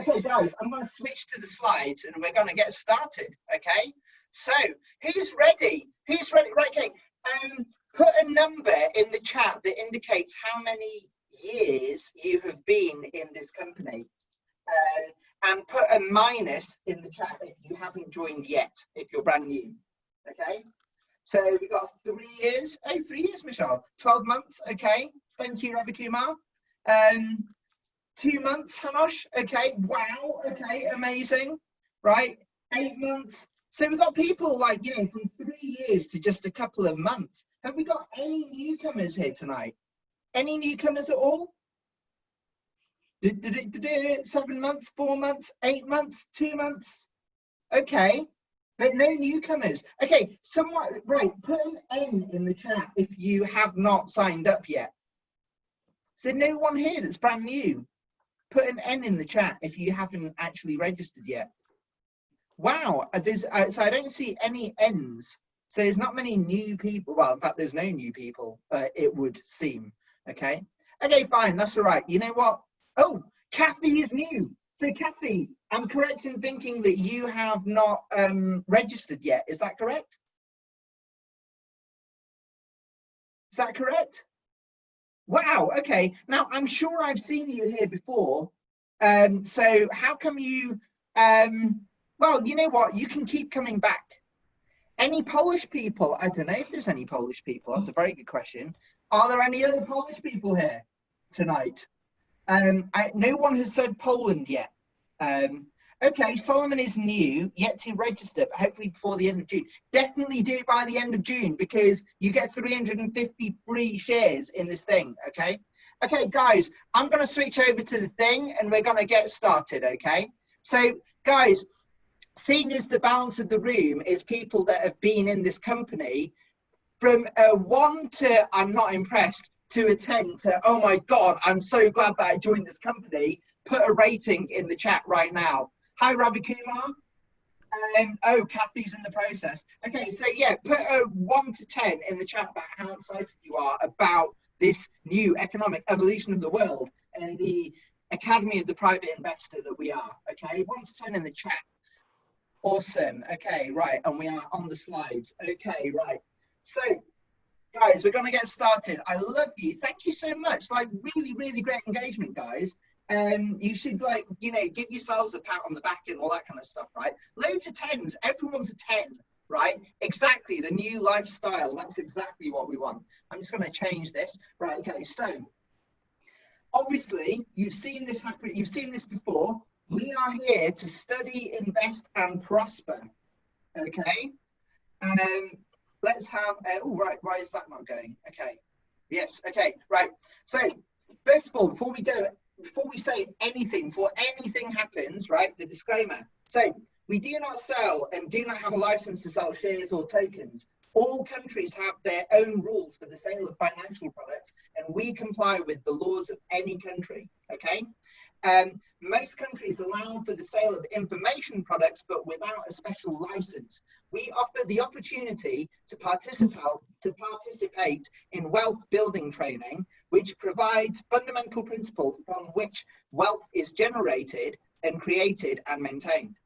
Okay, guys, I'm going to switch to the slides and we're going to get started. Okay, so who's ready? Who's ready? Right, okay. Put a number in the chat that indicates how many years you have been in this company. And put a minus in the chat if you haven't joined yet, if you're brand new. Okay, so we've got 3 years. Oh, 3 years, Michelle. 12 months. Okay, thank you, Ravi Kumar. 2 months, Hanosh. Okay, wow. Okay, amazing. Right, 8 months. So we've got people like, you know, from 3 years to just a couple of months. Have we got any newcomers here tonight? Any newcomers at all? 7 months, 4 months, 8 months, 2 months. Okay, but no newcomers. Okay, someone, right, put an N in the chat if you have not signed up yet. Is there no one here that's brand new? Put an N in the chat if you haven't actually registered yet. Wow, so I don't see any N's. So there's not many new people. Well, in fact, there's no new people, it would seem. Okay, okay, fine, that's all right. You know what? Oh, Kathy is new. So Kathy, I'm correct in thinking that you have not registered yet. Is that correct? Is that correct? Wow, okay. Now, I'm sure I've seen you here before. So how come you, well, you know what? You can keep coming back. Any Polish people? I don't know if there's any Polish people. That's a very good question. Are there any other Polish people here tonight? No one has said Poland yet. Okay, Solomon is new, yet to register, but hopefully before the end of June. Definitely do it by the end of June because you get 350 free shares in this thing, okay? Okay, guys, I'm going to switch over to the thing and we're going to get started, okay? So, guys, seeing as the balance of the room is people that have been in this company, from a 1 to I'm not impressed to a 10 to, oh my God, I'm so glad that I joined this company, put a rating in the chat right now. Hi, Ravi Kumar. Oh, Kathy's in the process. Okay, so yeah, put a 1 to 10 in the chat about how excited you are about this new economic evolution of the world and the Academy of the Private Investor that we are. Okay, 1 to 10 in the chat. Awesome. Okay, right, and we are on the slides. Okay, right. So, guys, we're going to get started. I love you. Thank you so much. Like, really, really great engagement, guys. You should, like, you know, give yourselves a pat on the back and all that kind of stuff, right? Loads of 10s. Everyone's a 10, right? Exactly. The new lifestyle. That's exactly what we want. I'm just going to change this. Right. Okay. So, obviously, you've seen this happen. You've seen this before. We are here to study, invest, and prosper. Okay. Let's have. Oh, right. Why is that not going? Okay. Yes. Okay. Right. So, first of all, before we say anything, before anything happens, right, the disclaimer. So we do not sell and do not have a license to sell shares or tokens. All countries have their own rules for the sale of financial products, and we comply with the laws of any country, okay? Most countries allow for the sale of information products, but without a special license. We offer the opportunity to participate in wealth building training, which provides fundamental principles from which wealth is generated and created and maintained.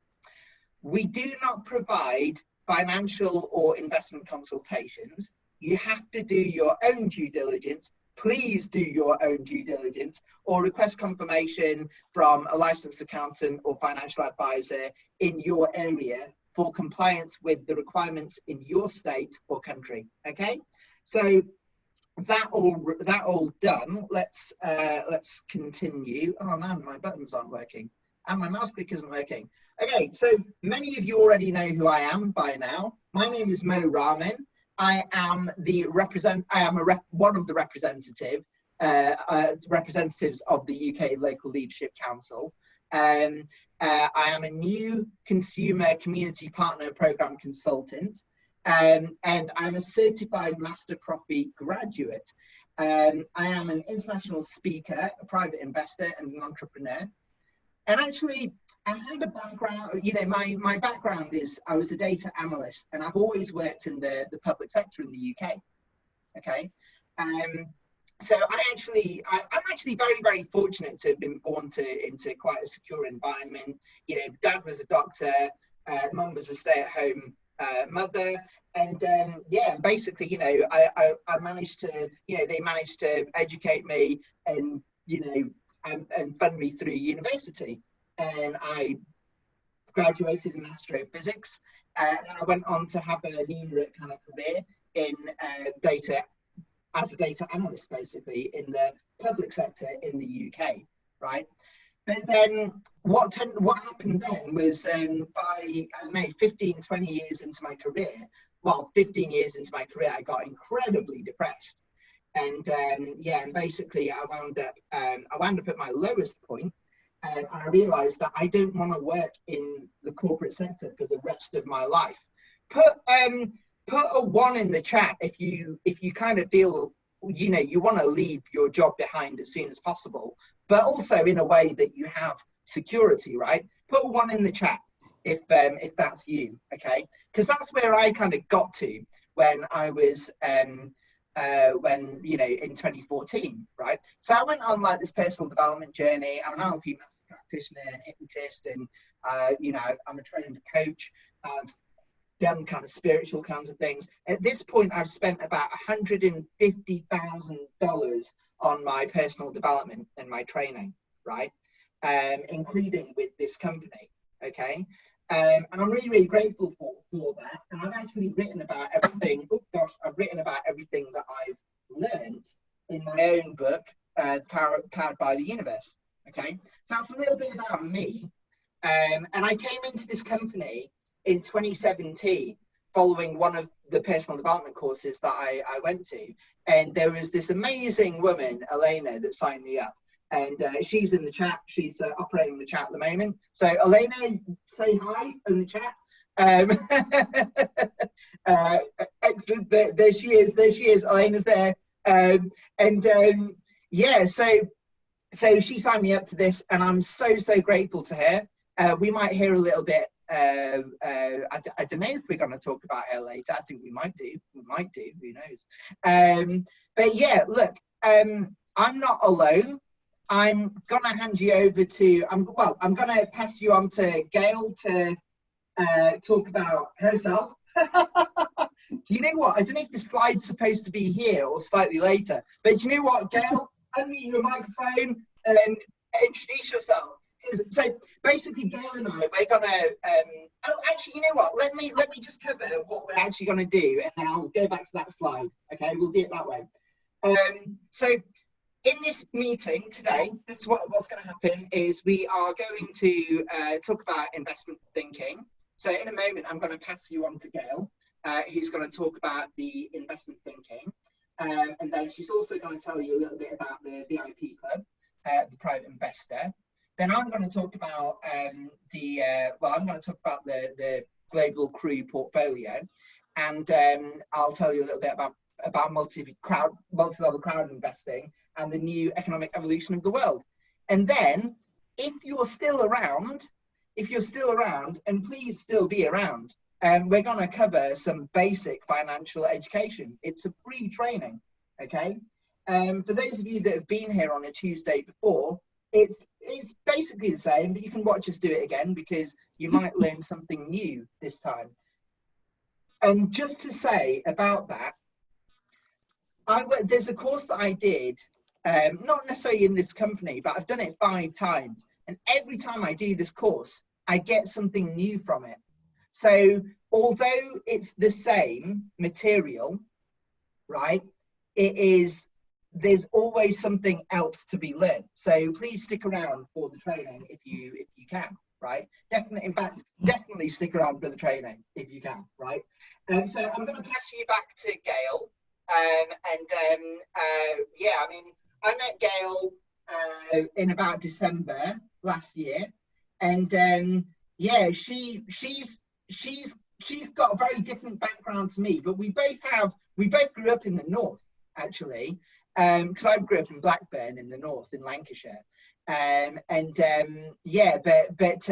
We do not provide financial or investment consultations. You have to do your own due diligence. Please do your own due diligence or request confirmation from a licensed accountant or financial advisor in your area for compliance with the requirements in your state or country. Okay, so that all done. Let's continue. Oh man, my buttons aren't working and my mouse click isn't working. Okay, so many of you already know who I am by now. My name is Mo Rahman. I am one of the representatives of the UK Local Leadership Council. I am a new consumer community partner program consultant, and I'm a certified master property graduate. I am an international speaker, a private investor, and an entrepreneur. And actually, I had a background, you know, my background is I was a data analyst, and I've always worked in the public sector in the UK. Okay. so I'm actually very, very fortunate to have been born into quite a secure environment. You know, dad was a doctor, mum was a stay-at-home mother, and yeah, basically, you know, I managed to, you know, they managed to educate me and, you know, and fund me through university, and I graduated in astrophysics, and I went on to have a NEEMRIT kind of career in data, as a data analyst, basically, in the public sector in the UK, right? But then what happened then was by, I don't know, 15, 20 years into my career, well, 15 years into my career, I got incredibly depressed. And yeah, and basically I wound up at my lowest point, and I realized that I don't want to work in the corporate sector for the rest of my life. Put a 1 in the chat if you kind of feel, you know, you want to leave your job behind as soon as possible, but also in a way that you have security, right? Put a 1 in the chat if that's you, okay? Because that's where I kind of got to when I was when, you know, in 2014, right? So I went on like this personal development journey. I'm an NLP master practitioner and hypnotist, and you know, I'm a trained coach. I've done kind of spiritual kinds of things. At this point, I've spent about $150,000 on my personal development and my training, right? Including with this company, okay? And I'm really, really grateful for that. And I've actually written about everything. Oh gosh, I've written about everything that I've learned in my own book, Powered by the Universe. Okay, so that's a little bit about me. And I came into this company in 2017 following one of the personal development courses that I went to. And there was this amazing woman, Elena, that signed me up. And she's in the chat. She's operating the chat at the moment. So Elena, say hi in the chat. Excellent. There she is. There she is. Elena's there. Yeah, so she signed me up to this, and I'm so grateful to her. We might hear a little bit. I don't know if we're going to talk about her later. I think we might do. We might do. Who knows? But yeah, look. I'm not alone. I'm gonna hand you over to, I'm gonna pass you on to Gail to talk about herself. Do you know what? I don't know if the slide's supposed to be here or slightly later, but do you know what, Gail? Unmute your microphone and introduce yourself. So basically, Gail and I, we're gonna. Oh, actually, you know what? Let me just cover what we're actually gonna do, and then I'll go back to that slide. Okay, we'll do it that way. So in this meeting today, this is what's going to happen is we are going to talk about investment thinking. So in a moment, I'm going to pass you on to Gail, who's going to talk about the investment thinking. And then she's also going to tell you a little bit about the VIP club, the private investor. Then I'm going to talk about the global crew portfolio. And I'll tell you a little bit about multi-level crowd investing and the new economic evolution of the world. And then if you're still around, and please still be around, we're going to cover some basic financial education. It's a free training, okay? For those of you that have been here on a Tuesday before, it's basically the same, but you can watch us do it again because you might learn something new this time. And just to say about that, there's a course that I did, not necessarily in this company, but I've done it 5 times. And every time I do this course, I get something new from it. So although it's the same material, right, there's always something else to be learned. So please stick around for the training if you can, right? Definitely, in fact, definitely stick around for the training if you can, right? So I'm going to pass you back to Gail. Yeah, I mean, I met Gail in about December last year, and yeah, she's got a very different background to me, but we both grew up in the north, actually, because I grew up in Blackburn in the north in Lancashire, yeah, but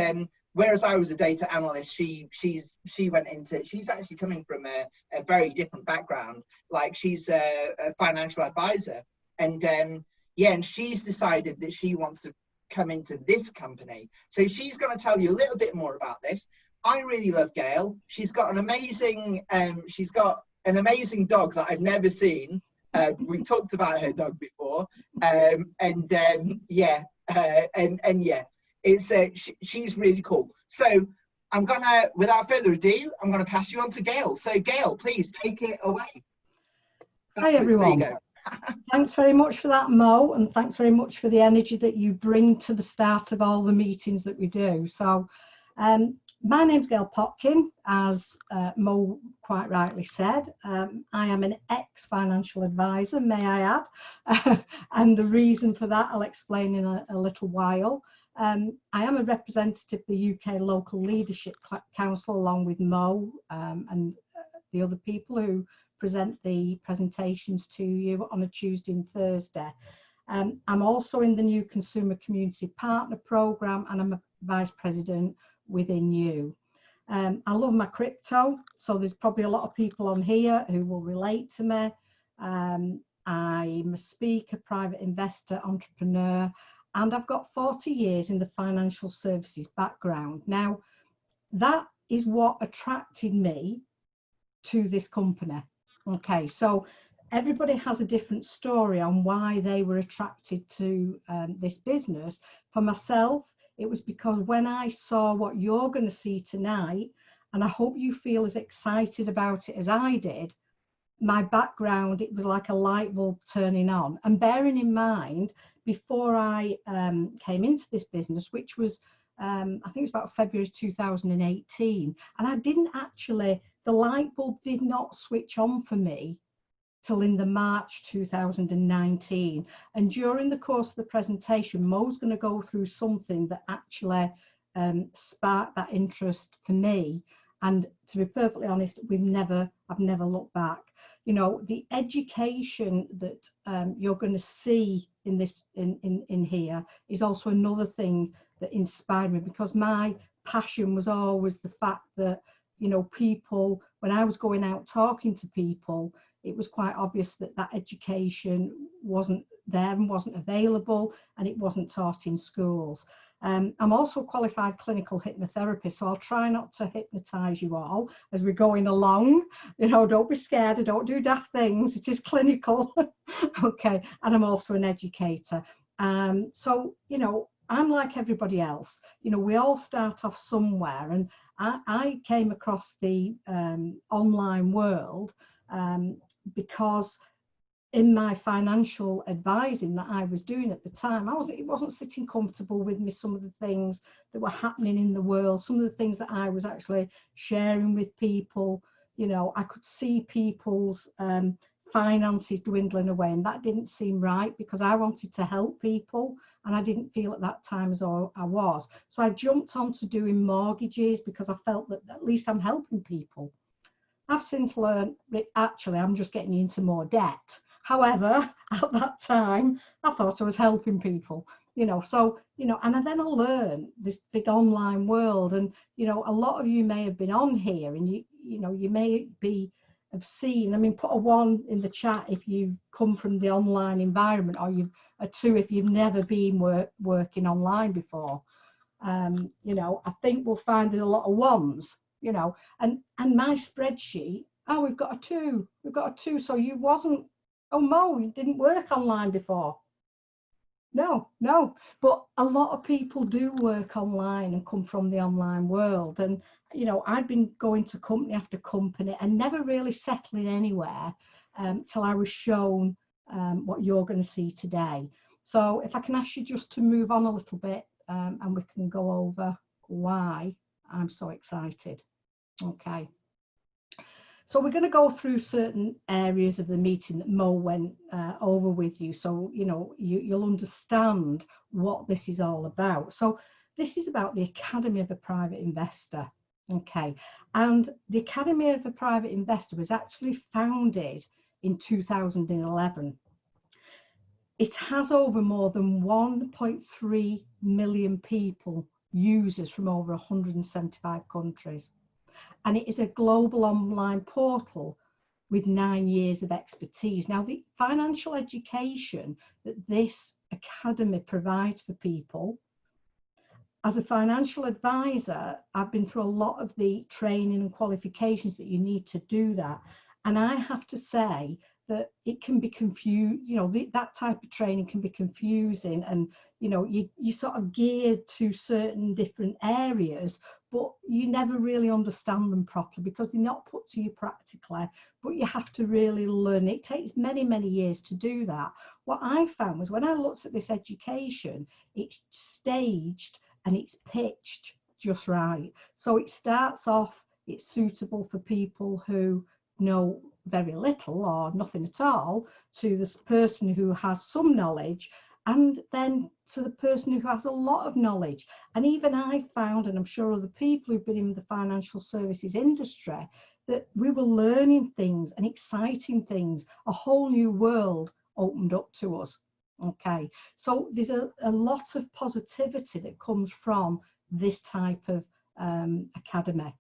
whereas I was a data analyst, she's actually coming from a very different background. Like she's a financial advisor And yeah, and she's decided that she wants to come into this company. So she's going to tell you a little bit more about this. I really love Gail. She's got an amazing dog that I've never seen. We talked about her dog before, yeah, she's really cool. So I'm gonna, without further ado, I'm gonna pass you on to Gail. So Gail, please take it away. Hi everyone. There you go. Thanks very much for that, Mo, and thanks very much for the energy that you bring to the start of all the meetings that we do. So my name's Gail Potkin, as Mo quite rightly said. I am an ex-financial advisor, may I add, and the reason for that I'll explain in a little while. I am a representative of the UK Local Leadership Council, along with Mo and the other people who present the presentations to you on a Tuesday and Thursday. I'm also in the new Consumer Community Partner Programme, and I'm a Vice President within you. I love my crypto, so there's probably a lot of people on here who will relate to me. I'm a speaker, private investor, entrepreneur, and I've got 40 years in the financial services background. Now, that is what attracted me to this company. Okay, so everybody has a different story on why they were attracted to this business. For myself, it was because when I saw what you're going to see tonight, and I hope you feel as excited about it as I did, my background, it was like a light bulb turning on. And bearing in mind, before I came into this business, which was, I think it was about February 2018, and I didn't actually, the light bulb did not switch on for me till in the March 2019. And during the course of the presentation, Mo's going to go through something that actually sparked that interest for me. And to be perfectly honest, I've never looked back. You know, the education that you're going to see in this in here is also another thing that inspired me, because my passion was always the fact that, you know, people, when I was going out talking to people, it was quite obvious that that education wasn't there and wasn't available, and it wasn't taught in schools. I'm also a qualified clinical hypnotherapist, so I'll try not to hypnotize you all as we're going along. You know, don't be scared, I don't do daft things, it is clinical. Okay, and I'm also an educator. So, you know, I'm like everybody else. You know, we all start off somewhere, and I came across the online world because in my financial advising that I was doing at the time, it wasn't sitting comfortable with me, some of the things that were happening in the world, some of the things that I was actually sharing with people. You know, I could see people's finances dwindling away, and that didn't seem right, because I wanted to help people, and I didn't feel at that time as though I was. So I jumped onto doing mortgages because I felt that at least I'm helping people. I've since learned that actually I'm just getting into more debt. However, at that time, I thought I was helping people, you know, so, you know, and then I learned this big online world. And, you know, a lot of you may have been on here, and you know, you may have seen, I mean, put a 1 in the chat if you've come from the online environment, or a 2 if you've never been working online before. You know, I think we'll find there's a lot of 1s, you know, and my spreadsheet, oh, we've got a 2, so you wasn't, oh, Mo, you didn't work online before. No, but a lot of people do work online and come from the online world. And, you know, I'd been going to company after company and never really settling anywhere till I was shown what you're going to see today. So if I can ask you just to move on a little bit and we can go over why I'm so excited. Okay. So we're going to go through certain areas of the meeting that Mo went over with you. So, you know, you'll understand what this is all about. So this is about the Academy of a Private Investor. Okay. And the Academy of a Private Investor was actually founded in 2011. It has over more than 1.3 million people, users from over 175 countries. And it is a global online portal with 9 years of expertise. Now, the financial education that this academy provides for people, as a financial advisor, I've been through a lot of the training and qualifications that you need to do that. And I have to say that it can be confused, you know, that type of training can be confusing, and, you know, you sort of geared to certain different areas, but you never really understand them properly because they're not put to you practically, but you have to really learn. It takes many, many years to do that. What I found was when I looked at this education, it's staged and it's pitched just right. So it starts off, it's suitable for people who know very little or nothing at all, to this person who has some knowledge, and then to the person who has a lot of knowledge. And even I found, and I'm sure other people who've been in the financial services industry, that we were learning things and exciting things. A whole new world opened up to us. Okay, so there's a lot of positivity that comes from this type of academy.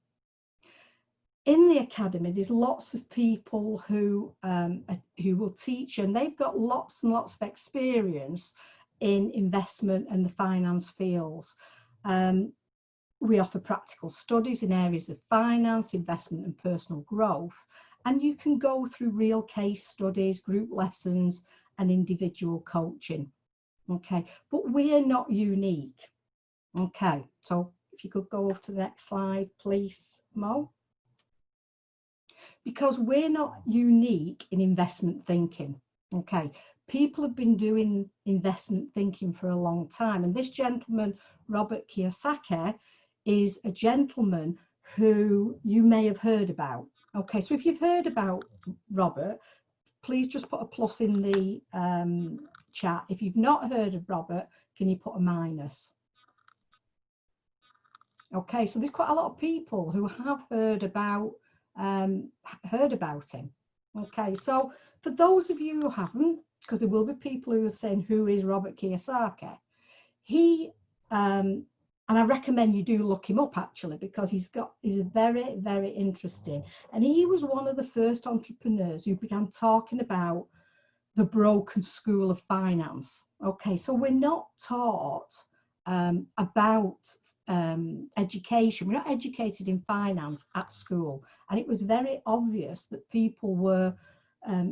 In the academy, there's lots of people who will teach, and they've got lots and lots of experience in investment and the finance fields. We offer practical studies in areas of finance, investment and personal growth, and you can go through real case studies, group lessons and individual coaching. Okay, but we're not unique. Okay, so if you could go over to the next slide, please, Mo. Because we're not unique in investment thinking. Okay, people have been doing investment thinking for a long time, and this gentleman, Robert Kiyosaki, is a gentleman who you may have heard about. Okay, so if you've heard about Robert, please just put a plus in the chat. If you've not heard of Robert, can you put a minus? Okay, so there's quite a lot of people who have heard about him. Okay, so for those of you who haven't, because there will be people who are saying, who is Robert Kiyosaki? He and I recommend you do look him up, actually, because he's a very, very interesting, and he was one of the first entrepreneurs who began talking about the broken school of finance. Okay, so we're not taught about education. We're not educated in finance at school, and it was very obvious that people were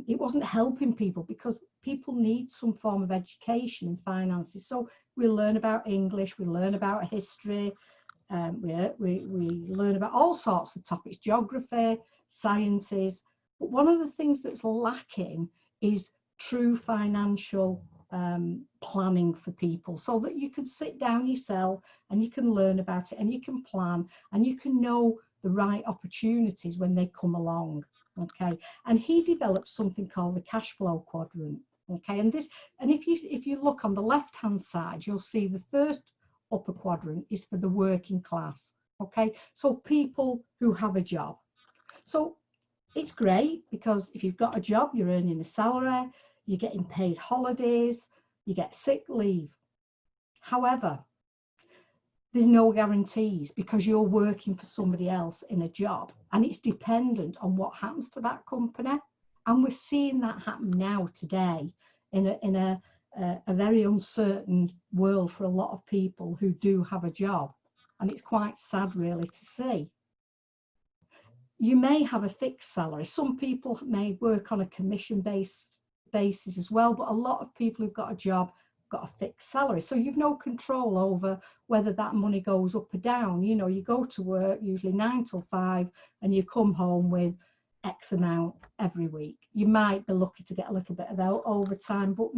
it wasn't helping people, because people need some form of education in finances. So we learn about English, we learn about history, we learn about all sorts of topics, geography, sciences, but one of the things that's lacking is true financial planning for people, so that you can sit down yourself and you can learn about it and you can plan and you can know the right opportunities when they come along. Okay, and he developed something called the cash flow quadrant. Okay, and if you look on the left hand side, you'll see the first upper quadrant is for the working class. Okay, so people who have a job. So it's great, because if you've got a job, you're earning a salary, you're getting paid holidays, you get sick leave. However, there's no guarantees, because you're working for somebody else in a job, and it's dependent on what happens to that company. And we're seeing that happen now today in a very uncertain world for a lot of people who do have a job, and it's quite sad really to see. You may have a fixed salary. Some people may work on a commission-based basis as well, but a lot of people who've got a job got a fixed salary, so you've no control over whether that money goes up or down. You know, you go to work usually 9 till 5 and you come home with X amount every week. You might be lucky to get a little bit of overtime, but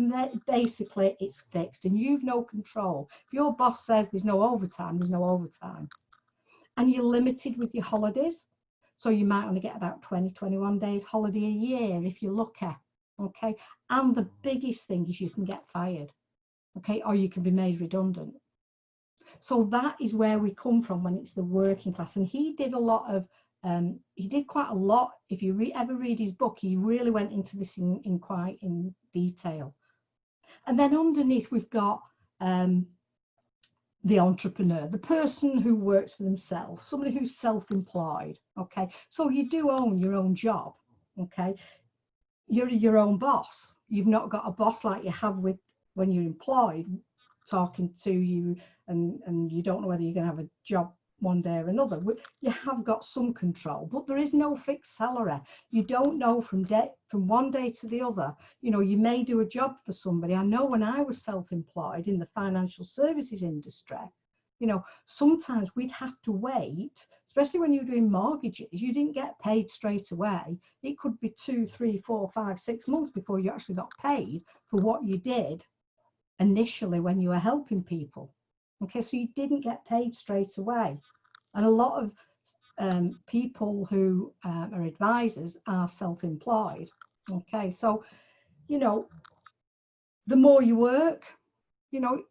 basically it's fixed and you've no control. If your boss says there's no overtime, there's no overtime. And you're limited with your holidays, so you might only get about 20-21 days holiday a year if you're lucky. Okay, and the biggest thing is you can get fired. Okay, or you can be made redundant. So that is where we come from when it's the working class. And he did a lot of he did quite a lot. If you ever read his book, he really went into this in quite in detail. And then underneath we've got the entrepreneur, the person who works for themselves, somebody who's self-employed. Okay, so you do own your own job. Okay, you're your own boss. You've not got a boss like you have with when you're employed, talking to you, and you don't know whether you're going to have a job one day or another. You have got some control, but there is no fixed salary. You don't know from one day to the other. You know, you may do a job for somebody. I know when I was self-employed in the financial services industry, you know, sometimes we'd have to wait, especially when you're doing mortgages. You didn't get paid straight away. It could be 2, 3, 4, 5, 6 months before you actually got paid for what you did initially when you were helping people. Okay, so you didn't get paid straight away. And a lot of people who are advisors are self-employed. Okay, so, you know, the more you work, you know,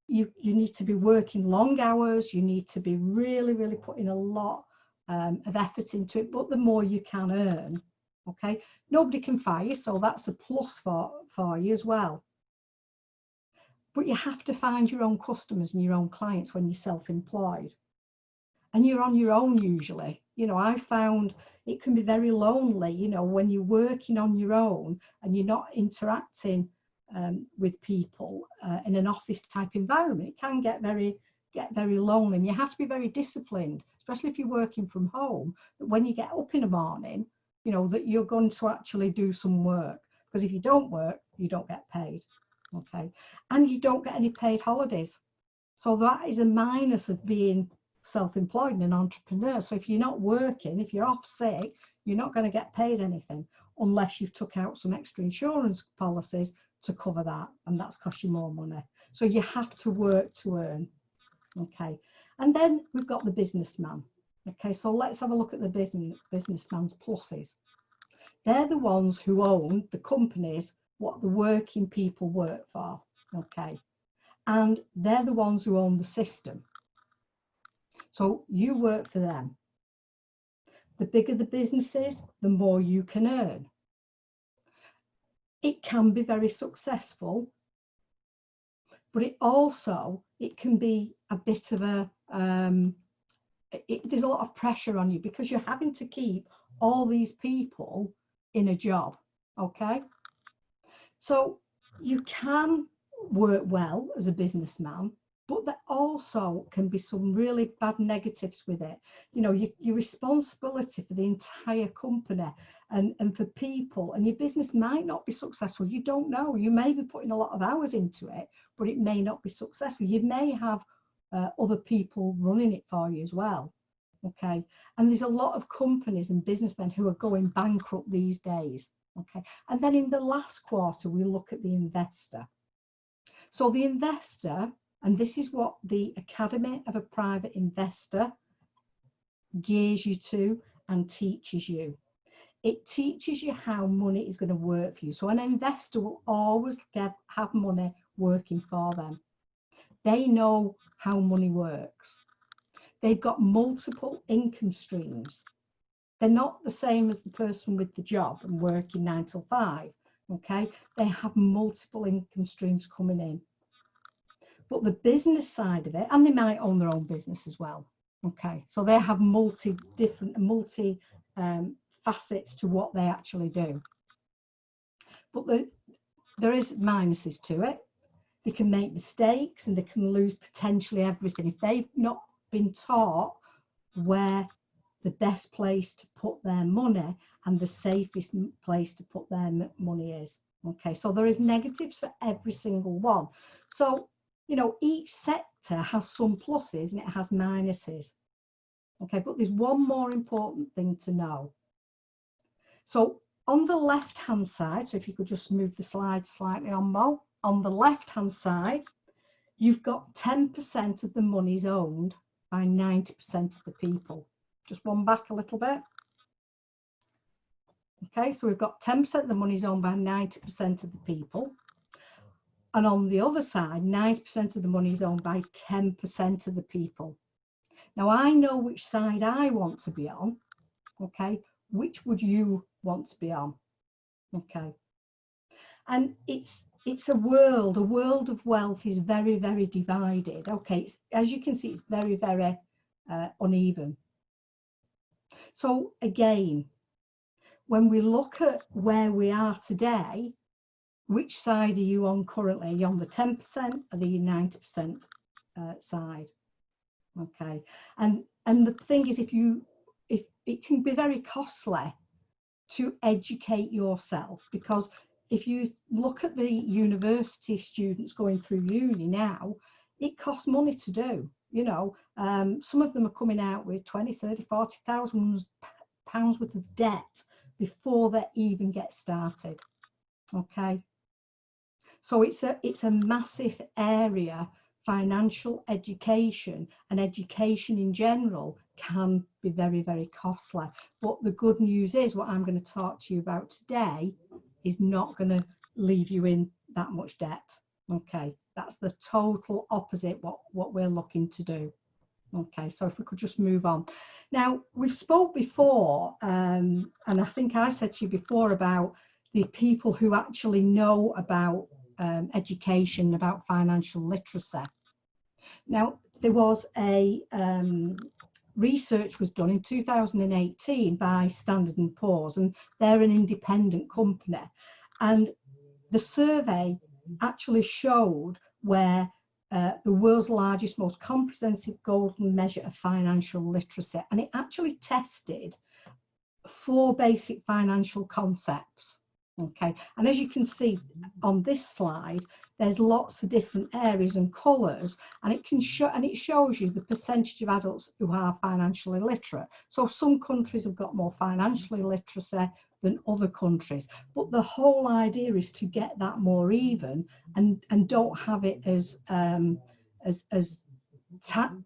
you need to be working long hours. You need to be really, really putting a lot of effort into it. But the more you can earn, okay, nobody can fire you, so that's a plus for you as well. But you have to find your own customers and your own clients when you're self-employed. And you're on your own usually. You know, I found it can be very lonely, you know, when you're working on your own and you're not interacting with people in an office type environment. It can get very lonely, and you have to be very disciplined, especially if you're working from home, that when you get up in the morning, you know, that you're going to actually do some work, because if you don't work, you don't get paid. Okay, and you don't get any paid holidays. So that is a minus of being self-employed and an entrepreneur. So if you're not working, if you're off sick, you're not going to get paid anything unless you've took out some extra insurance policies to cover that, and that's cost you more money. So you have to work to earn. Okay, and then we've got the businessman. Okay, so let's have a look at the businessman's pluses. They're the ones who own the companies what the working people work for. Okay, and they're the ones who own the system. So you work for them. The bigger the business is, the more you can earn. It can be very successful, but it can be a bit of a, there's a lot of pressure on you because you're having to keep all these people in a job, okay? So you can work well as a businessman, but there also can be some really bad negatives with it. You know, your responsibility for the entire company and for people, and your business might not be successful. You don't know. You may be putting a lot of hours into it, but it may not be successful. You may have other people running it for you as well. Okay, and there's a lot of companies and businessmen who are going bankrupt these days. Okay, and then in the last quarter, we look at the investor. So the investor, and this is what the Academy of a Private Investor gears you to and teaches you. It teaches you how money is going to work for you. So an investor will always have money working for them. They know how money works. They've got multiple income streams. They're not the same as the person with the job and working 9 till 5. Okay, they have multiple income streams coming in. But the business side of it, and they might own their own business as well. Okay, so they have multi facets to what they actually do. But there is minuses to it. They can make mistakes and they can lose potentially everything if they've not been taught where the best place to put their money and the safest place to put their money is. Okay, so there is negatives for every single one. So, you know, each sector has some pluses and it has minuses. Okay, but there's one more important thing to know. So on the left hand side, so if you could just move the slide slightly on, Mo, on the left hand side, you've got 10% of the money is owned by 90% of the people. Just one back a little bit. Okay, so we've got 10% of the money is owned by 90% of the people. And on the other side, 90% of the money is owned by 10% of the people. Now, I know which side I want to be on. Okay, which would you want to be on? Okay, and it's a world of wealth is very, very divided. Okay, as you can see, it's very, very uneven. So again, when we look at where we are today, which side are you on currently? Are you on the 10% or the 90% side? Okay, and the thing is, if it can be very costly to educate yourself, because if you look at the university students going through uni now, it costs money to do. You know, some of them are coming out with 20, 30, 40,000 pounds worth of debt before they even get started. Okay, so it's a massive area. Financial education and education in general can be very, very costly. But the good news is, what I'm going to talk to you about today is not going to leave you in that much debt. Okay, that's the total opposite what we're looking to do. Okay, so if we could just move on. Now, we've spoke before, and I think I said to you before about the people who actually know about education, about financial literacy. Now, there was a research was done in 2018 by Standard & Poor's, and they're an independent company, and the survey actually showed where the world's largest, most comprehensive golden measure of financial literacy, and it actually tested 4 basic financial concepts. Okay, and as you can see on this slide, there's lots of different areas and colours, and it can show, and it shows you the percentage of adults who are financially literate. So some countries have got more financially literacy than other countries, but the whole idea is to get that more even, and don't have it as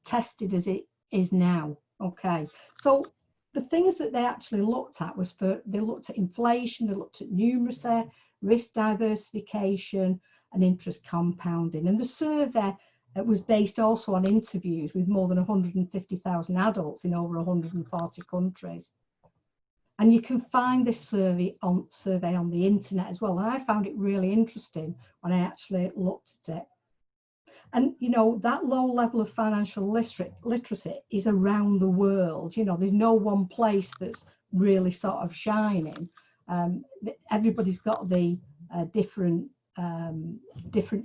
tested as it is now. Okay, so the things that they actually looked at was they looked at inflation, they looked at numeracy, risk diversification, and interest compounding. And the survey was based also on interviews with more than 150,000 adults in over 140 countries. And you can find this survey on the internet as well. And I found it really interesting when I actually looked at it. And, you know, that low level of financial literacy is around the world. You know, there's no one place that's really sort of shining. Everybody's got the different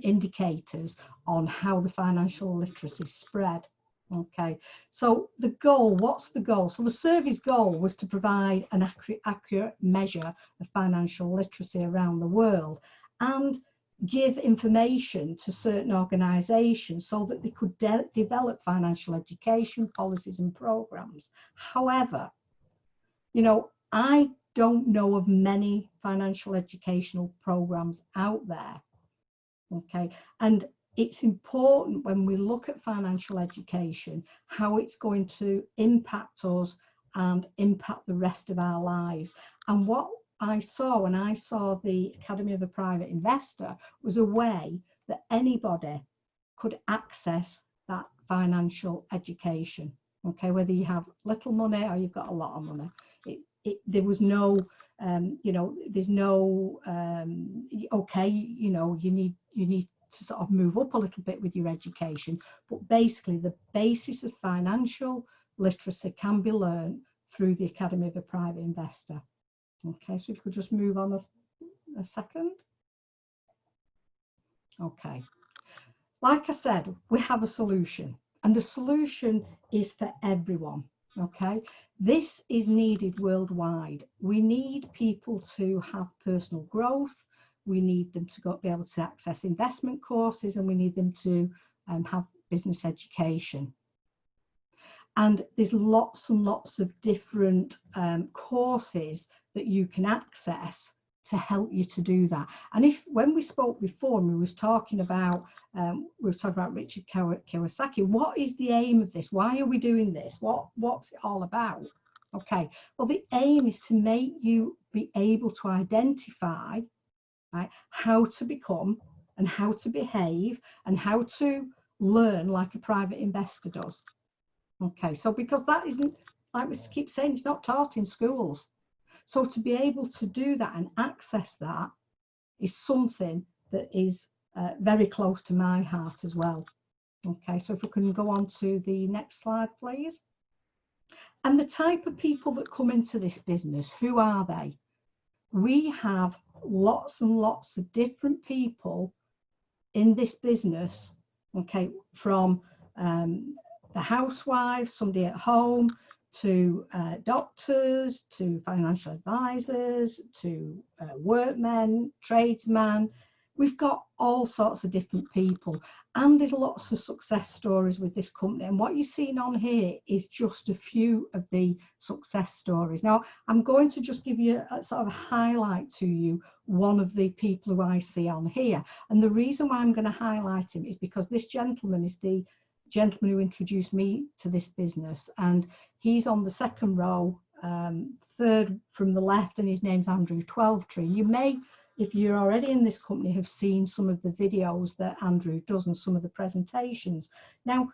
indicators on how the financial literacy is spread. Okay, so the goal, what's the goal? So the survey's goal was to provide an accurate measure of financial literacy around the world, and give information to certain organisations so that they could develop financial education policies and programs. However, you know, I don't know of many financial educational programs out there. Okay, and it's important when we look at financial education, how it's going to impact us and impact the rest of our lives. And what I saw when I saw the Academy of a Private Investor was a way that anybody could access that financial education. Okay, whether you have little money or you've got a lot of money, there was no, you know, there's no, okay, you know, you need to sort of move up a little bit with your education, but basically the basis of financial literacy can be learned through the Academy of a Private Investor. Okay, so if you could just move on a second. Okay, like I said, we have a solution, and the solution is for everyone. Okay, this is needed worldwide. We need people to have personal growth, we need them to be able to access investment courses, and we need them to have business education. And there's lots and lots of different courses that you can access to help you to do that. And when we spoke before, and we was talking about Richard Kiyosaki, what is the aim of this? Why are we doing this? What's it all about? Okay, well, the aim is to make you be able to identify, right, how to become and how to behave and how to learn like a private investor does. Okay, so because that isn't, like we keep saying, it's not taught in schools. So to be able to do that and access that is something that is very close to my heart as well. Okay, so if we can go on to the next slide, please. And the type of people that come into this business, who are they? we have lots and lots of different people in this business, okay, from the housewife, somebody at home, to doctors, to financial advisors, to workmen, tradesmen. We've got all sorts of different people, and there's lots of success stories with this company. And what you're seeing on here is just a few of the success stories. Now, I'm going to just give you a sort of highlight to you one of the people who I see on here. And the reason why I'm going to highlight him is because this gentleman is the gentleman who introduced me to this business, and he's on the second row, third from the left, and his name's Andrew Twelvetree. You may, if you're already in this company, have seen some of the videos that Andrew does and some of the presentations. Now,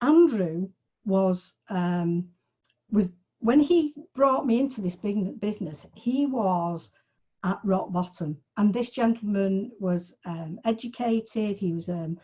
Andrew was when he brought me into this big business, he was at rock bottom, and this gentleman was educated, he was an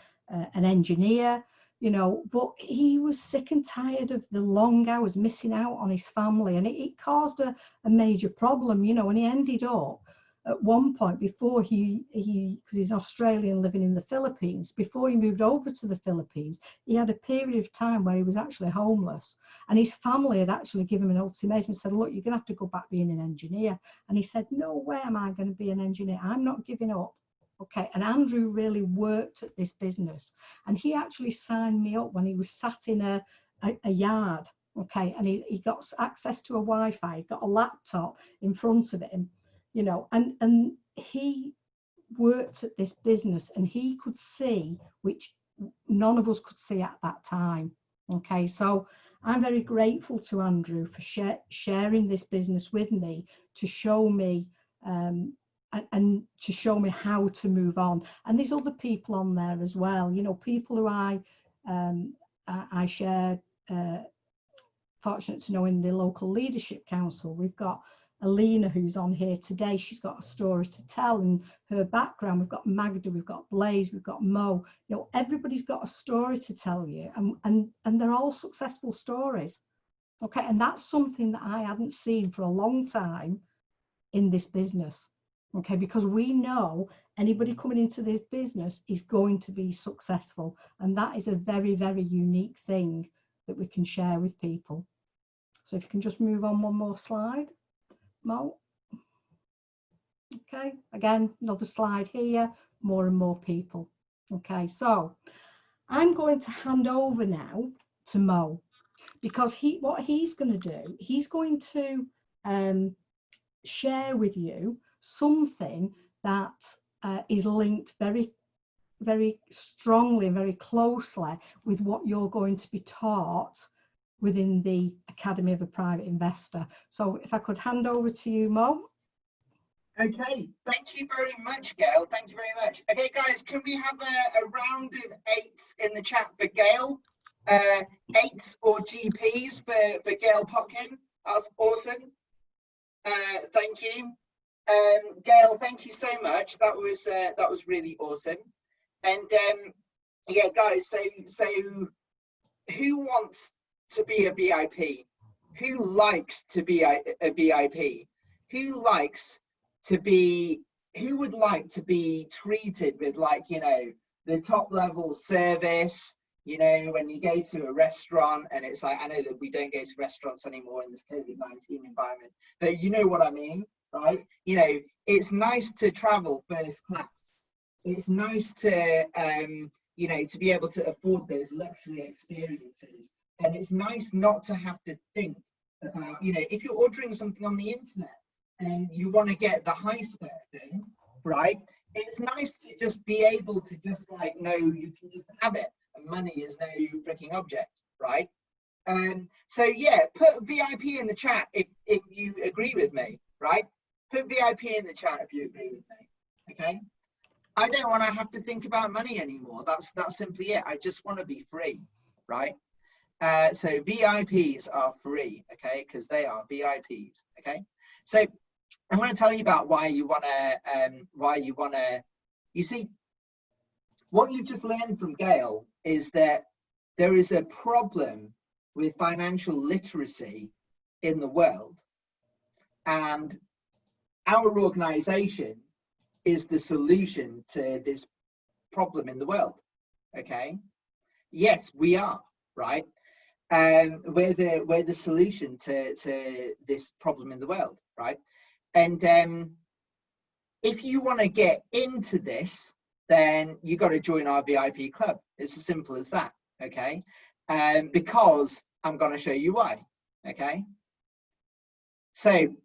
engineer, you know, but he was sick and tired of the long hours, missing out on his family, and it caused a major problem, you know. And he ended up at one point, before he because he's Australian living in the Philippines, before he moved over to the Philippines, he had a period of time where he was actually homeless, and his family had actually given him an ultimatum and said, look, you're gonna have to go back being an engineer. And he said, no way am I going to be an engineer, I'm not giving up. Okay, and Andrew really worked at this business, and he actually signed me up when he was sat in a yard, okay, and he got access to a Wi-Fi, he got a laptop in front of him, you know, and he worked at this business, and he could see, which none of us could see at that time. Okay, so I'm very grateful to Andrew for sharing this business with me, to show me and to show me how to move on. And there's other people on there as well, you know, people who I share, fortunate to know, in the local leadership council. We've got Alina, who's on here today. She's got a story to tell, and her background. We've got Magda, we've got Blaze, we've got Mo. You know, everybody's got a story to tell you, and they're all successful stories. Okay, and that's something that I hadn't seen for a long time in this business. Okay, because we know anybody coming into this business is going to be successful, and that is a very, very unique thing that we can share with people. So if you can just move on one more slide, Mo. Okay, again, another slide here, more and more people. Okay, so I'm going to hand over now to Mo, because what he's going to do, he's going to share with you something that is linked very, very strongly and very closely with what you're going to be taught within the Academy of a Private Investor. So if I could hand over to you, Mo. Okay, thank you very much, Gail. Thank you very much. Okay, guys, can we have a round of 8s in the chat for Gail? 8s or GPs for Gail Potkin. That's awesome. Thank you. Gail, thank you so much. That was really awesome. And yeah, guys, so who wants to be a VIP? Who likes to be a VIP? Who would like to be treated with, like, you know, the top level service, you know, when you go to a restaurant, and it's like, I know that we don't go to restaurants anymore in this COVID-19 environment, but you know what I mean, right? You know, it's nice to travel first class. It's nice to, you know, to be able to afford those luxury experiences. And it's nice not to have to think about, you know, if you're ordering something on the internet and you want to get the high spec thing, right? It's nice to just be able to just, like, know you can just have it, and money is no freaking object, right? So yeah, put VIP in the chat if you agree with me, right? Put VIP in the chat if you agree with me, okay? I don't want to have to think about money anymore. That's simply it. I just want to be free, right? So VIPs are free, okay? Because they are VIPs, okay? So I'm going to tell you about why you want to, you see, what you've just learned from Gail is that there is a problem with financial literacy in the world. And our organization is the solution to this problem in the world. Okay, yes, we are, right? We're the solution to this problem in the world, right? And if you want to get into this, then you got to join our VIP club. It's as simple as that. Okay, because I'm going to show you why. Okay, so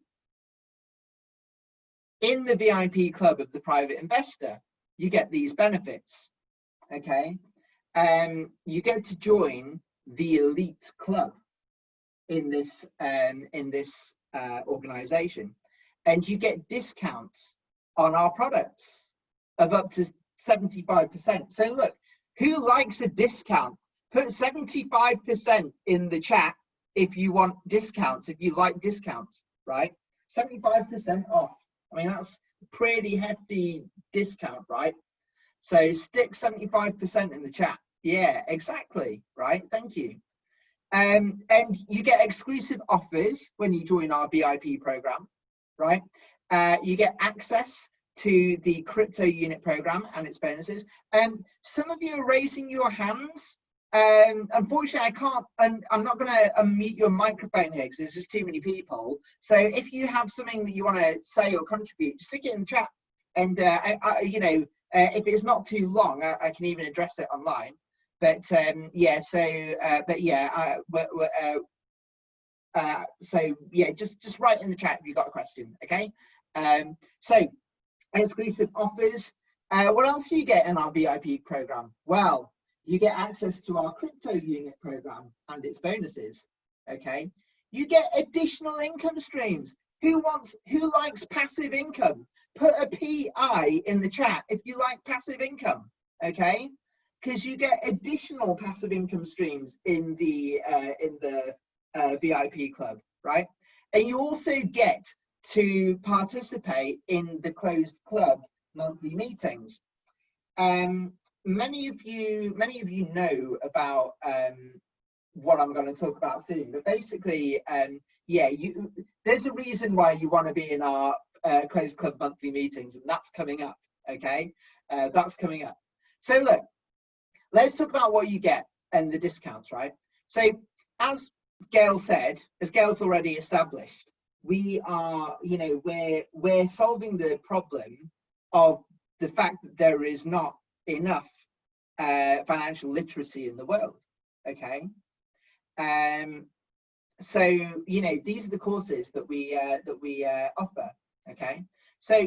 in the VIP club of the private investor, you get these benefits. Okay, you get to join the elite club in this organization, and you get discounts on our products of up to 75%. So look, who likes a discount? Put 75% in the chat if you want discounts, if you like discounts, right? 75% off. I mean, that's a pretty hefty discount, right? So stick 75% in the chat. Yeah, exactly, right? Thank you. And you get exclusive offers when you join our VIP program, right? You get access to the crypto unit program and its bonuses. Some of you are raising your hands. Unfortunately, I can't, and I'm not going to unmute your microphone here because there's just too many people. So if you have something that you want to say or contribute, just stick it in the chat. And you know, if it's not too long, I can even address it online. But yeah, so but yeah, so yeah, just write in the chat if you've got a question. Okay. So exclusive offers. What else do you get in our VIP program? Well, you get access to our crypto unit program and its bonuses. Okay, you get additional income streams. Who likes passive income? Put a PI in the chat if you like passive income. Okay, because you get additional passive income streams in the VIP club, right? And you also get to participate in the closed club monthly meetings. Many of you know about what I'm going to talk about soon, but basically, yeah, there's a reason why you want to be in our closed club monthly meetings, and that's coming up. Okay, that's coming up. So look, let's talk about what you get and the discounts, right? So as Gail said, as Gail's already established, we are, you know, we're solving the problem of the fact that there is not enough financial literacy in the world. Okay, so you know, these are the courses that we offer. Okay, so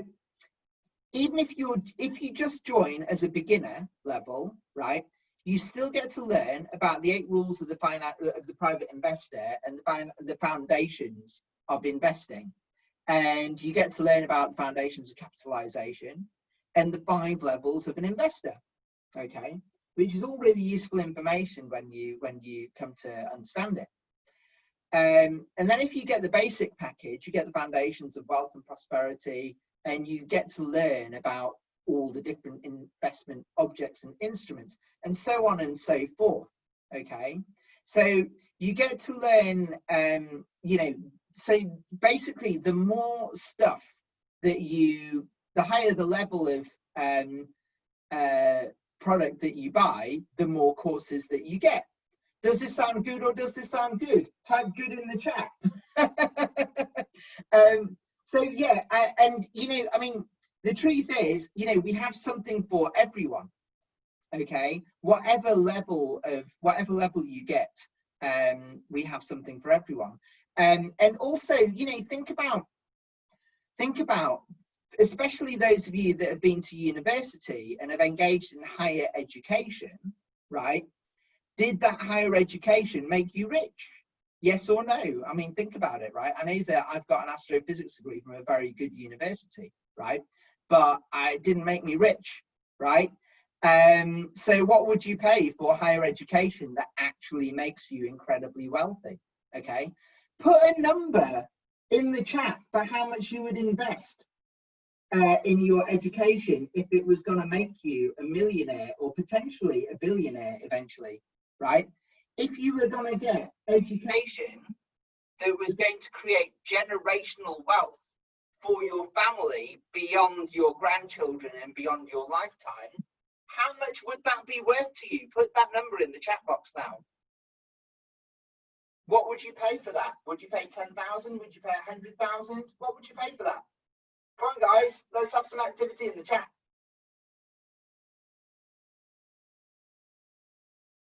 even if you just join as a beginner level, right, you still get to learn about the 8 rules of the private investor and the foundations of investing, and you get to learn about the foundations of capitalization and the 5 levels of an investor. Okay, which is all really useful information when you come to understand it. And then if you get the basic package, you get the foundations of wealth and prosperity, and you get to learn about all the different investment objects and instruments, and so on and so forth. Okay, so you get to learn, you know, so basically the more stuff that the higher the level of product that you buy, the more courses that you get. Does this sound good or does this sound good? Type good in the chat. So yeah, and you know, I mean, the truth is, you know, we have something for everyone. Okay, whatever level you get, we have something for everyone. And also, you know, think about, especially those of you that have been to university and have engaged in higher education, right? Did that higher education make you rich? Yes or no? I mean, think about it, right? I know that I've got an astrophysics degree from a very good university, right? But it didn't make me rich, right? So what would you pay for higher education that actually makes you incredibly wealthy? Okay, put a number in the chat for how much you would invest in your education if it was going to make you a millionaire or potentially a billionaire eventually, right? If you were going to get education that was going to create generational wealth for your family beyond your grandchildren and beyond your lifetime, how much would that be worth to you? Put that number in the chat box now. What would you pay for that? Would you pay 10,000? Would you pay 100,000? What would you pay for that? Come on, guys, let's have some activity in the chat.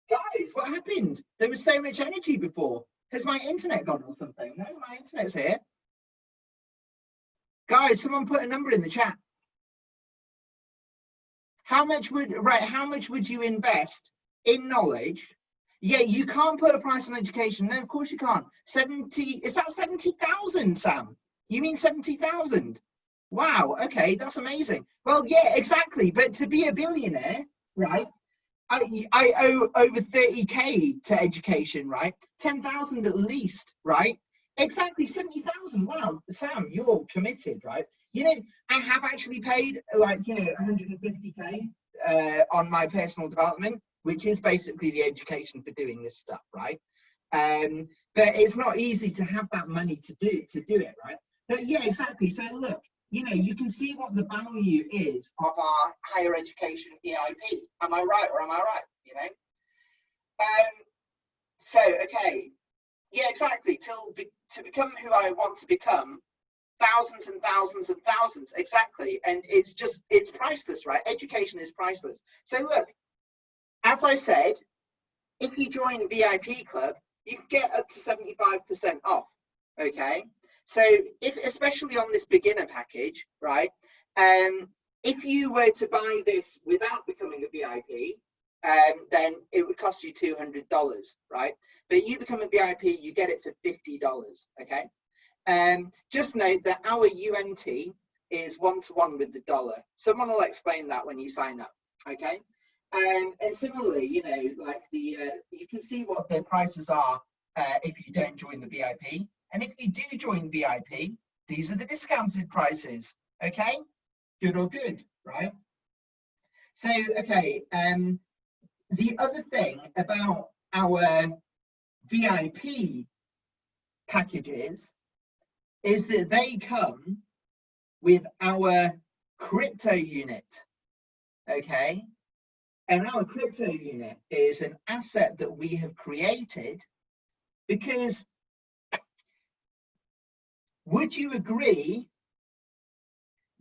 Guys, what happened? There was so much energy before. Has my internet gone or something? No, my internet's here. Guys, someone put a number in the chat. How much would you invest in knowledge? Yeah, you can't put a price on education. No, of course you can't. 70, is that 70,000, Sam? You mean 70,000? Wow, okay, that's amazing. Well, yeah, exactly. But to be a billionaire, right? I owe over 30K to education, right? 10,000 at least, right? Exactly, 70,000. Wow, Sam, you're committed, right? You know, I have actually paid like, you know, 150K on my personal development, which is basically the education for doing this stuff, right? But it's not easy to have that money to do it, right? But yeah, exactly. So look, you know, you can see what the value is of our higher education EIP. Am I right or am I right? You know? So, okay. Yeah, exactly. To become who I want to become, thousands and thousands and thousands. Exactly. And it's priceless, right? Education is priceless. So look, as I said, if you join VIP Club, you can get up to 75% off. Okay. So especially on this beginner package, right? If you were to buy this without becoming a VIP, then it would cost you $200, right? But you become a VIP, you get it for $50, okay? Just note that our UNT is 1-to-1 with the dollar. Someone will explain that when you sign up, okay? And similarly, you know, like you can see what the prices are if you don't join the VIP. And if you do join VIP, these are the discounted prices, okay? Good or good, right? So, okay, the other thing about our VIP packages is that they come with our crypto unit, okay? And our crypto unit is an asset that we have created because would you agree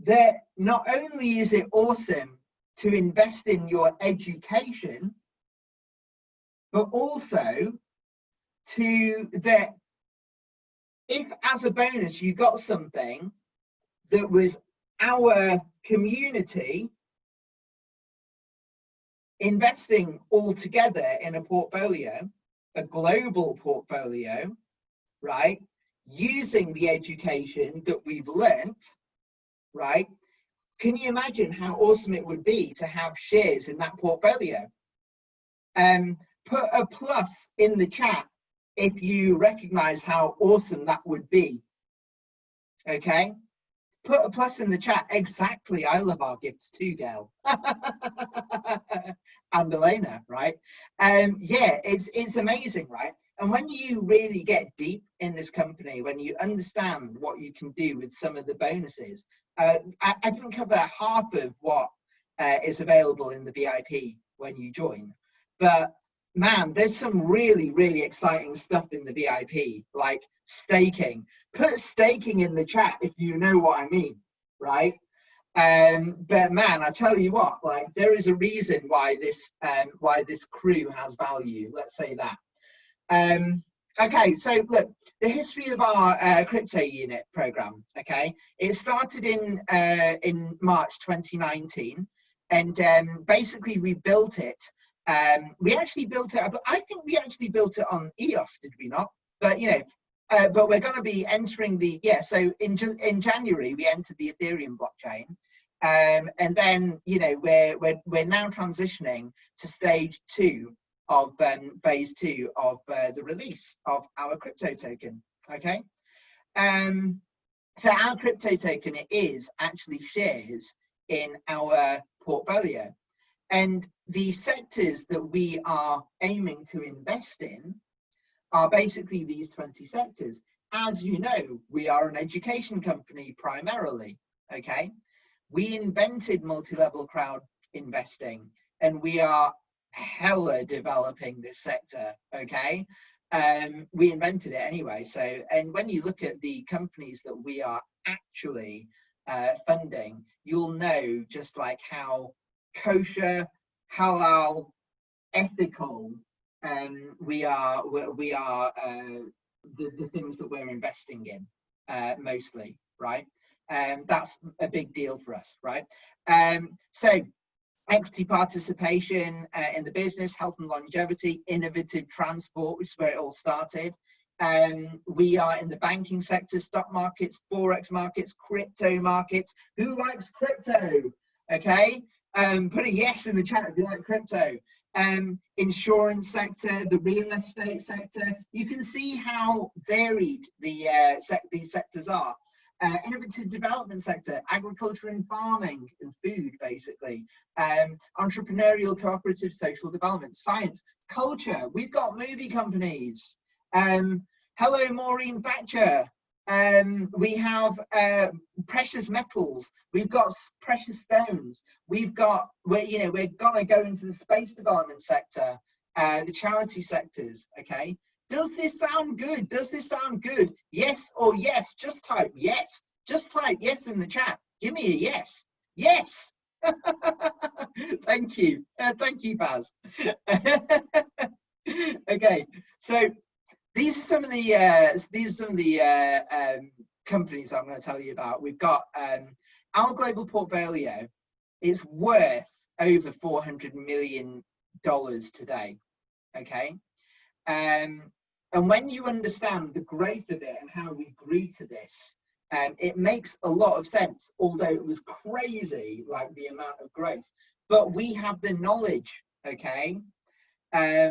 that not only is it awesome to invest in your education, but also that if as a bonus you got something that was our community investing all together in a portfolio, a global portfolio, right? Using the education that we've learned, right? Can you imagine how awesome it would be to have shares in that portfolio? Put a plus in the chat if you recognize how awesome that would be, okay? Put a plus in the chat. Exactly, I love our gifts too, girl. And Elena, right? Yeah, it's amazing, right? And when you really get deep in this company, when you understand what you can do with some of the bonuses, I didn't cover half of what is available in the VIP when you join, but man, there's some really, really exciting stuff in the VIP, like staking. Put staking in the chat if you know what I mean, right? But man, I tell you what, like there is a reason why this crew has value. Let's say that. Okay, so look, the history of our crypto unit program. Okay, it started in March 2019, and basically we built it. We actually built it. I think we actually built it on EOS, did we not? But you know. But we're going to be entering so in January we entered the Ethereum blockchain, and then you know we're now transitioning to stage 2 of phase 2 of the release of our crypto token. Okay, so our crypto token, it is actually shares in our portfolio, and the sectors that we are aiming to invest in are basically these 20 sectors. as you know, we are an education company primarily, okay? We invented multi-level crowd investing, and we are hella developing this sector, okay? We invented it anyway. So, and when you look at the companies that we are actually funding, you'll know just like how kosher, halal, ethical we are the things that we're investing in mostly, right? That's a big deal for us, right? So equity participation in the business, health and longevity, innovative transport, which is where it all started. We are in the banking sector, stock markets, forex markets, crypto markets. Who likes crypto? Okay, put a yes in the chat if you like crypto. Insurance sector, the real estate sector. You can see how varied the these sectors are. Innovative development sector, agriculture and farming and food, basically. Entrepreneurial, cooperative, social development, science, culture. We've got movie companies. Hello, Maureen Thatcher. We have precious metals. We've got precious stones. We've got, we're gonna go into the space development sector, the charity sectors. Okay. Does this sound good? Does this sound good? Yes or yes? Just type yes. Just type yes in the chat. Give me a yes. Yes. Thank you. Thank you, Baz. Okay. So these are some of the companies I'm going to tell you about. We've got our global portfolio is worth over $400 million today. Okay. And when you understand the growth of it and how we grew to this, it makes a lot of sense, although it was crazy, like the amount of growth. But we have the knowledge, okay?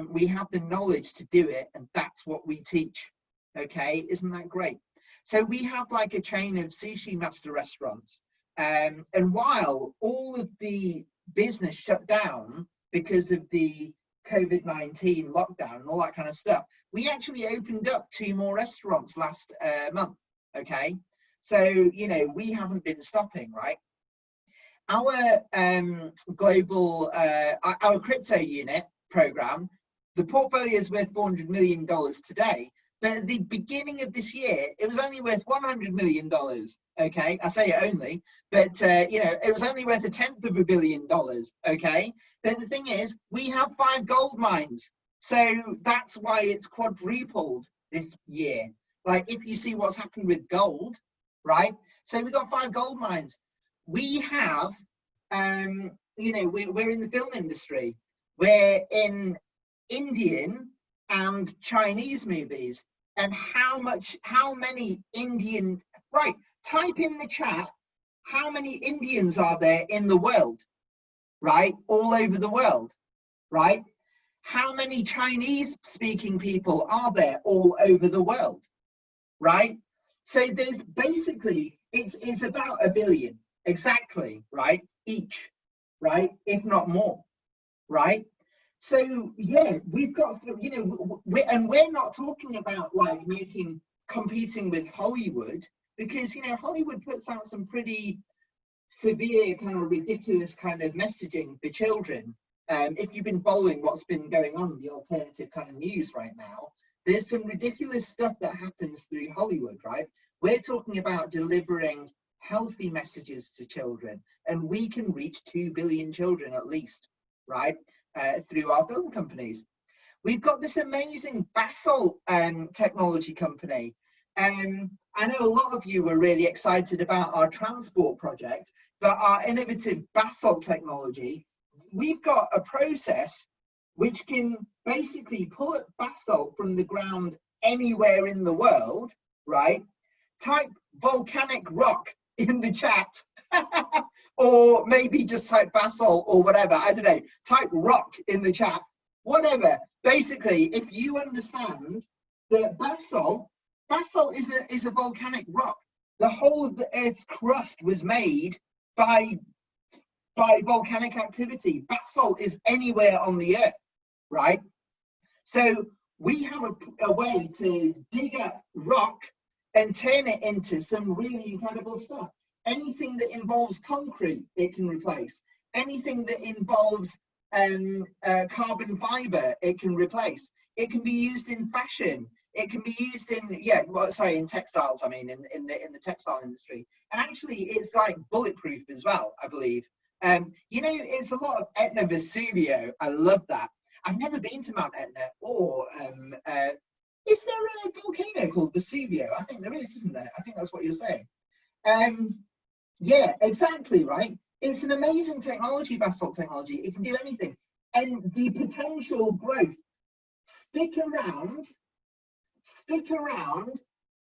We have the knowledge to do it, and that's what we teach, okay? Isn't that great? So we have like a chain of sushi master restaurants. And while all of the business shut down because of the COVID-19 lockdown and all that kind of stuff, we actually opened up 2 more restaurants last month, okay? So, we haven't been stopping, right? Our global, our crypto unit program, the portfolio is worth $400 million today, but at the beginning of this year, it was only worth $100 million, okay? I say it only, but, it was only worth $0.1 billion, okay? But the thing is, we have 5 gold mines. So that's why it's quadrupled this year. Like if you see what's happened with gold, right? So we've got 5 gold mines. We have, we're in the film industry. We're in Indian and Chinese movies. And how many Indian, right? Type in the chat, how many Indians are there in the world? Right? All over the world, right? How many Chinese speaking people are there all over the world, right? So there's basically, it's about 1 billion, exactly, right? Each, right? If not more, right? So yeah, we've got, we're not talking about like competing with Hollywood, because, Hollywood puts out some pretty severe kind of ridiculous kind of messaging for children. If you've been following what's been going on in the alternative kind of news right now, there's some ridiculous stuff that happens through Hollywood, right? We're talking about delivering healthy messages to children, and we can reach 2 billion children at least, right? Through our film companies. We've got this amazing basalt technology company. I know a lot of you were really excited about our transport project, but our innovative basalt technology, we've got a process which can basically pull up basalt from the ground anywhere in the world, right? Type volcanic rock in the chat, or maybe just type basalt or whatever, I don't know, type rock in the chat, whatever. Basically, if you understand that basalt is a volcanic rock. The whole of the Earth's crust was made by volcanic activity. Basalt is anywhere on the Earth, right? So we have a way to dig up rock and turn it into some really incredible stuff. Anything that involves concrete, it can replace. Anything that involves carbon fiber, it can replace. It can be used in fashion. It can be used in, in textiles. I mean, in the textile industry. And actually, it's like bulletproof as well, I believe. You know, it's a lot of Etna Vesuvio. I love that. I've never been to Mount Etna, or is there a volcano called Vesuvio? I think there is, isn't there? I think that's what you're saying. Yeah, exactly, right? It's an amazing technology, basalt technology. It can do anything. And the potential growth, stick around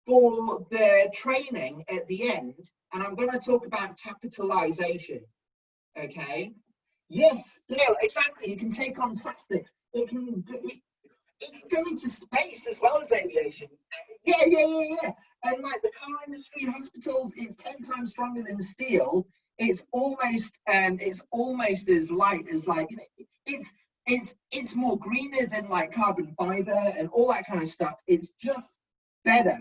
for the training at the end. And I'm going to talk about capitalization, okay? Yes, Gail, exactly. You can take on plastics. It can go into space as well as aviation. Yeah. And like the car industry, hospitals, it's 10 times stronger than steel. It's almost as light as, like, it's more greener than like carbon fiber and all that kind of stuff. It's just better,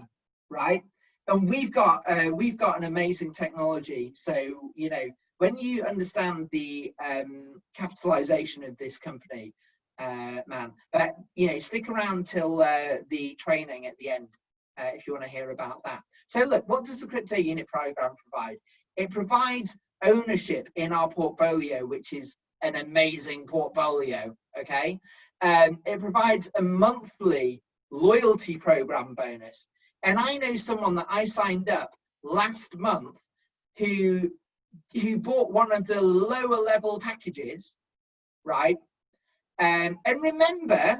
right? And we've got an amazing technology. So, you know, when you understand the capitalization of this company, man, but you know, stick around till the training at the end if you want to hear about that. So look, what does the crypto unit program provide? It provides ownership in our portfolio, which is an amazing portfolio, okay? It provides a monthly loyalty program bonus. And I know someone that I signed up last month who bought one of the lower level packages, right? And remember,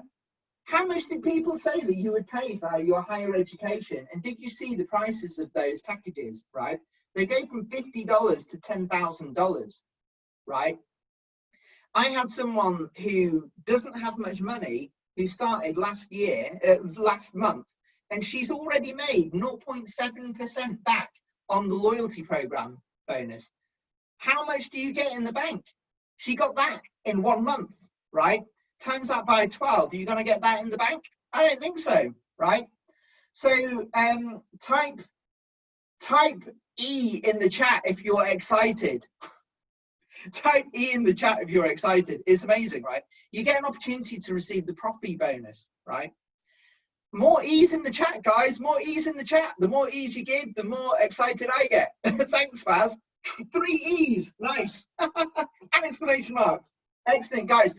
how much did people say that you would pay for your higher education? And did you see the prices of those packages, right? They go from $50 to $10,000, right? I had someone who doesn't have much money who started last month, and she's already made 0.7% back on the loyalty program bonus. How much do you get in the bank? She got that in 1 month, right? Times that by 12, are you going to get that in the bank? I don't think so, right? So type E in the chat if you're excited. Type E in the chat if you're excited. It's amazing, right? You get an opportunity to receive the Profi bonus, right? More E's in the chat, guys. More E's in the chat. The more E's you give, the more excited I get. Thanks, Faz. 3 E's. Nice. And exclamation marks. Excellent, guys.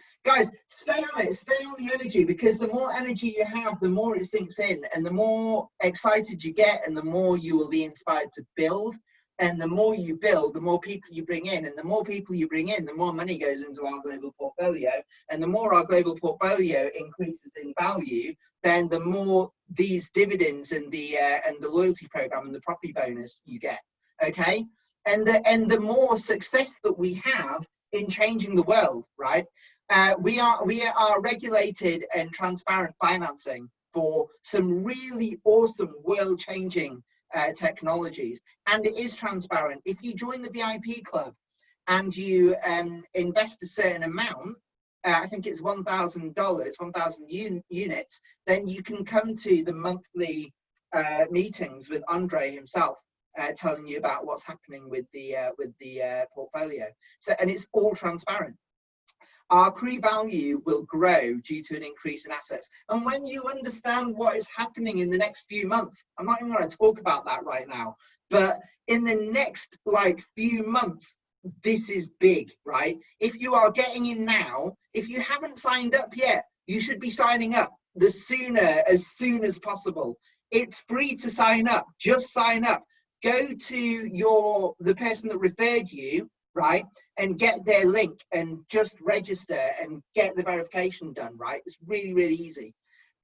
Stay on it. Stay on the energy, because the more energy you have, the more it sinks in, and the more excited you get, and the more you will be inspired to build. And the more you build, the more people you bring in, and the more people you bring in, the more money goes into our global portfolio. And the more our global portfolio increases in value, then the more these dividends and the loyalty program and the Profi bonus you get. Okay, and the more success that we have in changing the world, right? We are regulated and transparent financing for some really awesome world-changing technologies, and it is transparent. If you join the VIP club and you invest a certain amount, I think it's $1,000, 1,000 units, then you can come to the monthly meetings with Andre himself, telling you about what's happening with the portfolio. So, and it's all transparent. Our accrued value will grow due to an increase in assets. And when you understand what is happening in the next few months, I'm not even going to talk about that right now, but in the next few months, this is big, right? If you are getting in now, if you haven't signed up yet, you should be signing up as soon as possible. It's free to sign up. Just sign up. Go to the person that referred you, right, and get their link and just register and get the verification done, right? It's really, really easy.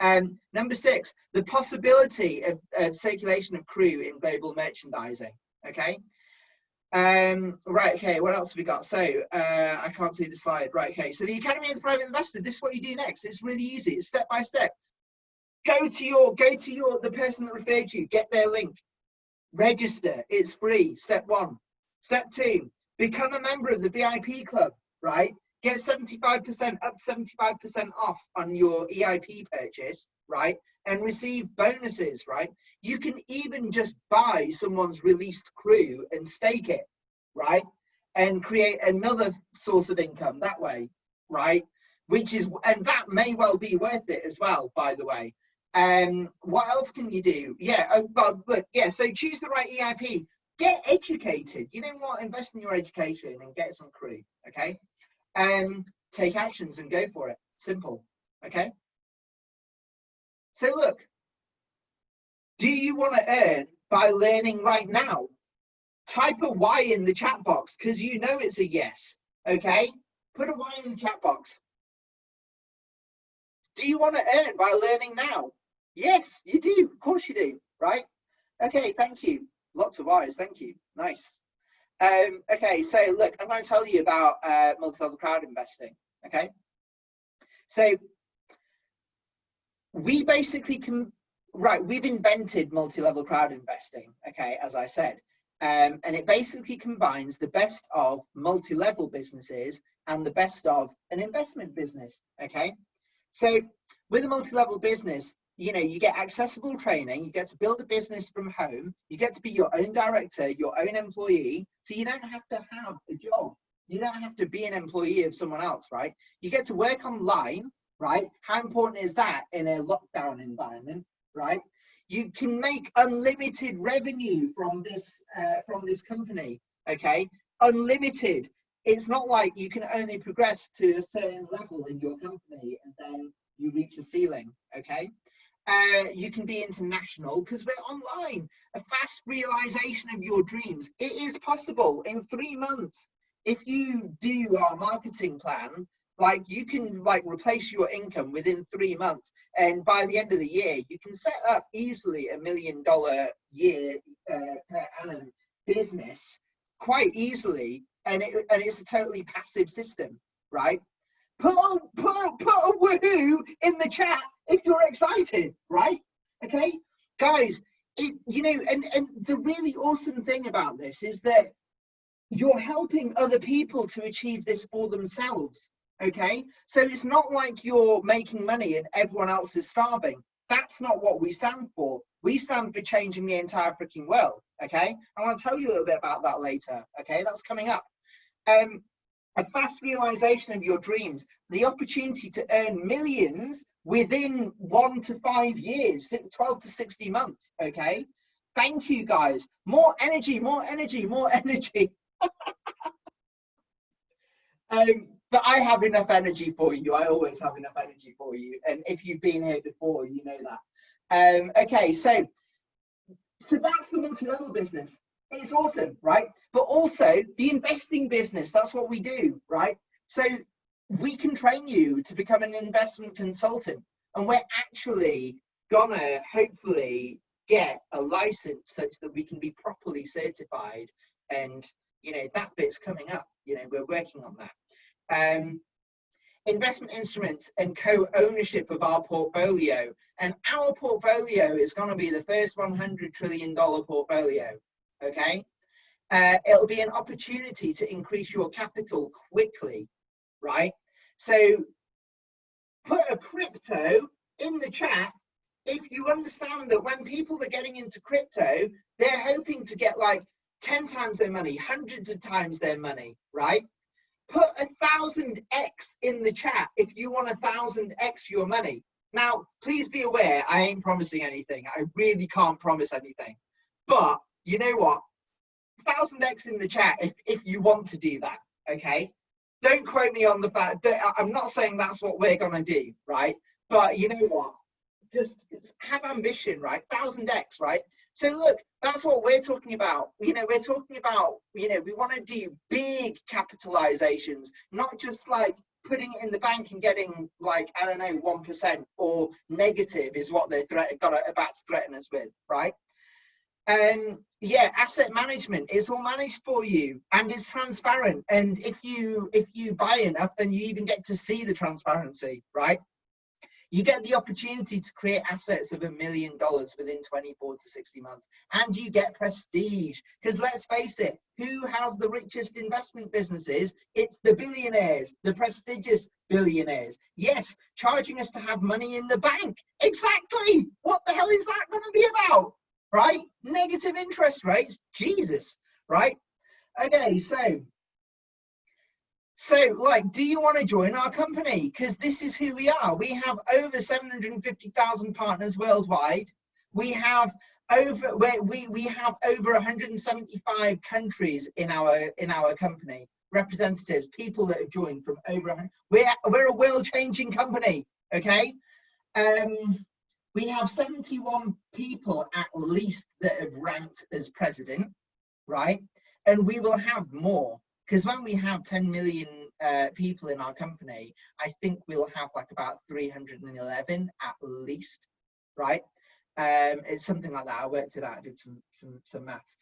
Number 6, the possibility of circulation of crew in global merchandising, okay? Right, okay, what else have we got? So I can't see the slide. Right, okay, so the Academy of the Private Investor, this is what you do next. It's really easy. It's step by step. Go to the person that referred you, get their link, register. It's free. Step 1. Step 2, become a member of the VIP club, right? Get 75% off on your EIP purchase, right? and receive bonuses, right? You can even just buy someone's released crew and stake it, right? And create another source of income that way, right? And that may well be worth it as well, by the way. What else can you do? Yeah, well, look, yeah, so choose the right EIP. Get educated. You know what? Invest in your education and get some crew, okay? Take actions and go for it. Simple, okay? So look, do you want to earn by learning right now? Type a Y in the chat box because you know it's a yes, okay? Put a Y in the chat box. Do you want to earn by learning now? Yes, you do. Of course you do, right? Okay, thank you. Lots of Y's, thank you. Nice. Okay, so look, I'm going to tell you about multi-level crowd investing, okay? So we basically we've invented multi-level crowd investing, okay, as I said. And it basically combines the best of multi-level businesses and the best of an investment business, okay? So with a multi-level business, you know, you get accessible training, you get to build a business from home, you get to be your own director, your own employee, so you don't have to have a job. You don't have to be an employee of someone else, right? You get to work online, right? How important is that in a lockdown environment, right? You can make unlimited revenue from this company, okay? Unlimited. It's not like you can only progress to a certain level in your company and then you reach a ceiling, okay? You can be international because we're online. A fast realization of your dreams. It is possible in 3 months. If you do our marketing plan, like you can like replace your income within 3 months, and by the end of the year you can set up easily $1 million year per annum business quite easily, and it's a totally passive system, right? Put a woohoo in the chat if you're excited, right? Okay, guys, you know, and the really awesome thing about this is that you're helping other people to achieve this for themselves. Okay, so it's not like you're making money and everyone else is starving. That's not what we stand for. We stand for changing the entire freaking world. Okay, I want to tell you a little bit about that later. Okay, that's coming up. A fast realization of your dreams, the opportunity to earn millions within 1 to 5 years, 12 to 60 months. Okay, thank you guys. More energy, more energy, more energy. But I have enough energy for you. I always have enough energy for you. And if you've been here before, you know that. Okay, so that's the multi-level business. It's awesome, right? But also the investing business, that's what we do, right? So we can train you to become an investment consultant. And we're actually gonna hopefully get a license such that we can be properly certified. And, you know, that bit's coming up. You know, we're working on that. Investment instruments and co-ownership of our portfolio, and our portfolio is going to be the first $100 trillion portfolio. Okay, it'll be an opportunity to increase your capital quickly, right? So put a crypto in the chat if you understand that when people are getting into crypto, they're hoping to get like 10 times their money, hundreds of times their money, right? Put 1,000x in the chat if you want 1,000x your money. Now, please be aware, I ain't promising anything. I really can't promise anything. But you know what? 1,000x in the chat if you want to do that, okay? Don't quote me on the fact that I'm not saying that's what we're gonna do, right? But you know what? Just have ambition, right? 1,000x, right? So look, that's what we're talking about. You know, we're talking about, you know, we want to do big capitalizations, not just like putting it in the bank and getting like, I don't know, 1% or negative is what they're about to threaten us with, right? Yeah, asset management is all managed for you and it's transparent. And if you buy enough, then you even get to see the transparency, right? You get the opportunity to create assets of $1 million within 24 to 60 months. And you get prestige. Because let's face it, who has the richest investment businesses? It's the billionaires, the prestigious billionaires. Yes, charging us to have money in the bank. Exactly. What the hell is that going to be about? Right? Negative interest rates. Jesus. Right? Okay, so like, do you want to join our company? Because this is who we are. We have over 750,000 partners worldwide. We have over we have over 175 countries in our company. Representatives, people that have joined from over 100. We're a world-changing company. Okay. We have 71 people at least that have ranked as president, right? And we will have more. Because when we have 10 million people in our company, I think we'll have like about 311 at least, right? It's something like that. I worked it out. I did some maths.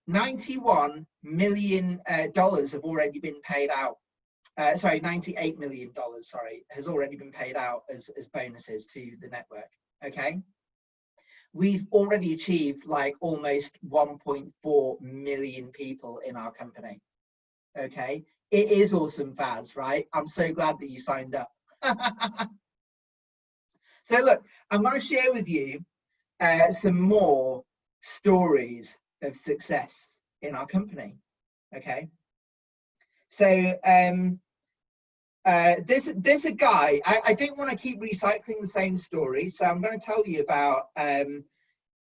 $91 million have already been paid out. Sorry, $98 million, sorry, has already been paid out as bonuses to the network. Okay. We've already achieved like almost 1.4 million people in our company. Okay, it is awesome, Faz, right? I'm so glad that you signed up. So look, I'm going to share with you some more stories of success in our company. Okay, so there's a guy. I don't want to keep recycling the same story, so I'm going to tell you about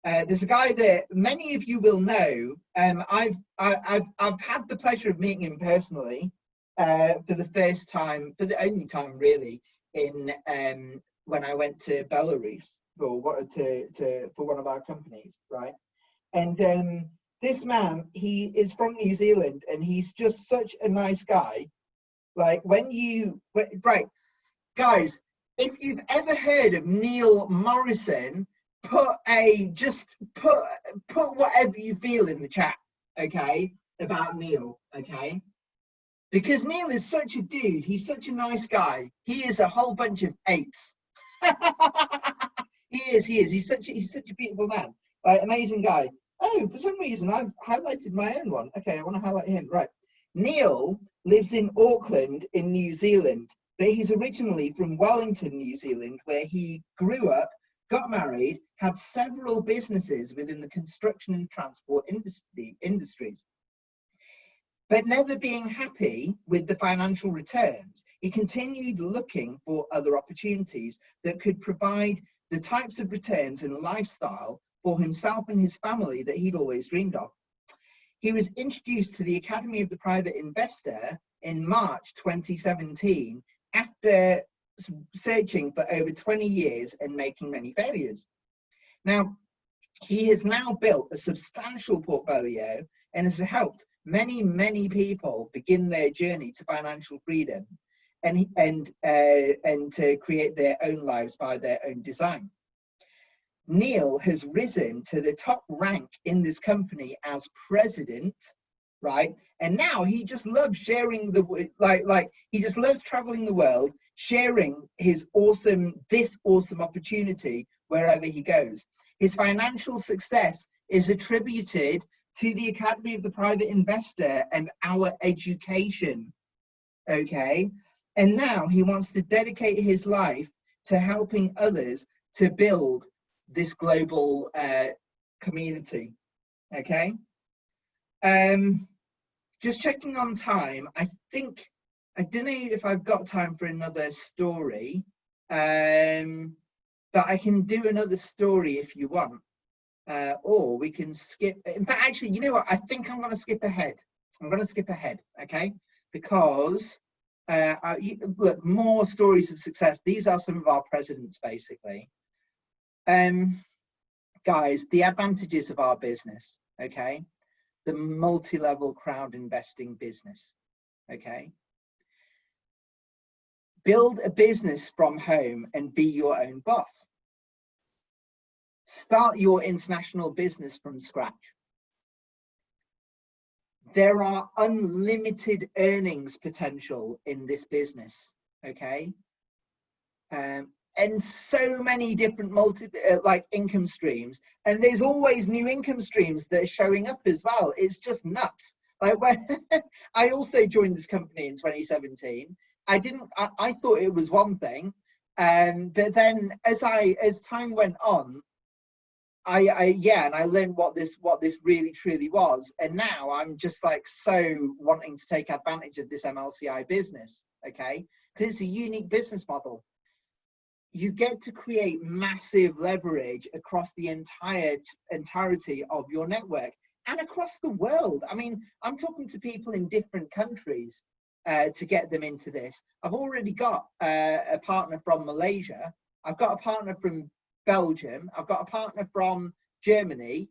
there's a guy that many of you will know. I've had the pleasure of meeting him personally for the first time, for the only time really, in when I went to Belarus for one of our companies, right? And this man, he is from New Zealand, and he's just such a nice guy. Like right, guys, if you've ever heard of Neil Morrison, put whatever you feel in the chat, okay, about Neil, okay? Because Neil is such a dude. He's such a nice guy. He is a whole bunch of 8s. He is. He's such a beautiful man. Like, amazing guy. Oh, for some reason I've highlighted my own one. Okay, I want to highlight him. Right. Neil lives in Auckland in New Zealand, but he's originally from Wellington, New Zealand, where he grew up, got married, had several businesses within the construction and transport industries. But never being happy with the financial returns, he continued looking for other opportunities that could provide the types of returns and lifestyle for himself and his family that he'd always dreamed of. He was introduced to the Academy of the Private Investor in March 2017 after searching for over 20 years and making many failures. Now, he has now built a substantial portfolio and has helped many people begin their journey to financial freedom and to create their own lives by their own design. Neil has risen to the top rank in this company as president, right? And now he just loves sharing he just loves traveling the world, sharing this awesome opportunity wherever he goes. His financial success is attributed to the Academy of the Private Investor and our education, okay? And now he wants to dedicate his life to helping others to build this global community, okay? Just checking on time. I don't know if I've got time for another story, but I can do another story if you want, or we can skip. In fact, actually, you know what? I think I'm going to skip ahead. I'm going to skip ahead, okay? Because look, more stories of success. These are some of our presidents, basically. Guys, the advantages of our business, okay? The multi-level crowd investing business, okay? Build a business from home and be your own boss. Start your international business from scratch. There are unlimited earnings potential in this business, okay? and so many different like income streams, and there's always new income streams that are showing up as well. It's just nuts. Like when I also joined this company in 2017, I thought it was one thing, but then as time went on, and I learned what this really truly was, and now I'm just like so wanting to take advantage of this MLCI business, okay? Because it's a unique business model. You get to create massive leverage across the entirety of your network and across the world. I mean, I'm talking to people in different countries to get them into this. I've already got a partner from Malaysia. I've got a partner from Belgium. I've got a partner from Germany.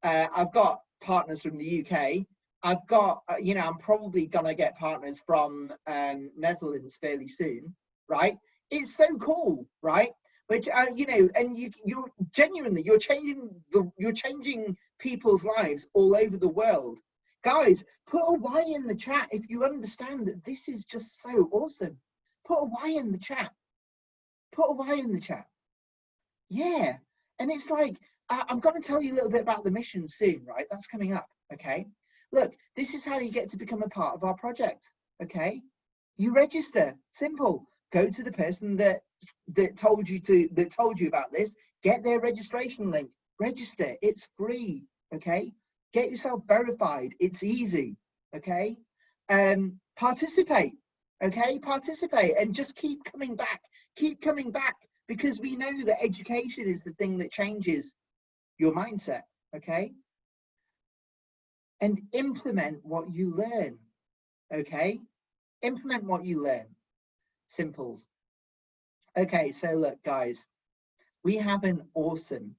I've got partners from the UK. I've got, I'm probably going to get partners from Netherlands fairly soon, right? It's so cool, right? Which, and you're genuinely, you're changing people's lives all over the world. Guys, put a Y in the chat if you understand that this is just so awesome. Put a Y in the chat. Put a Y in the chat. Yeah. And it's like, I'm going to tell you a little bit about the mission soon, right? That's coming up, okay? Look, this is how you get to become a part of our project, okay? You register, simple. Go to the person that told you about this, get their registration link, register, it's free, okay? Get yourself verified, it's easy, okay? Participate, okay? Participate and just keep coming back, because we know that education is the thing that changes your mindset, okay? And implement what you learn, okay? Implement what you learn. Simples. Okay, so look, guys, we have an awesome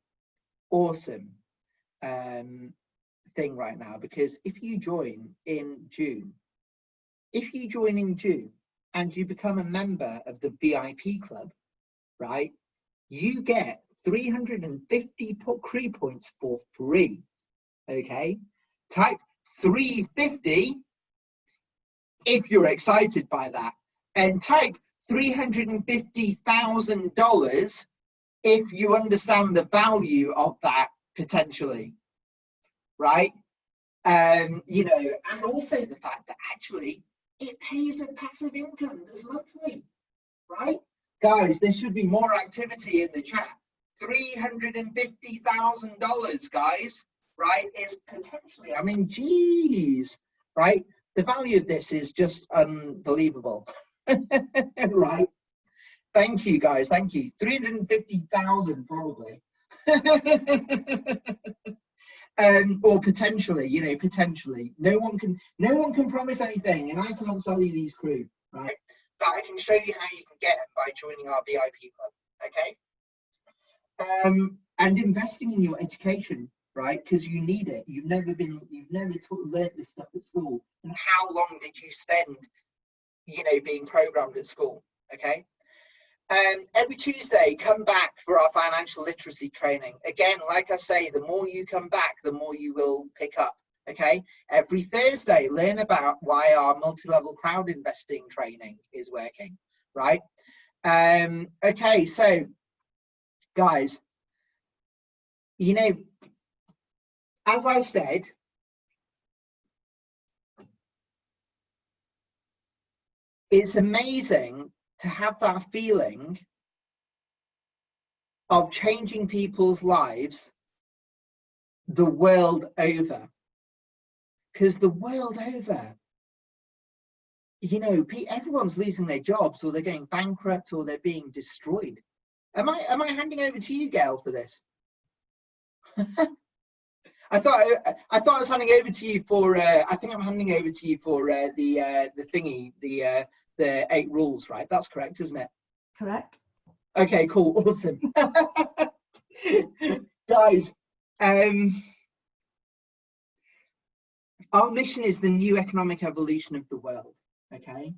thing right now, because if you join in June and you become a member of the VIP club, right, you get 350 CRE points for free. Okay, type 350 if you're excited by that, and type $350,000 if you understand the value of that potentially, right? And also the fact that actually it pays a passive income that's monthly, right? Guys, there should be more activity in the chat. $350,000, guys, right? Is potentially, I mean, geez, right? The value of this is just unbelievable. Right? Thank you, guys. Thank you. 350,000 probably. Or potentially, potentially. No one can promise anything, and I can't sell you these crew, right? But I can show you how you can get them by joining our VIP club, okay? And investing in your education, right? Because you need it. You've never learned this stuff at school. And how long did you spend, being programmed at school, okay? Every Tuesday, come back for our financial literacy training. Again, like I say, the more you come back, the more you will pick up, okay? Every Thursday, learn about why our multi-level crowd investing training is working, right? Okay, so guys, as I said, it's amazing to have that feeling of changing people's lives the world over. Because the world over, everyone's losing their jobs, or they're going bankrupt, or they're being destroyed. Am I handing over to you, Gail, for this? I thought I was handing over to you for. I think I'm handing over to you for the thingy, the 8 rules, right? That's correct, isn't it? Correct. Okay, cool, awesome. Guys, our mission is the new economic evolution of the world, okay?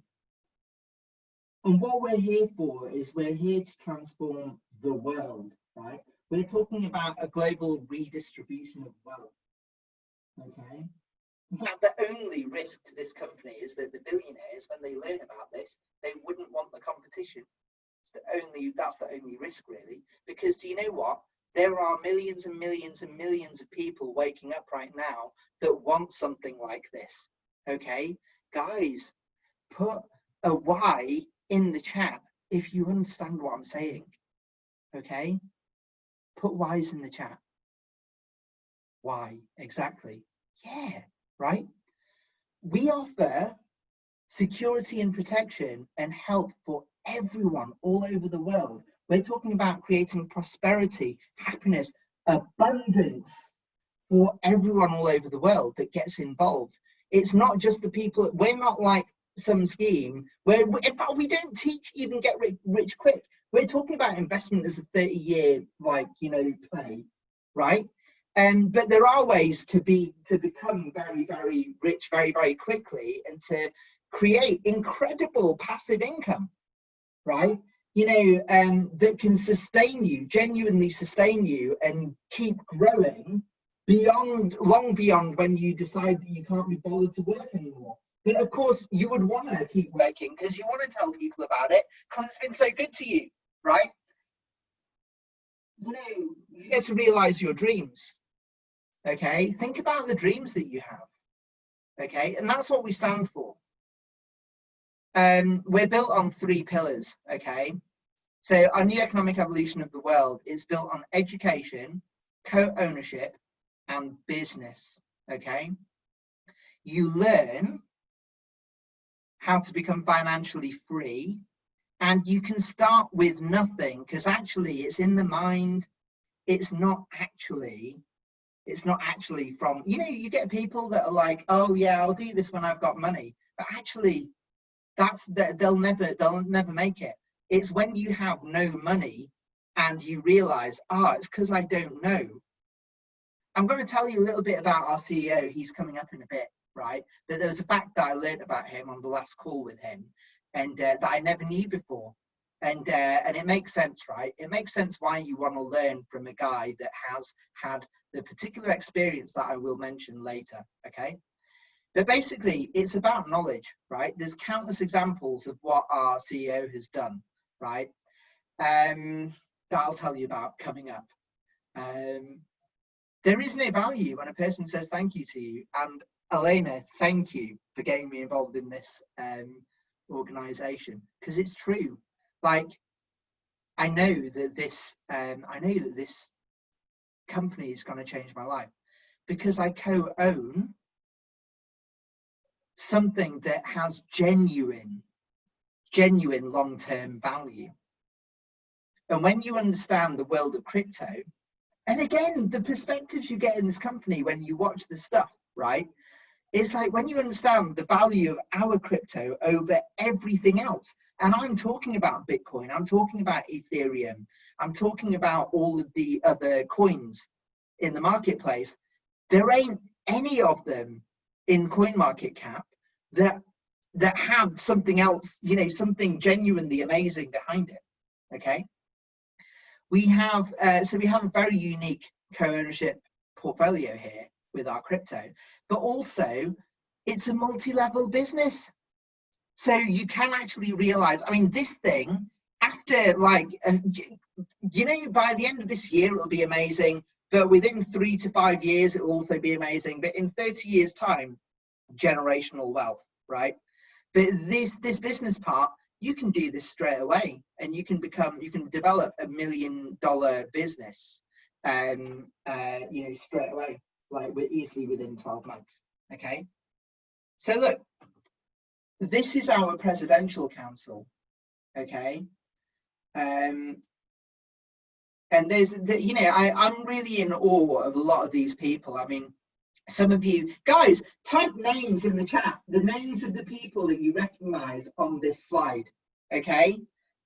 And what we're here for is we're here to transform the world, right? We're talking about a global redistribution of wealth, okay? In fact, the only risk to this company is that the billionaires, when they learn about this, they wouldn't want the competition, That's the only risk, really, because do you know what? There are millions and millions and millions of people waking up right now that want something like this. Okay, guys, put a why in the chat if you understand what I'm saying. Okay, put whys in the chat. Why exactly? Yeah, right. We offer security and protection and help for everyone all over the world. We're talking about creating prosperity, happiness, abundance for everyone all over the world that gets involved. It's not just the people. We're not like some scheme where, in fact, we don't teach even get rich quick. We're talking about investment as a 30-year, like, you know, play, right? But there are ways to become very, very rich very, very quickly and to create incredible passive income, right? You know, that can sustain you, genuinely sustain you, and keep growing long beyond when you decide that you can't be bothered to work anymore. But of course, you would want to keep working because you want to tell people about it because it's been so good to you, right? You know, you get to realize your dreams. Okay, think about the dreams that you have. Okay, and that's what we stand for. We're built on 3 pillars. Okay, so our new economic evolution of the world is built on education, co-ownership, and business. Okay, you learn how to become financially free, and you can start with nothing because actually it's in the mind. It's not actually from, you know, you get people that are like, oh yeah, I'll do this when I've got money, but actually they'll never make it. It's when you have no money and you realize, it's because I don't know. I'm going to tell you a little bit about our CEO. He's coming up in a bit, right? But there was a fact that I learned about him on the last call with him, and that I never knew before. And it makes sense, right? It makes sense why you want to learn from a guy that has had the particular experience that I will mention later, okay? But basically, it's about knowledge, right? There's countless examples of what our CEO has done, right? That I'll tell you about coming up. There is no value when a person says thank you to you. And Elena, thank you for getting me involved in this organization, because it's true. Like, I know that this company is going to change my life because I co-own something that has genuine long-term value. And when you understand the world of crypto, and again, the perspectives you get in this company when you watch the stuff, right? It's like when you understand the value of our crypto over everything else. And I'm talking about Bitcoin, I'm talking about Ethereum, I'm talking about all of the other coins in the marketplace. There ain't any of them in CoinMarketCap that have something else, you know, something genuinely amazing behind it. Okay, we have so we have a very unique co-ownership portfolio here with our crypto, but also it's a multi-level business. So you can actually realize, I mean, this thing, after like, you know, by the end of this year, it'll be amazing. But within 3 to 5 years, it will also be amazing. But in 30 years time, generational wealth, right? But this business part, you can do this straight away, and you can develop $1 million business, you know, straight away, like easily within 12 months. Okay. So look, this is our presidential council. Okay. And there's, you know, I'm really in awe of a lot of these people. I mean, some of you guys, type names in the chat, the names of the people that you recognize on this slide. Okay.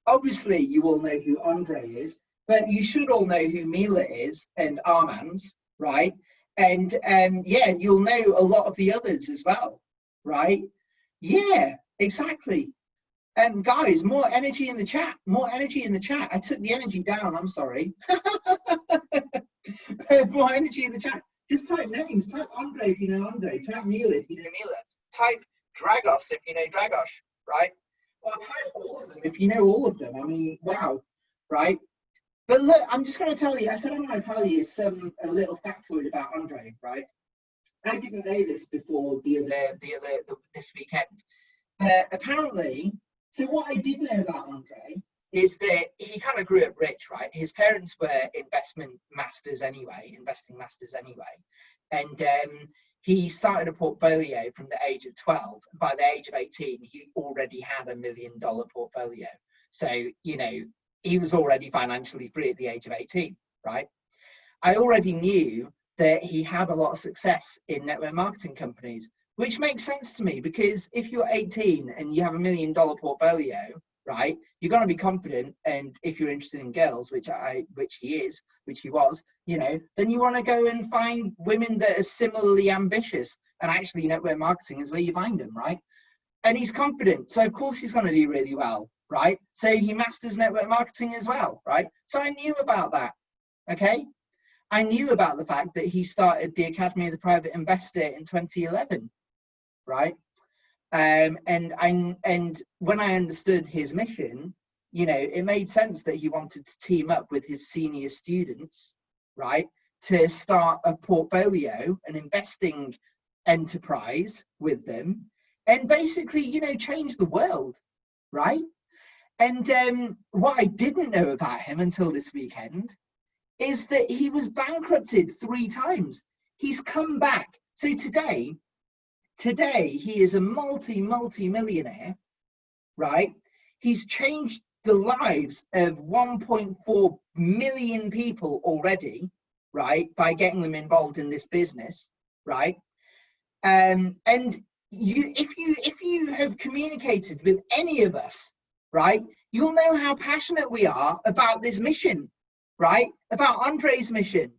Obviously, you all know who Andre is, but you should all know who Mila is and Armand, right? And yeah, you'll know a lot of the others as well, right? Yeah, exactly. Guys, more energy in the chat, more energy in the chat. I took the energy down, I'm sorry. More energy in the chat. Just type names, type Andre if you know Andre, type Mila if you know Mila, type Dragos if you know Dragos, right? or type all of them if you know all of them. I mean, wow, right? But look, I'm just going to tell you, I said I'm going to tell you a little factoid about Andre, right? I didn't know this before this weekend. Apparently, so what I did know about Andre is that he kind of grew up rich, right? His parents were investing masters anyway, and he started a portfolio from the age of 12. By the age of 18, he already had $1 million portfolio. So, you know, he was already financially free at the age of 18, right? I already knew that he had a lot of success in network marketing companies, which makes sense to me, because if you're 18 and you have $1 million portfolio, right, you're going to be confident. And if you're interested in girls, which he was, you know, then you want to go and find women that are similarly ambitious. And actually network marketing is where you find them, right? And he's confident, so of course he's going to do really well, right? So he masters network marketing as well, right? So I knew about that. Okay, I knew about the fact that he started the Academy of the Private Investor in 2011, right? And when I understood his mission, you know, it made sense that he wanted to team up with his senior students, right, to start a portfolio, an investing enterprise with them, and basically, you know, change the world, right? And what I didn't know about him until this weekend is that he was bankrupted 3 times. He's come back. So today he is a multi-millionaire, right? He's changed the lives of 1.4 million people already, right, by getting them involved in this business, right? And if you have communicated with any of us, right, you'll know how passionate we are about this mission, right? About Andre's mission,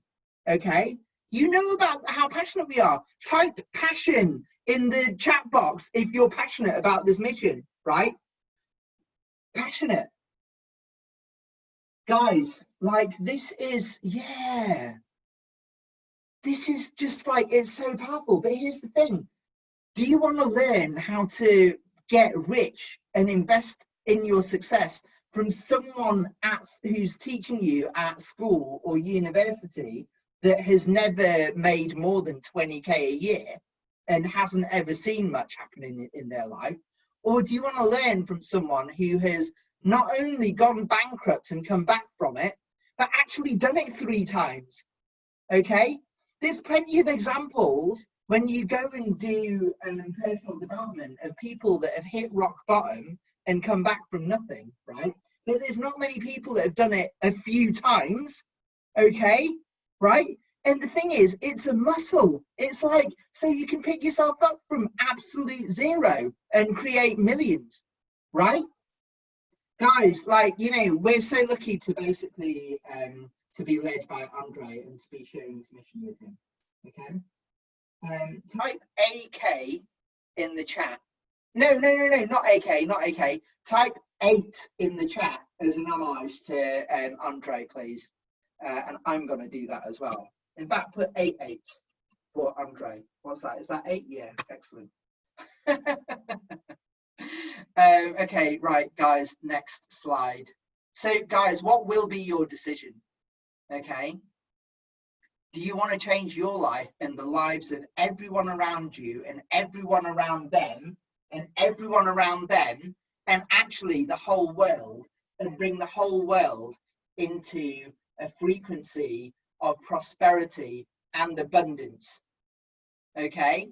okay? You know about how passionate we are. Type passion in the chat box if you're passionate about this mission, right? Passionate. Guys, like this is, yeah. This is just like, it's so powerful. But here's the thing. Do you want to learn how to get rich and invest in your success from someone who's teaching you at school or university that has never made more than 20K a year and hasn't ever seen much happening in their life? Or do you want to learn from someone who has not only gone bankrupt and come back from it, but actually done it 3 times? Okay, there's plenty of examples when you go and do personal development of people that have hit rock bottom and come back from nothing, right? But there's not many people that have done it a few times, okay, right? And the thing is, it's a muscle. It's like, so you can pick yourself up from absolute zero and create millions, right? Guys, like, you know, we're so lucky to basically to be led by Andre and to be sharing this mission with him, okay? Type AK in the chat. No, not AK. Type 8 in the chat as an homage to Andre, please. And I'm going to do that as well. In fact, put 88 for Andre. What's that? Is that 8? Yeah, excellent. Okay, right, guys, next slide. So, guys, what will be your decision? Okay. Do you want to change your life and the lives of everyone around you and everyone around them and everyone around them and actually the whole world, and bring the whole world into a frequency of prosperity and abundance? Okay.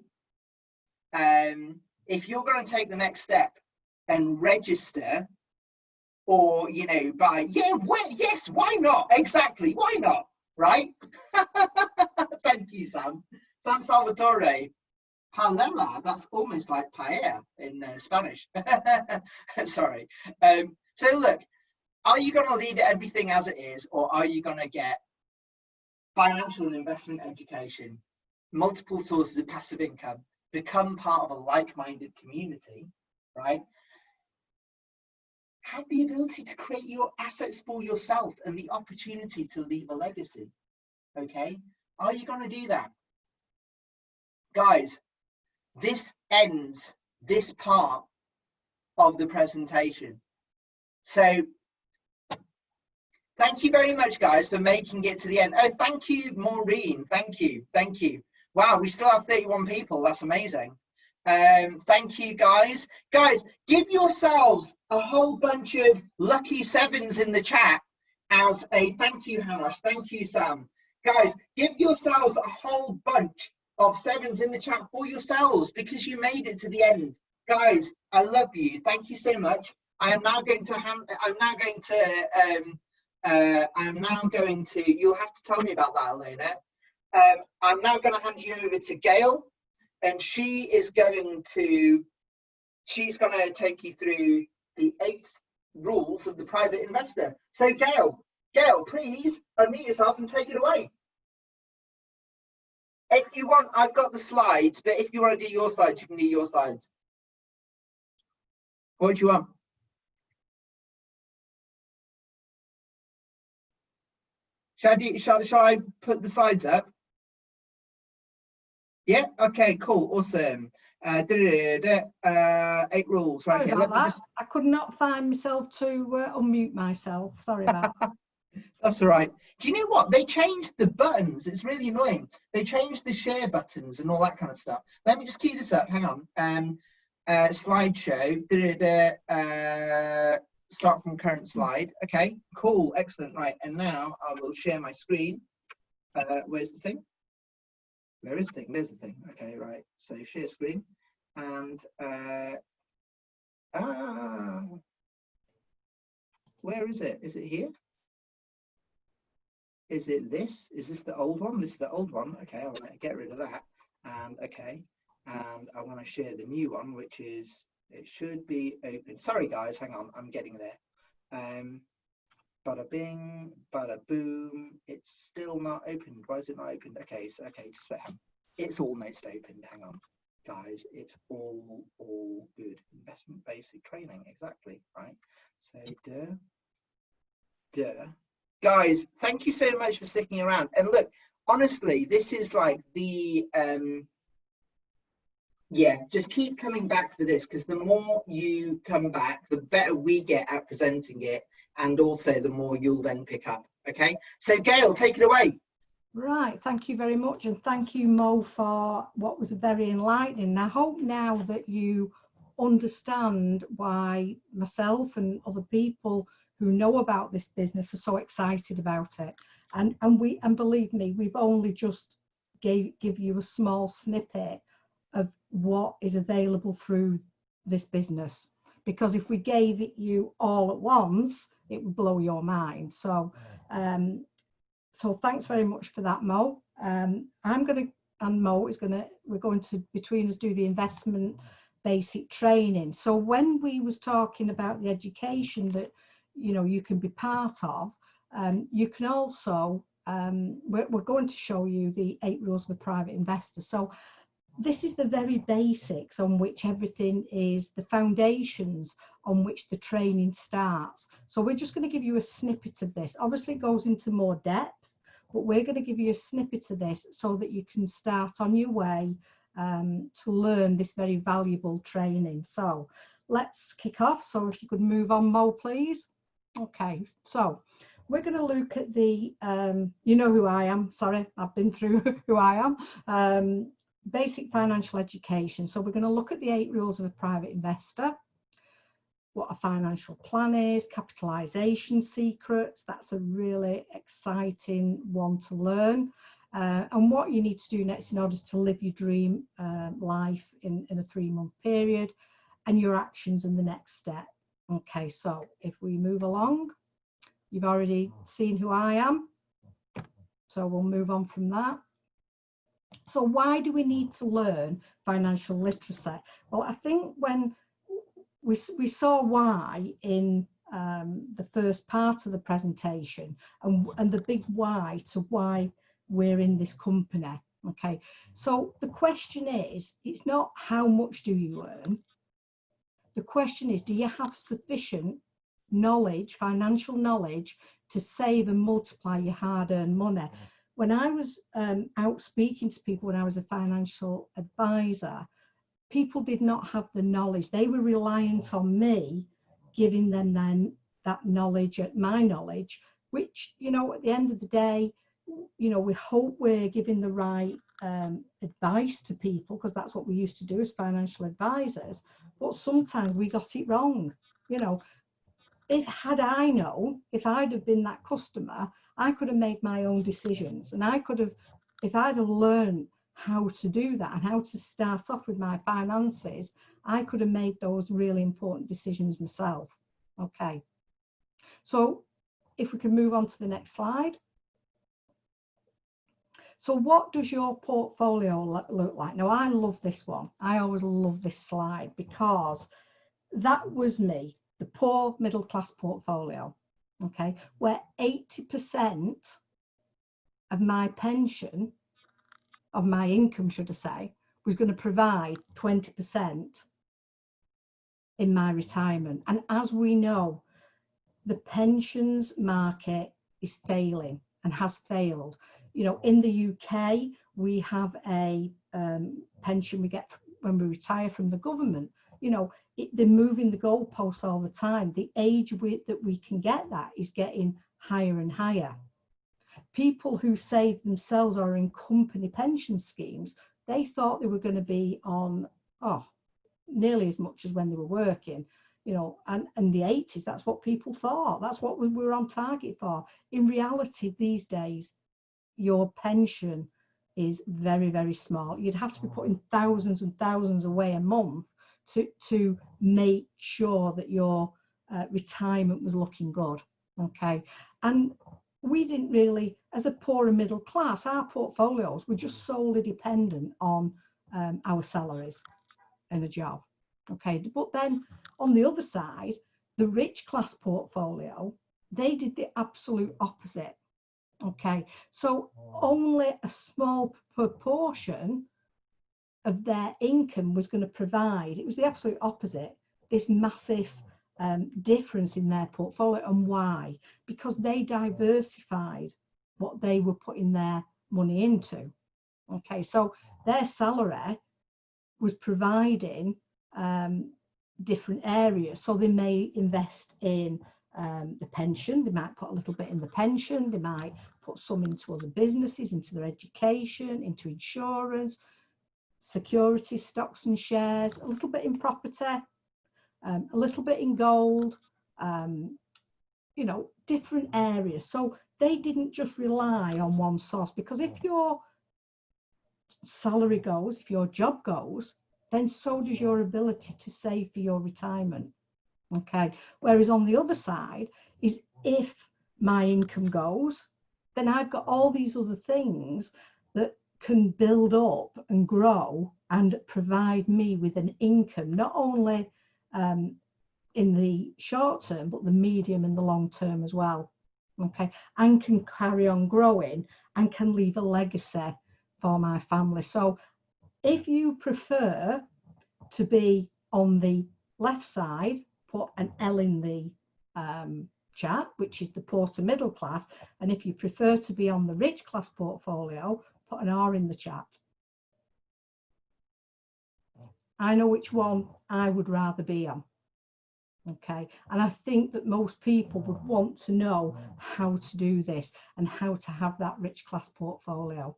If you're going to take the next step and register, or, you know, by, yes, why not? Exactly, why not? Right? Thank you, Sam. Sam Salvatore. Paella, that's almost like paella in Spanish. Sorry. So look, are you going to leave everything as it is, or are you going to get financial and investment education, multiple sources of passive income, become part of a like-minded community, right? Have the ability to create your assets for yourself and the opportunity to leave a legacy, okay? Are you going to do that? Guys, this ends this part of the presentation. So thank you very much, guys, for making it to the end. Oh, thank you, Maureen. Thank you. Thank you. Wow, we still have 31 people. That's amazing. Thank you, guys. Guys, give yourselves a whole bunch of lucky sevens in the chat as a thank you, Hanash. Thank you, Sam. Guys, give yourselves a whole bunch of sevens in the chat for yourselves because you made it to the end. Guys, I love you. Thank you so much. I am now going to you'll have to tell me about that, Elena. I'm now going to hand you over to Gail, and she's going to take you through the 8 rules of the private investor. So Gail, please unmute yourself and take it away. If you want, I've got the slides, but if you want to do your slides, you can do your slides. What do you want? Shall I put the slides up? Yeah. Okay. Cool. Awesome. 8 rules. Right. Okay, let me just. I could not find myself to unmute myself. Sorry about that. That's all right. Do you know what? They changed the buttons. It's really annoying. They changed the share buttons and all that kind of stuff. Let me just key this up. Hang on. Slideshow. Start from current slide. Okay. Cool. Excellent. Right. And now I will share my screen. Where's the thing? There is a thing. There's a thing. Okay. Right. So share screen. And where is it? Is it here? Is it this? Is this the old one? This is the old one. Okay, I want to get rid of that. And okay, and I want to share the new one, which is, it should be open. Sorry guys, hang on, I'm getting there. Bada bing, bada boom. It's still not opened. Why is it not opened? Okay, so okay, just wait. It's almost opened. Hang on, guys. It's all good. Investment basic training, exactly right. So guys, thank you so much for sticking around. And look, honestly, this is like the yeah, just keep coming back for this, because the more you come back, the better we get at presenting it, and also the more you'll then pick up. Okay, so Gail, take it away. Right, thank you very much, and thank you, Mo, for what was very enlightening. I hope now that you understand why myself and other people who know about this business are so excited about it. And believe me, we've only just give you a small snippet of what is available through this business, because if we gave it you all at once, it would blow your mind. So so thanks very much for that, Mo. We're going to between us do the investment basic training. So when we was talking about the education that you can be part of, you can also we're going to show you the 8 rules of a private investor. So this is the very basics on which everything is, the foundations on which the training starts. So we're just going to give you a snippet of this. Obviously it goes into more depth, but we're going to give you a snippet of this so that you can start on your way to learn this very valuable training. So let's kick off. So if you could move on, Mo, please. Okay, so we're going to look at the, you know who I am, sorry, I've been through who I am, basic financial education. So we're going to look at the 8 rules of a private investor, what a financial plan is, capitalization secrets, that's a really exciting one to learn, and what you need to do next in order to live your dream life in a 3-month period, and your actions in the next step. Okay, so if we move along, you've already seen who I am, so we'll move on from that. So why do we need to learn financial literacy? Well, I think when we saw why in the first part of the presentation, and the big why to why we're in this company. Okay, so the question is, it's not how much do you earn. The question is, do you have sufficient knowledge, financial knowledge, to save and multiply your hard-earned money? When I was out speaking to people when I was a financial advisor, people did not have the knowledge. They were reliant on me giving them then that knowledge, my knowledge, which, you know, at the end of the day, you know, we hope we're giving the right advice to people, because that's what we used to do as financial advisors. But sometimes we got it wrong. You know, if I'd have been that customer, I could have made my own decisions, and I could have, if I'd have learned how to do that and how to start off with my finances, I could have made those really important decisions myself. Okay, so if we can move on to the next slide. So what does your portfolio look like? Now, I love this one. I always love this slide, because that was me, the poor middle class portfolio, okay, where 80% of my pension, of my income, should I say, was going to provide 20% in my retirement. And as we know, the pensions market is failing and has failed. You know, in the UK, we have a pension we get when we retire from the government. You know, they're moving the goalposts all the time. The age that we can get that is getting higher and higher. People who save themselves or are in company pension schemes, they thought they were going to be on, nearly as much as when they were working. You know, and in the 80s, that's what people thought. That's what we were on target for. In reality, these days, your pension is very, very small. You'd have to be putting thousands and thousands away a month to make sure that your retirement was looking good. Okay, and we didn't really, as a poor and middle class, our portfolios were just solely dependent on our salaries and a job. Okay, but then on the other side, the rich class portfolio, they did the absolute opposite. Okay, so only a small proportion of their income was going to provide, it was the absolute opposite, this massive difference in their portfolio. And why? Because they diversified what they were putting their money into. Okay, so their salary was providing different areas. So they may invest in the pension, they might put a little bit in the pension, they might put some into other businesses, into their education, into insurance, securities, stocks and shares, a little bit in property, a little bit in gold, you know, different areas. So they didn't just rely on one source, because if your salary goes, if your job goes, then so does your ability to save for your retirement. Okay, whereas on the other side is, if my income goes, then I've got all these other things that can build up and grow and provide me with an income, not only in the short term, but the medium and the long term as well. Okay, and can carry on growing and can leave a legacy for my family. So if you prefer to be on the left side, put an L in the chat, which is the poor to middle class. And if you prefer to be on the rich class portfolio, put an R in the chat. I know which one I would rather be on. Okay, and I think that most people would want to know how to do this and how to have that rich class portfolio.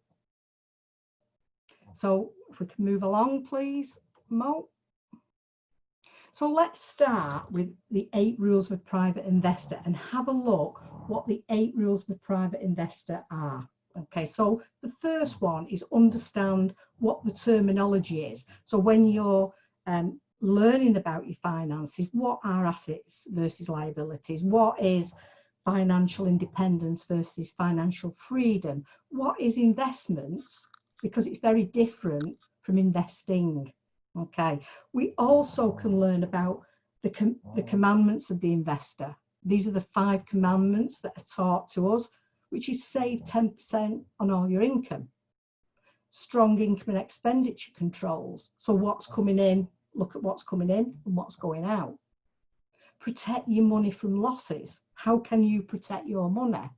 So if we can move along, please, Mo. So let's start with the 8 rules of a private investor and have a look what the 8 rules of a private investor are. Okay, so the first one is understand what the terminology is. So when you're learning about your finances, what are assets versus liabilities? What is financial independence versus financial freedom? What is investments? Because it's very different from investing. Okay, we also can learn about the commandments of the investor. These are the 5 commandments that are taught to us, which is save 10% on all your income. Strong income and expenditure controls. So what's coming in, look at what's coming in and what's going out. Protect your money from losses. How can you protect your money?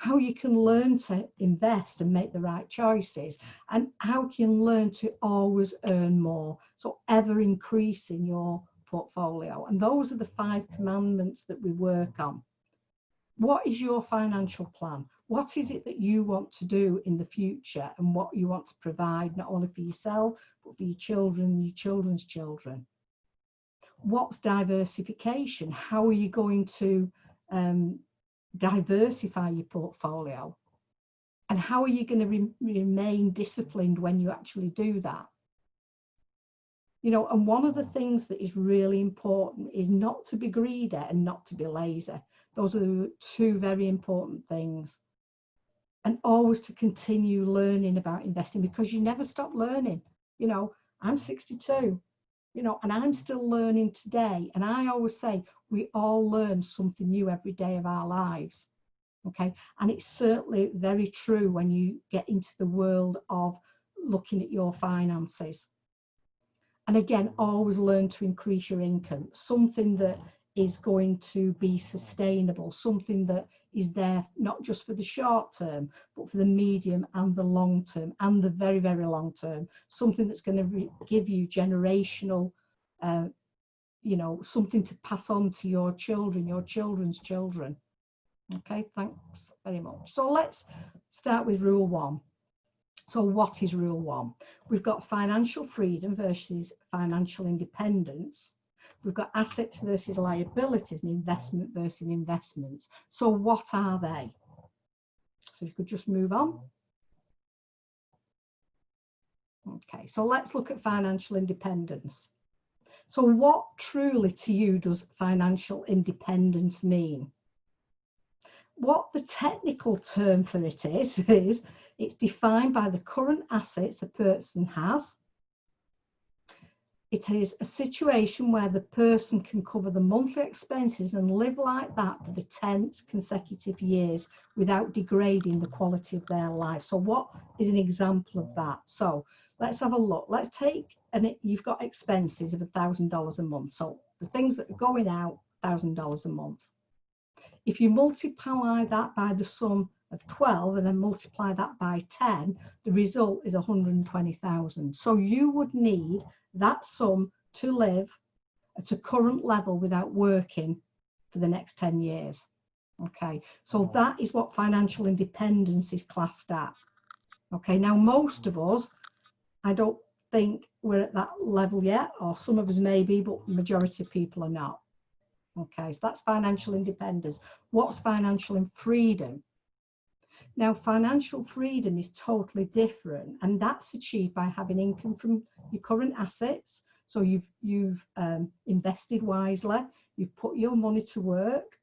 how you can learn to invest and make the right choices, and how you can learn to always earn more, so ever increasing your portfolio. And those are the 5 commandments that we work on. What is your financial plan? What is it that you want to do in the future, and what you want to provide not only for yourself but for your children and your children's children? What's diversification? How are you going to diversify your portfolio? And how are you going to remain disciplined when you actually do that? You know, and one of the things that is really important is not to be greedy and not to be lazy. Those are the 2 very important things. And always to continue learning about investing, because you never stop learning. You know, I'm 62, you know, and I'm still learning today. And I always say we all learn something new every day of our lives. Okay. And it's certainly very true when you get into the world of looking at your finances. And again, always learn to increase your income, something that is going to be sustainable, something that is there not just for the short term, but for the medium and the long term and the very, very long term, something that's going to give you generational, you know, something to pass on to your children, your children's children. Okay, thanks very much. So let's start with rule 1. So what is rule 1? We've got financial freedom versus financial independence. We've got assets versus liabilities and investment versus investments. So what are they? So you could just move on. Okay, so let's look at financial independence. So what truly to you does financial independence mean? What the technical term for it is it's defined by the current assets a person has. It is a situation where the person can cover the monthly expenses and live like that for the 10th consecutive years without degrading the quality of their life. So what is an example of that? So let's have a look. Let's take, and you've got expenses of $1,000 a month. So the things that are going out, $1,000 a month. If you multiply that by the sum of 12 and then multiply that by 10, the result is 120,000. So you would need that sum to live at a current level without working for the next 10 years. Okay, so that is what financial independence is classed at. Okay, now most of us, I don't think we're at that level yet, or some of us maybe, but the majority of people are not. Okay, so that's financial independence. What's financial freedom? Now, financial freedom is totally different, and that's achieved by having income from your current assets. So you've invested wisely, you've put your money to work.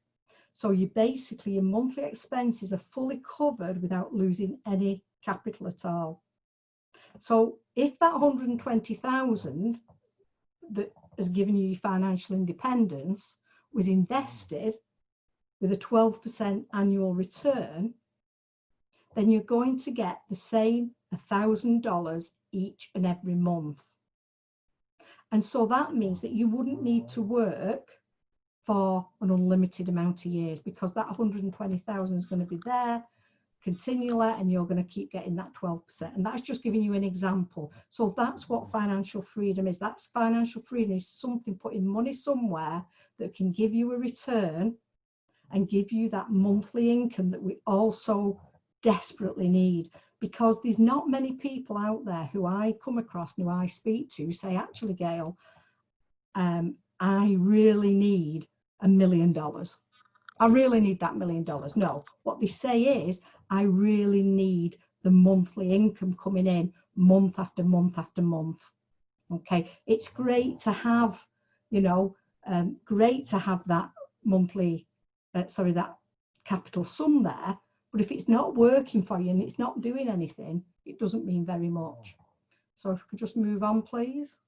So you basically, your monthly expenses are fully covered without losing any capital at all. So if that 120,000 that has given you financial independence was invested with a 12% annual return, then you're going to get the same $1,000 each and every month. And so that means that you wouldn't need to work for an unlimited amount of years, because that 120,000 is going to be there continually, and you're going to keep getting that 12%. And that's just giving you an example. So that's what financial freedom is. That's financial freedom is something, putting money somewhere that can give you a return and give you that monthly income that we also desperately need. Because there's not many people out there who I come across and who I speak to who say, actually, Gail, I really need $1 million. I really need that $1 million. No, what they say is, I really need the monthly income coming in month after month after month. Okay, it's great to have, you know, great to have that monthly, that capital sum there. But if it's not working for you and it's not doing anything, it doesn't mean very much. So if we could just move on, please.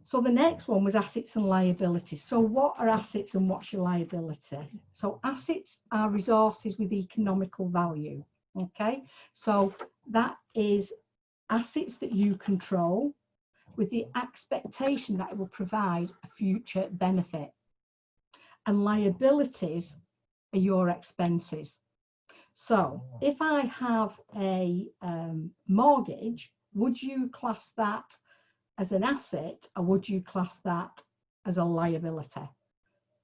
So the next one was assets and liabilities. So what are assets and what's your liability? So assets are resources with economical value. Okay, so that is assets that you control with the expectation that it will provide a future benefit. And liabilities are your expenses. So if I have a mortgage, would you class that as an asset, or would you class that as a liability?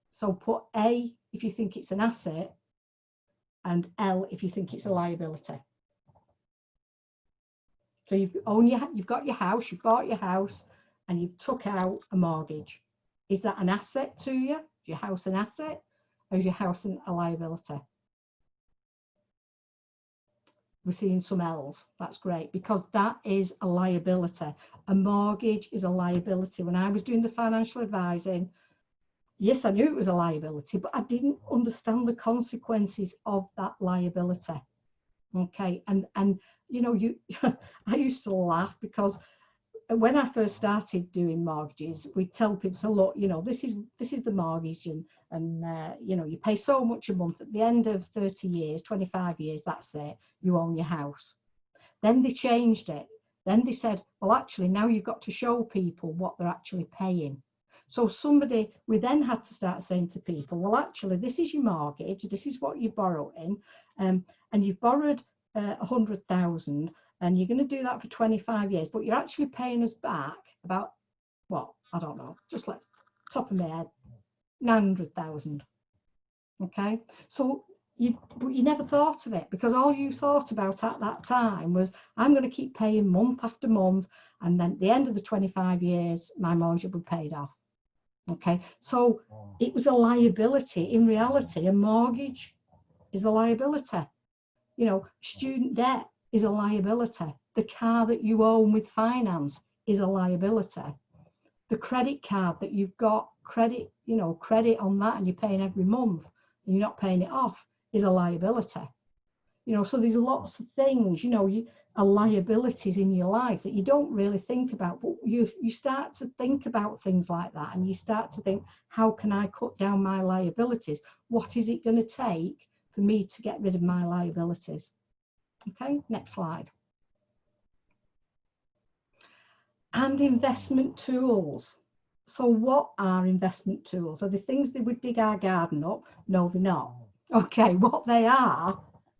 So put A if you think it's an asset, and L if you think it's a liability. So you've got your house, you've bought your house, and you've took out a mortgage. Is that an asset to you? Is your house an asset, or is your house a liability? We're seeing some L's. That's great, because that is a liability. A mortgage is a liability. When I was doing the financial advising, yes, I knew it was a liability, but I didn't understand the consequences of that liability. Okay, and you know, I used to laugh, because when I first started doing mortgages, we tell people, so look, you know, this is the mortgage, and you know, you pay so much a month. At the end of 30 years, 25 years, that's it, you own your house. Then they changed it. Then they said, well, actually, now you've got to show people what they're actually paying. So we then had to start saying to people, well, actually, this is your mortgage, this is what you're borrowing, and you've borrowed 100,000, and you're going to do that for 25 years, but you're actually paying us back about, well, I don't know, just let's top of my head, 900,000. Okay, so you never thought of it, because all you thought about at that time was, I'm going to keep paying month after month, and then at the end of the 25 years, my mortgage will be paid off. Okay, so it was a liability. In reality, a mortgage is a liability. You know, student debt is a liability. The car that you own with finance is a liability. The credit card that you've got credit on that, and you're paying every month and you're not paying it off, is a liability. You know, so there's lots of things, you know, are liabilities in your life that you don't really think about, but you start to think about things like that, and you start to think, how can I cut down my liabilities? What is it going to take for me to get rid of my liabilities? Okay, next slide. And investment tools. So what are investment tools? Are they things that would dig our garden up? No, they're not. Okay, what they are,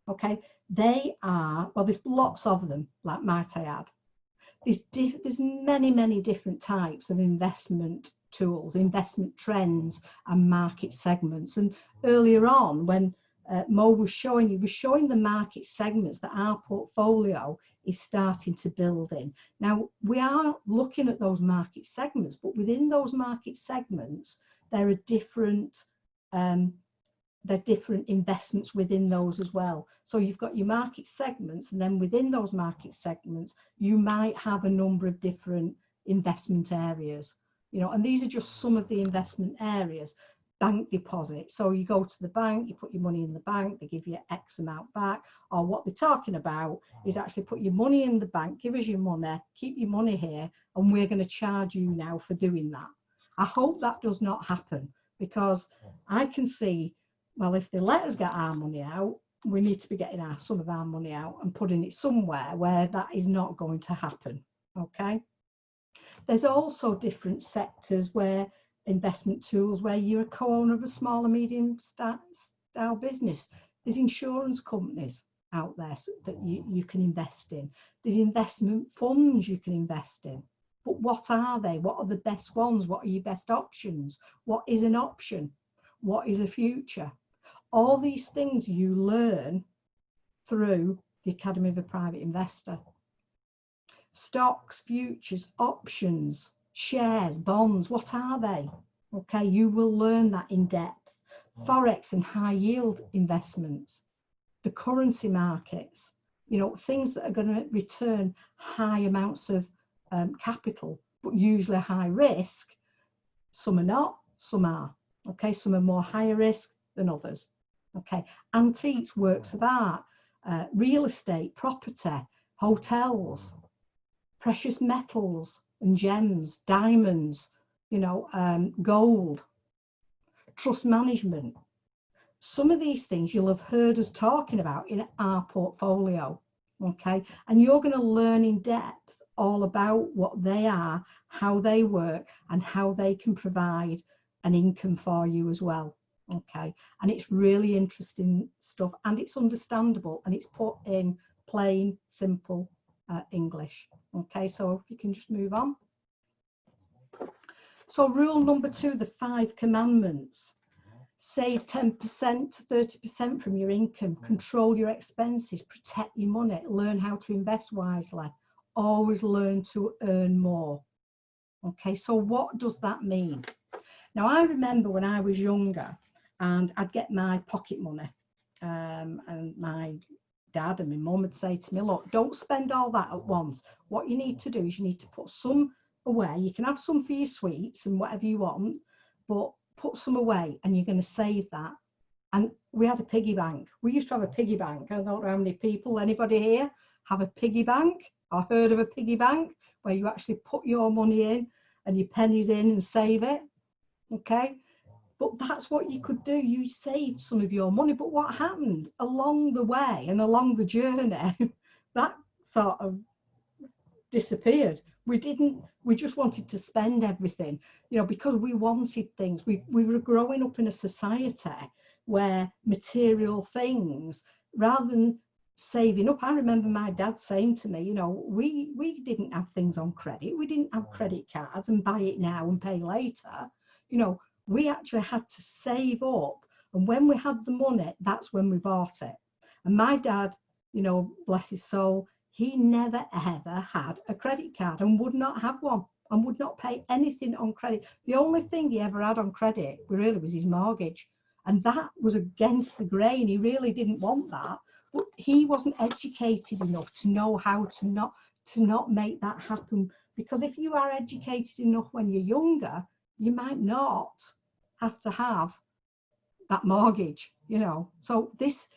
okay, they are, well, there's lots of them, like might I add. There's many different types of investment tools, investment trends and market segments. And earlier on, when Mo was showing the market segments that our portfolio is starting to build in. Now, we are looking at those market segments, but within those market segments, there are different investments within those as well. So you've got your market segments, and then within those market segments, you might have a number of different investment areas, you know, and these are just some of the investment areas. Bank deposit. So you go to the bank, you put your money in the bank, they give you X amount back, or what they're talking about is actually put your money in the bank, give us your money, keep your money here, and we're going to charge you now for doing that. I hope that does not happen, because I can see, well, if they let us get our money out, we need to be getting some of our money out and putting it somewhere where that is not going to happen. Okay. There's also different sectors where investment tools, where you're a co-owner of a small or medium style business. There's insurance companies out there that you can invest in. There's investment funds you can invest in. But what are they? What are the best ones? What are your best options? What is an option? What is a future? All these things you learn through the Academy of a Private Investor. Stocks, futures, options, shares, bonds, what are they? Okay, you will learn that in depth. Forex and high yield investments, the currency markets, you know, things that are going to return high amounts of capital, but usually high risk. Some are not, some are. Okay, some are more higher risk than others. Okay, antiques, works of art, real estate, property, hotels, precious metals and gems, diamonds, you know, gold, trust management. Some of these things you'll have heard us talking about in our portfolio, okay? And you're going to learn in depth all about what they are, how they work, and how they can provide an income for you as well, Okay, and it's really interesting stuff, and it's understandable, and it's put in plain, simple English. Okay, so if you can just move on. So rule number 2, the 5 commandments. Save 10% to 30% from your income, control your expenses, protect your money, learn how to invest wisely, always learn to earn more. Okay, so what does that mean? Now, I remember when I was younger and I'd get my pocket money, and my dad and my mum would say to me, look, don't spend all that at once. What you need to do is you need to put some away. You can have some for your sweets and whatever you want, but put some away and you're going to save that. And we had a piggy bank. We used to have a piggy bank. I don't know how many people, anybody here have a piggy bank or heard of a piggy bank where you actually put your money in and your pennies in and save it. Okay, but that's what you could do. You saved some of your money, but what happened along the way and along the journey, that sort of disappeared. We just wanted to spend everything, you know, because we wanted things. We were growing up in a society where material things, rather than saving up. I remember my dad saying to me, you know, we didn't have things on credit. We didn't have credit cards and buy it now and pay later. You know, we actually had to save up, and when we had the money, that's when we bought it. And my dad, you know, bless his soul, he never ever had a credit card and would not have one and would not pay anything on credit. The only thing he ever had on credit really was his mortgage, and that was against the grain. He really didn't want that, but he wasn't educated enough to know how to not make that happen. Because if you are educated enough when you're younger, you might not have to have that mortgage, you know. So this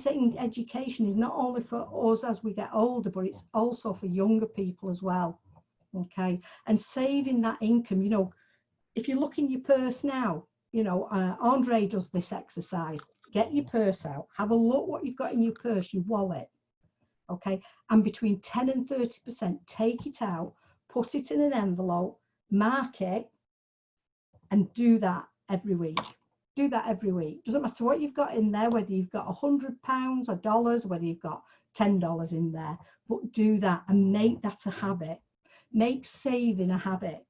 education is not only for us as we get older, but it's also for younger people as well. Okay, and saving that income, you know, if you look in your purse now, you know, Andre does this exercise. Get your purse out, have a look what you've got in your purse, your wallet. Okay, and between 10 and 30%, take it out, put it in an envelope, mark it, and do that every week. Do that every week. Doesn't matter what you've got in there, whether you've got £100 or dollars, whether you've got $10 in there, but do that and make that a habit. Make saving a habit.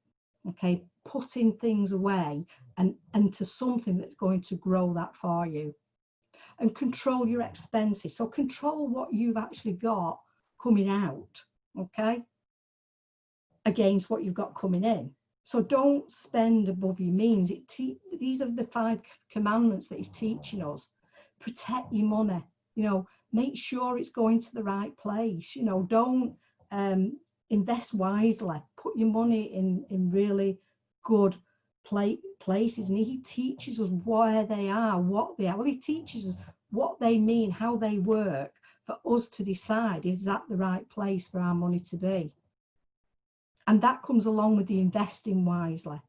Okay, putting things away and to something that's going to grow that for you. And control your expenses. So control what you've actually got coming out, okay, against what you've got coming in. So don't spend above your means. These are the 5 commandments that he's teaching us. Protect your money, you know, make sure it's going to the right place. You know, don't invest wisely. Put your money in really good places. And he teaches us where they are, what they are. Well, he teaches us what they mean, how they work, for us to decide, is that the right place for our money to be? And that comes along with the investing wisely.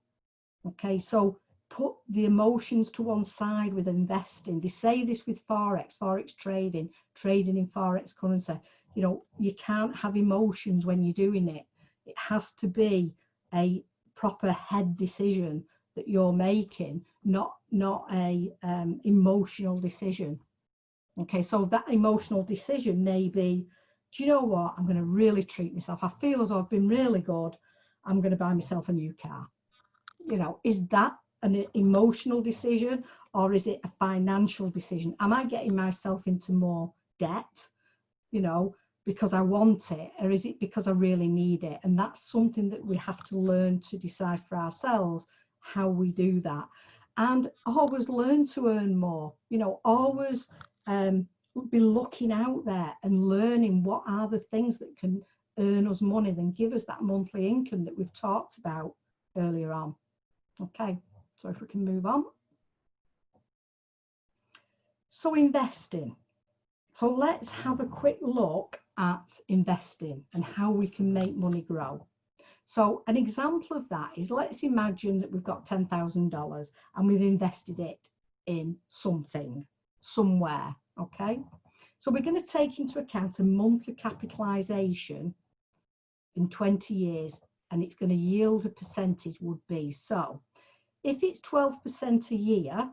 Okay, so put the emotions to one side with investing. They say this with forex trading in forex currency. You know, you can't have emotions when you're doing it. It has to be a proper head decision that you're making, not a emotional decision. Okay, so that emotional decision may be, do you know what, I'm going to really treat myself. I feel as though I've been really good. I'm going to buy myself a new car. You know, is that an emotional decision or is it a financial decision? Am I getting myself into more debt, you know, because I want it, or is it because I really need it? And that's something that we have to learn to decide for ourselves how we do that. And always learn to earn more, you know, always be looking out there and learning what are the things that can earn us money, then give us that monthly income that we've talked about earlier on. Okay, so if we can move on. So investing. So let's have a quick look at investing and how we can make money grow. So an example of that is, let's imagine that we've got $10,000 and we've invested it in something, somewhere, okay? So we're going to take into account a monthly capitalization in 20 years, and it's going to yield a percentage would be. So if it's 12% a year,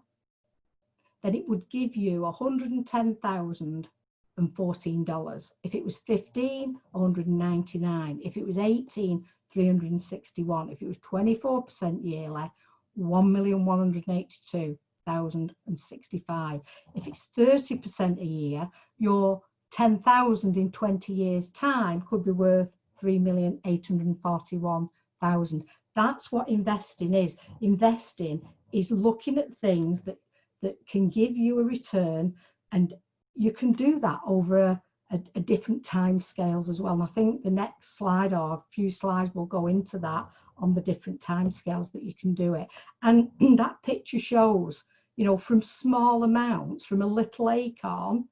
then it would give you $110,014. If it was 15, $199. If it was 18, $361. If it was 24% yearly, $1,182,065. If it's 30% a year, your 10,000 in 20 years' time could be worth 3,841,000. That's what investing is. Investing is looking at things that can give you a return, and you can do that over a different time scales as well. And I think the next slide or a few slides will go into that on the different time scales that you can do it. And that picture shows, you know, from small amounts, from a little acorn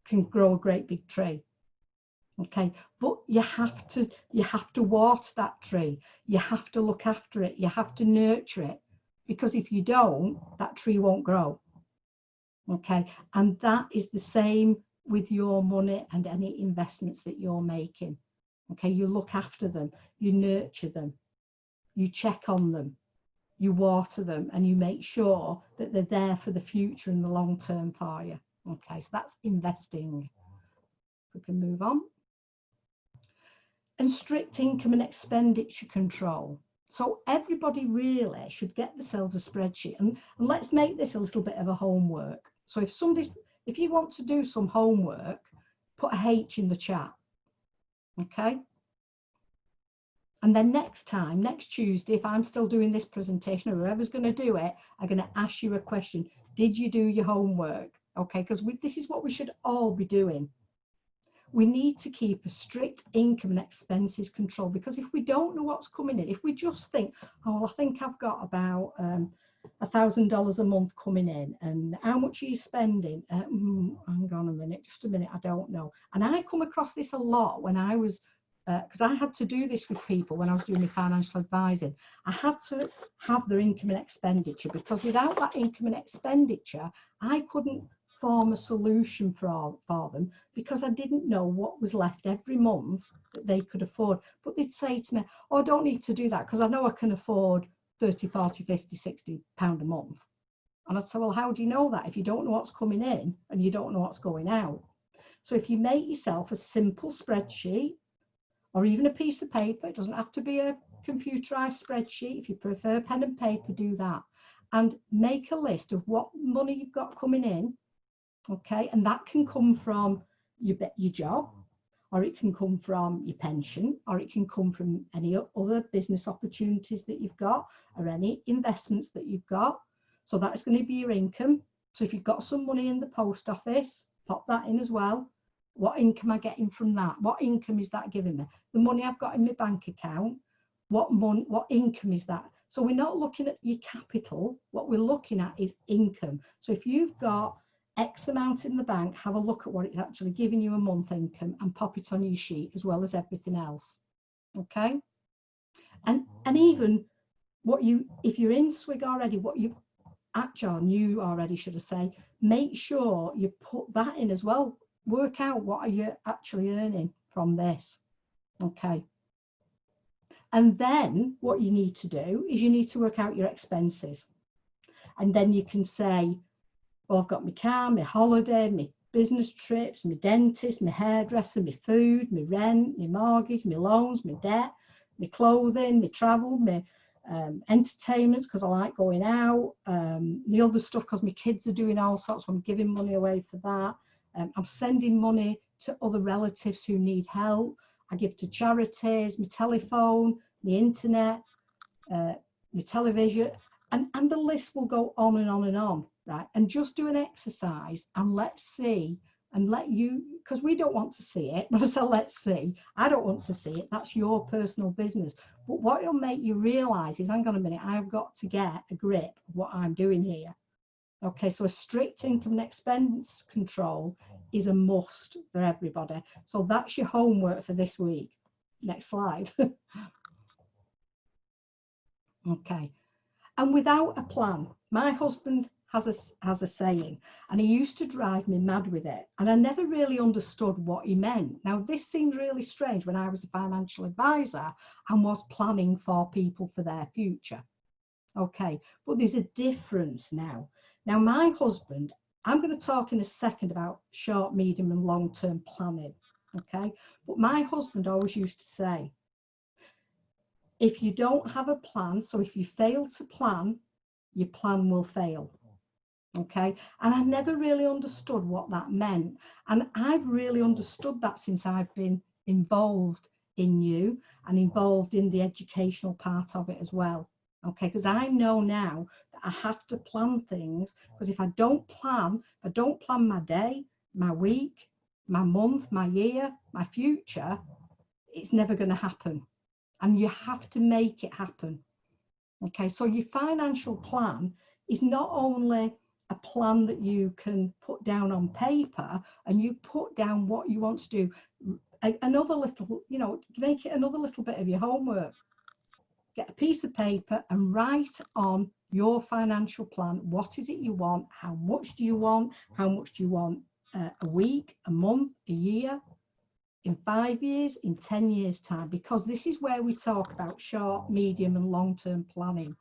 can grow a great big tree. Okay, but you have to water that tree. You have to look after it. You have to nurture it, because if you don't, that tree won't grow. Okay, and that is the same with your money and any investments that you're making. Okay, you look after them, you nurture them, you check on them, you water them, and you make sure that they're there for the future and the long term for you. Okay, so that's investing. We can move on. And strict income and expenditure control. So everybody really should get themselves a spreadsheet, and let's make this a little bit of a homework. So if you want to do some homework, put a H in the chat. Okay. And then next Tuesday, if I'm still doing this presentation, or whoever's going to do it, I'm going to ask you a question. Did you do your homework? Okay, because this is what we should all be doing. We need to keep a strict income and expenses control, because if we don't know what's coming in, if we just think, oh, I think I've got about $1,000 a month coming in, and how much are you spending? Hang on a minute, just a minute, I don't know. And I come across this a lot when I was, because I had to do this with people when I was doing my financial advising. I had to have their income and expenditure, because without that income and expenditure, I couldn't form a solution for them, because I didn't know what was left every month that they could afford. But they'd say to me, oh, I don't need to do that, because I know I can afford 30, 40, 50, 60 pound a month. And I'd say, well, how do you know that if you don't know what's coming in and you don't know what's going out? So if you make yourself a simple spreadsheet, or even a piece of paper, it doesn't have to be a computerized spreadsheet. If you prefer pen and paper, do that, and make a list of what money you've got coming in. Okay, and that can come from your job, or it can come from your pension, or it can come from any other business opportunities that you've got, or any investments that you've got. So that's going to be your income. So if you've got some money in the post office, pop that in as well. What income am I getting from that? What income is that giving me? The money I've got in my bank account, what income is that? So we're not looking at your capital. What we're looking at is income. So if you've got X amount in the bank, have a look at what it's actually giving you a month income, and pop it on your sheet as well as everything else. Okay, and even what if you're in SWIG already, what you new already, should I say, make sure you put that in as well. Work out what are you actually earning from this. Okay, and then what you need to do is you need to work out your expenses, and then you can say, well, I've got my car, my holiday, my business trips, my dentist, my hairdresser, my food, my rent, my mortgage, my loans, my debt, my clothing, my travel, my entertainments, because I like going out, my other stuff because my kids are doing all sorts, so I'm giving money away for that. I'm sending money to other relatives who need help. I give to charities, my telephone, my internet, my television, and the list will go on and on and on. Right, and just do an exercise, and let's see, and let you, because we don't want to see it. But I say let's see, I don't want to see it. That's your personal business. But what it'll make you realize is, hang on a minute, I've got to get a grip of what I'm doing here. Okay, so a strict income and expense control is a must for everybody. So that's your homework for this week. Next slide. Okay, and without a plan, my husband has a saying, and he used to drive me mad with it, and I never really understood what he meant. Now this seems really strange when I was a financial advisor and was planning for people for their future. Okay, but there's a difference now. Now, my husband, I'm going to talk in a second about short, medium and long-term planning, okay? But my husband always used to say, if you don't have a plan, so if you fail to plan, your plan will fail, okay? And I never really understood what that meant. And I've really understood that since I've been involved in you and involved in the educational part of it as well, okay? Because I know now that I have to plan things, because if I don't plan my day, my week, my month, my year, my future, it's never going to happen. And you have to make it happen. Okay, so your financial plan is not only a plan that you can put down on paper and you put down what you want to do. Another little, you know, make it another little bit of your homework. Get a piece of paper and write on your financial plan. What is it you want? How much do you want? How much do you want a week, a month, a year? In 5 years, in 10 years time, because this is where we talk about short, medium and long-term planning.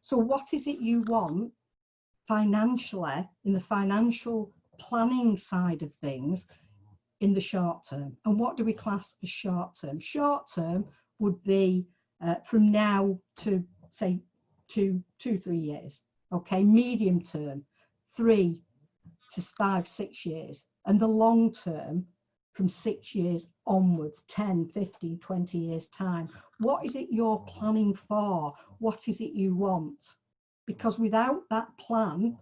So what is it you want financially in the financial planning side of things in the short term? And what do we class as short term? Short term would be from now to say 2 to 3 years. Okay, medium term 3 to 5, 6 years, and the long term from 6 years onwards, 10, 15, 20 years time. What is it you're planning for? What is it you want? Because without that plan,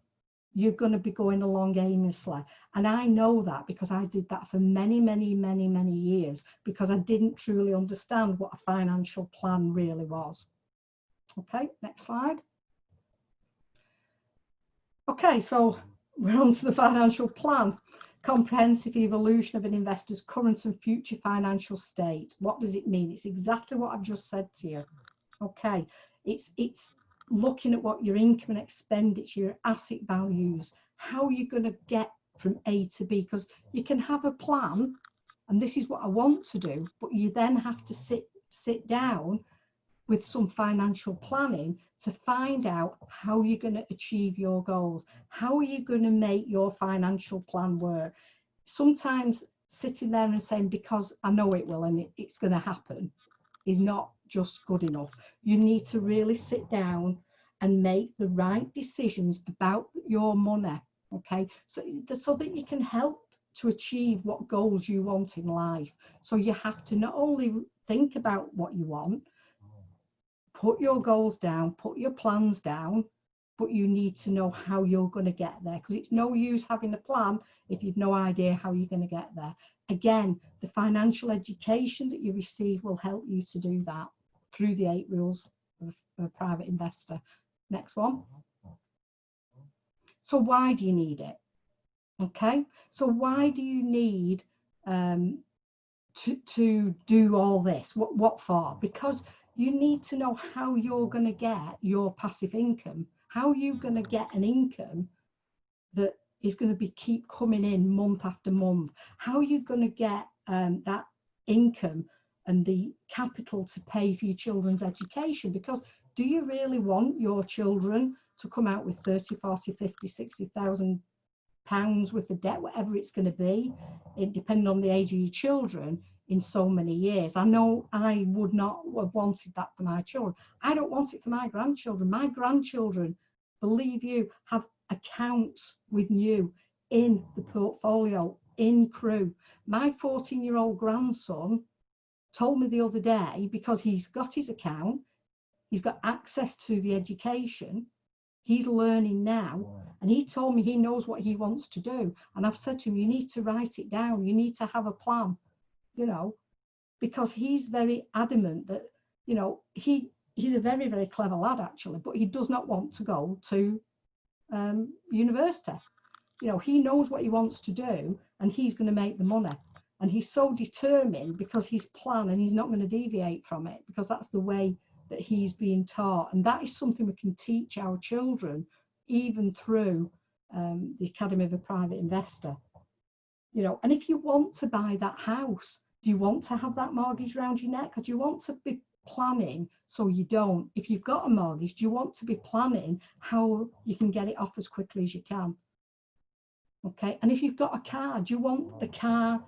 you're going to be going along aimlessly. And I know that because I did that for many, many, many, many years, because I didn't truly understand what a financial plan really was. Okay, next slide. Okay, so we're on to the financial plan. Comprehensive evolution of an investor's current and future financial state. What does it mean? It's exactly what I've just said to you. Okay, it's looking at what your income and expenditure, your asset values, how you're going to get from A to B, because you can have a plan and this is what I want to do, but you then have to sit down with some financial planning to find out how you're going to achieve your goals. How are you going to make your financial plan work? Sometimes sitting there and saying, because I know it will and it's going to happen, is not just good enough. You need to really sit down and make the right decisions about your money, okay? So that you can help to achieve what goals you want in life. So you have to not only think about what you want, put your goals down, put your plans down, but you need to know how you're going to get there, because it's no use having a plan if you've no idea how you're going to get there. Again, the financial education that you receive will help you to do that through the 8 rules of a private investor. Next one. So why do you need it? Okay, so why do you need to do all this? What for? Because you need to know how you're going to get your passive income. How are you going to get an income that is going to keep coming in month after month? How are you going to get that income and the capital to pay for your children's education? Because do you really want your children to come out with 30, 40, 50, 60,000 pounds worth of debt, whatever it's going to be, depending on the age of your children, in so many years? I know I would not have wanted that for my children. I don't want it for my grandchildren. My grandchildren, believe you, have accounts with you in the portfolio, in Crew. My 14-year-old grandson told me the other day, because he's got his account, he's got access to the education, he's learning now, and he told me he knows what he wants to do. And I've said to him, you need to write it down, you need to have a plan, you know, because he's very adamant that, you know, he's a very, very clever lad actually, but he does not want to go to university. You know, he knows what he wants to do and he's going to make the money. And he's so determined because his plan, and he's not going to deviate from it, because that's the way that he's being taught. And that is something we can teach our children, even through the Academy of a Private Investor. You know, and if you want to buy that house, do you want to have that mortgage around your neck, or do you want to be planning so you don't. If you've got a mortgage, do you want to be planning how you can get it off as quickly as you can? Okay, and if you've got a car, do you want the car,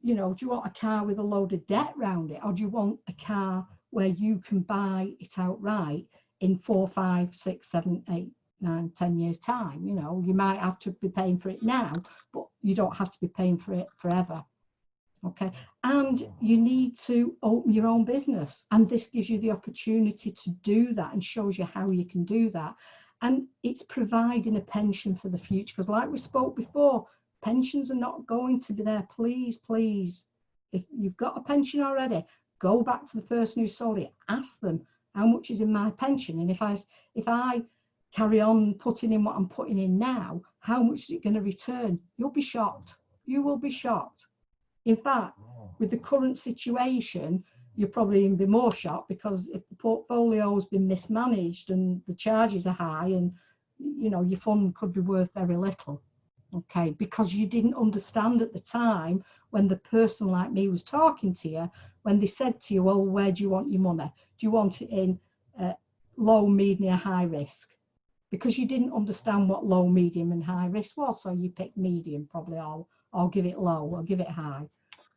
you know, do you want a car with a load of debt around it, or do you want a car where you can buy it outright in 4, 5, 6, 7, 8, 9, 10 years time? You know, you might have to be paying for it now, but you don't have to be paying for it forever. Okay, and you need to open your own business, and this gives you the opportunity to do that and shows you how you can do that. And it's providing a pension for the future, because like we spoke before, pensions are not going to be there. Please, please, if you've got a pension already, go back to the person who sold it, ask them how much is in my pension, and if I carry on putting in what I'm putting in now, how much is it going to return? You'll be shocked. You will be shocked. In fact, with the current situation, you'll probably even be more shocked, because if the portfolio has been mismanaged and the charges are high, and you know, your fund could be worth very little, okay, because you didn't understand at the time when the person like me was talking to you, when they said to you, well, where do you want your money? Do you want it in low, medium, high risk? Because you didn't understand what low, medium and high risk was, so you picked medium probably, or give it low or give it high,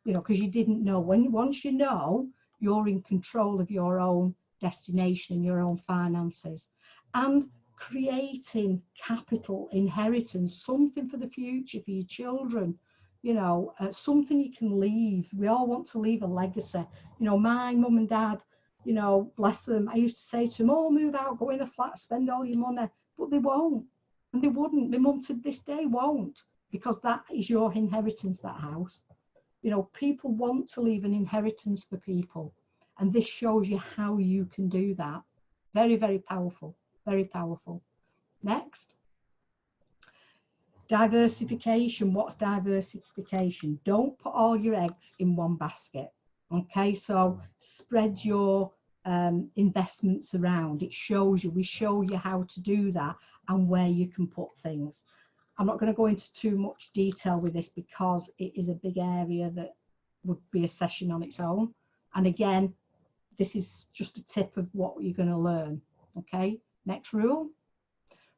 you know, because you didn't know. Once you know, you're in control of your own destination and your own finances. And creating capital, inheritance, something for the future, for your children, you know, something you can leave. We all want to leave a legacy. You know, my mum and dad, you know, bless them, I used to say to them, oh, move out, go in a flat, spend all your money, but they won't, and they wouldn't. My mum to this day won't, because that is your inheritance, that house. You know, people want to leave an inheritance for people, and this shows you how you can do that. Very, very powerful, very powerful. Next. Diversification. What's diversification? Don't put all your eggs in one basket. Okay, so spread your investments around. It shows you, we show you how to do that and where you can put things. I'm not going to go into too much detail with this, because it is a big area that would be a session on its own. And again, this is just a tip of what you're going to learn. Okay, next rule.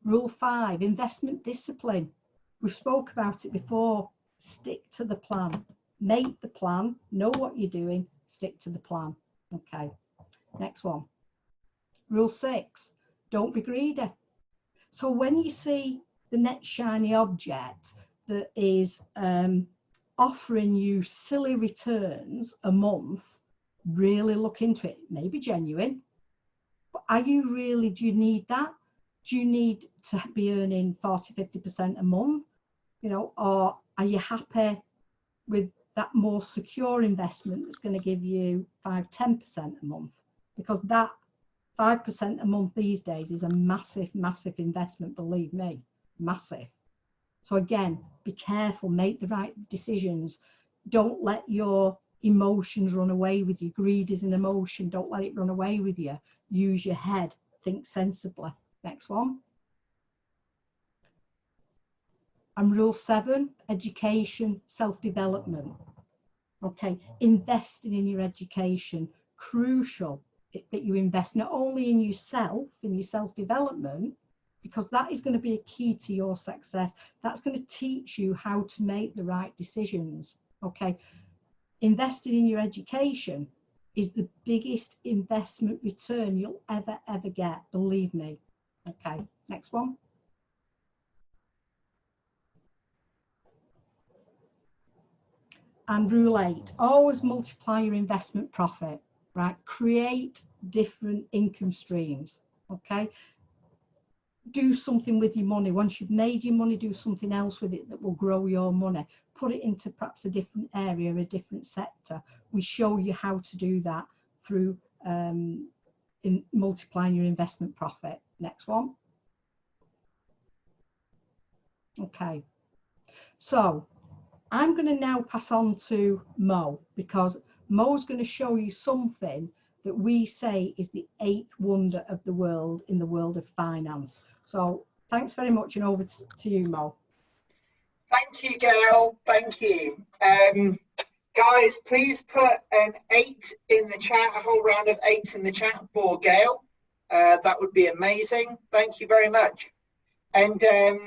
Rule 5, investment discipline. We've spoke about it before. Stick to the plan. Make the plan, know what you're doing, stick to the plan. Okay, next one. Rule 6, don't be greedy. So when you see the next shiny object that is offering you silly returns a month, really look into it. It may be genuine, but are you really, do you need that? Do you need to be earning 40-50% a month, you know, or are you happy with that more secure investment that's going to give you 5-10% a month? Because that 5% a month these days is a massive, massive investment, believe me, massive. So again, be careful, make the right decisions. Don't let your emotions run away with you. Greed is an emotion. Don't let it run away with you. Use your head, think sensibly. Next one. And rule 7, education, self-development. Okay, investing in your education, crucial that you invest not only in yourself, in your self-development, because that is going to be a key to your success. That's going to teach you how to make the right decisions. Okay, investing in your education is the biggest investment return you'll ever get, believe me. Okay, next one. And rule 8, always multiply your investment profit, right? Create different income streams, okay? Do something with your money. Once you've made your money, do something else with it that will grow your money. Put it into perhaps a different area, a different sector. We show you how to do that through in multiplying your investment profit. Next one. Okay, so I'm going to now pass on to Mo, because Mo's going to show you something that we say is the 8th wonder of the world in the world of finance. So thanks very much, and over to you, Mo. Thank you, Gail. Thank you. Guys, please put an 8 in the chat, a whole round of 8s in the chat for Gail. That would be amazing. Thank you very much. And I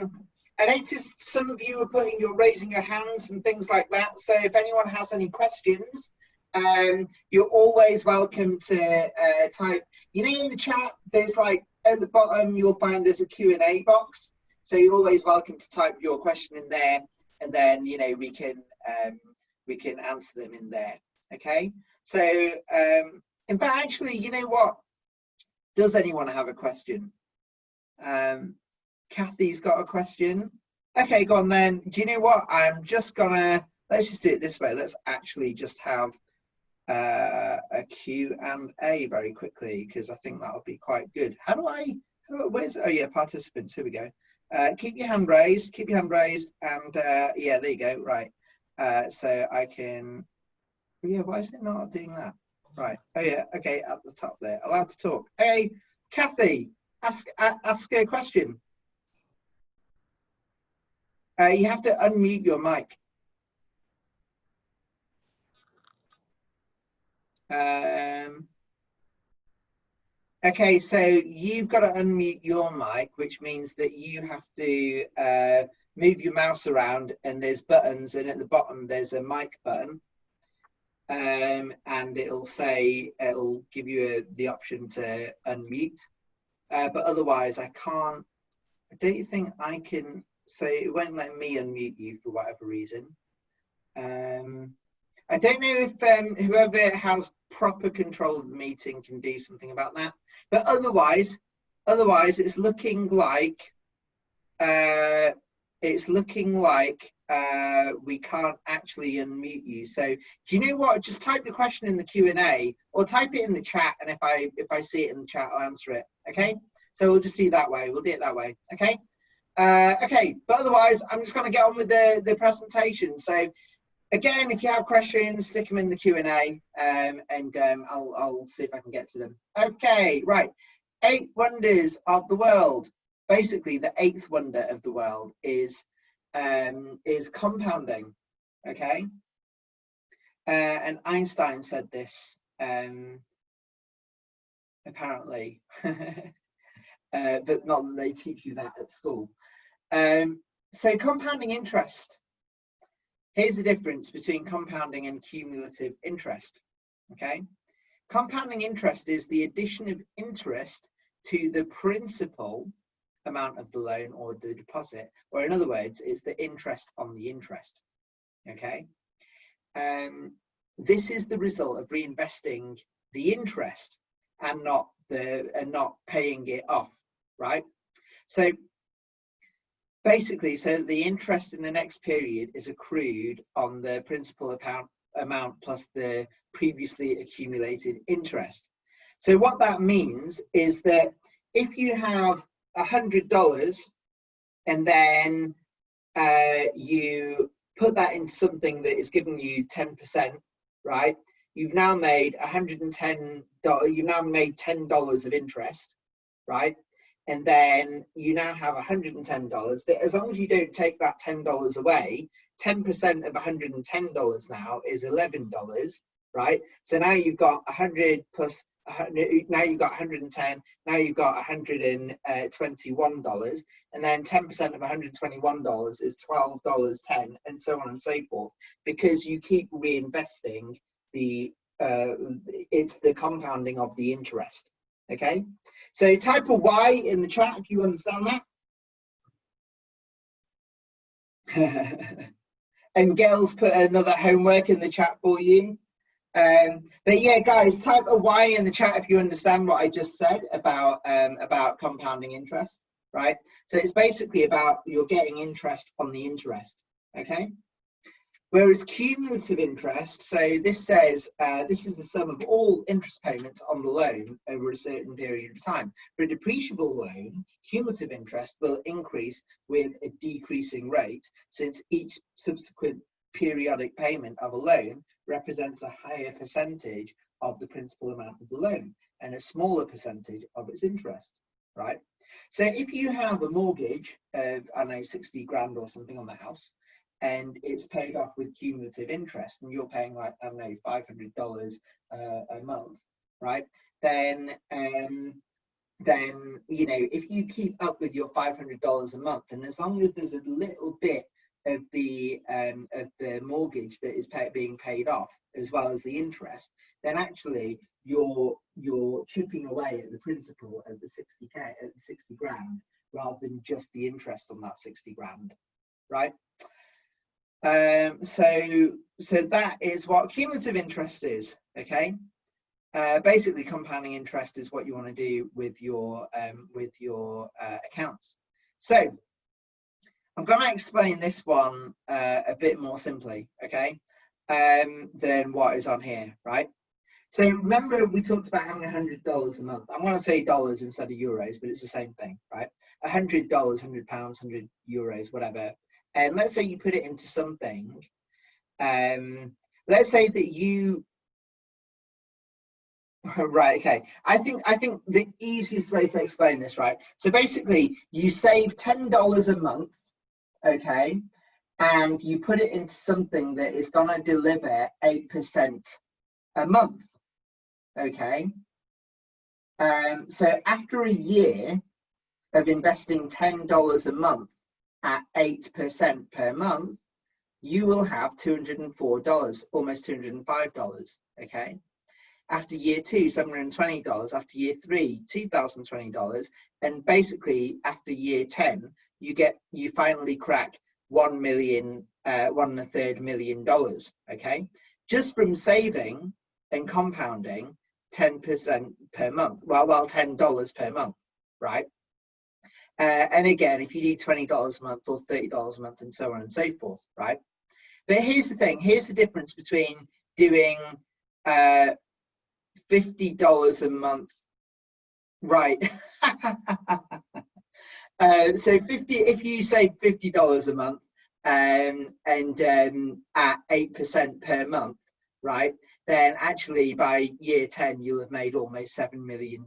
noticed some of you are raising your hands and things like that. So if anyone has any questions, you're always welcome to type. You know, in the chat, there's like at the bottom, you'll find there's a Q&A box. So you're always welcome to type your question in there, and then, you know, we can answer them in there. Okay. So in fact, actually, you know what? Does anyone have a question? Kathy's got a question. Okay, go on then. Do you know what? I'm just gonna, let's just do it this way. Let's actually just have a Q&A very quickly, because I think that'll be quite good. Where's, oh yeah, participants, here we go. Keep your hand raised, and yeah, there you go, right. So I can, yeah, why is it not doing that? Right, oh yeah, okay, at the top there, allowed to talk. Hey, Kathy, ask a question. You have to unmute your mic. Okay, so you've got to unmute your mic, which means that you have to move your mouse around, and there's buttons, and at the bottom there's a mic button, and it'll give you the option to unmute, but otherwise I don't think I can. So it won't let me unmute you for whatever reason. I don't know if whoever has proper control of the meeting can do something about that. But otherwise, it's looking like we can't actually unmute you. So do you know what? Just type the question in the Q&A, or type it in the chat, and if I see it in the chat, I'll answer it. Okay. So we'll just do it that way. We'll do it that way. Okay. Okay, but otherwise, I'm just going to get on with the presentation. So, again, if you have questions, stick them in the Q&A, and I'll see if I can get to them. Okay, right. 8 wonders of the world. Basically, the 8th wonder of the world is compounding. Okay, and Einstein said this apparently, but not that they teach you that at school. So compounding interest. Here's the difference between compounding and cumulative interest. Okay, compounding interest is the addition of interest to the principal amount of the loan or the deposit, or in other words, it's the interest on the interest. Okay, this is the result of reinvesting the interest and not paying it off, right? So basically, so the interest in the next period is accrued on the principal amount plus the previously accumulated interest. So what that means is that if you have $100 and then you put that into something that is giving you 10%, right? You've now made $110. You've now made $10 of interest, right? And then you now have $110, but as long as you don't take that $10 away, 10% of $110 now is $11, right? So now you've got 100 plus 100, now you've got 110, now you've got $121, and then 10% of $121 is $12.10, and so on and so forth, because you keep reinvesting it's the compounding of the interest. Okay, so type a Y in the chat if you understand that. And Gail's put another homework in the chat for you. But yeah, guys, type a Y in the chat if you understand what I just said about compounding interest, right? So it's basically about you're getting interest on the interest. Okay. Whereas cumulative interest, so this says this is the sum of all interest payments on the loan over a certain period of time. For a depreciable loan, cumulative interest will increase with a decreasing rate, since each subsequent periodic payment of a loan represents a higher percentage of the principal amount of the loan and a smaller percentage of its interest, right? So if you have a mortgage of, I don't know, 60 grand or something on the house, and it's paid off with cumulative interest, and you're paying like, I don't know, $500 a month, right? Then you know, if you keep up with your $500 a month, and as long as there's a little bit of the mortgage that is being paid off as well as the interest, then actually you're chipping away at the principal at the 60K, at the 60 grand, rather than just the interest on that 60 grand, right? So that is what cumulative interest is. Okay, basically compounding interest is what you want to do with your accounts. So I'm going to explain this one a bit more simply, okay, than what is on here, right? So remember we talked about having $100 a month. I'm going to say dollars instead of euros, but it's the same thing, right? $100, £100, 100 euros, whatever. And let's say you put it into something. Let's say that you, right? Okay. I think the easiest way to explain this, right? So basically, you save $10 a month, okay, and you put it into something that is going to deliver 8% a month. Okay, so after a year of investing $10 a month at 8% per month, you will have $204, almost $205. Okay, after year 2, $720. After year 3, $2,020, and basically after year 10, you finally crack $1.3 million. Okay, just from saving and compounding 10% per month, well, $10 per month, right? And again, if you do $20 a month or $30 a month and so on and so forth, right? But here's the thing, here's the difference between doing $50 a month, right? So if you save $50 a month and at 8% per month, right, then actually by year 10 you'll have made almost $7 million,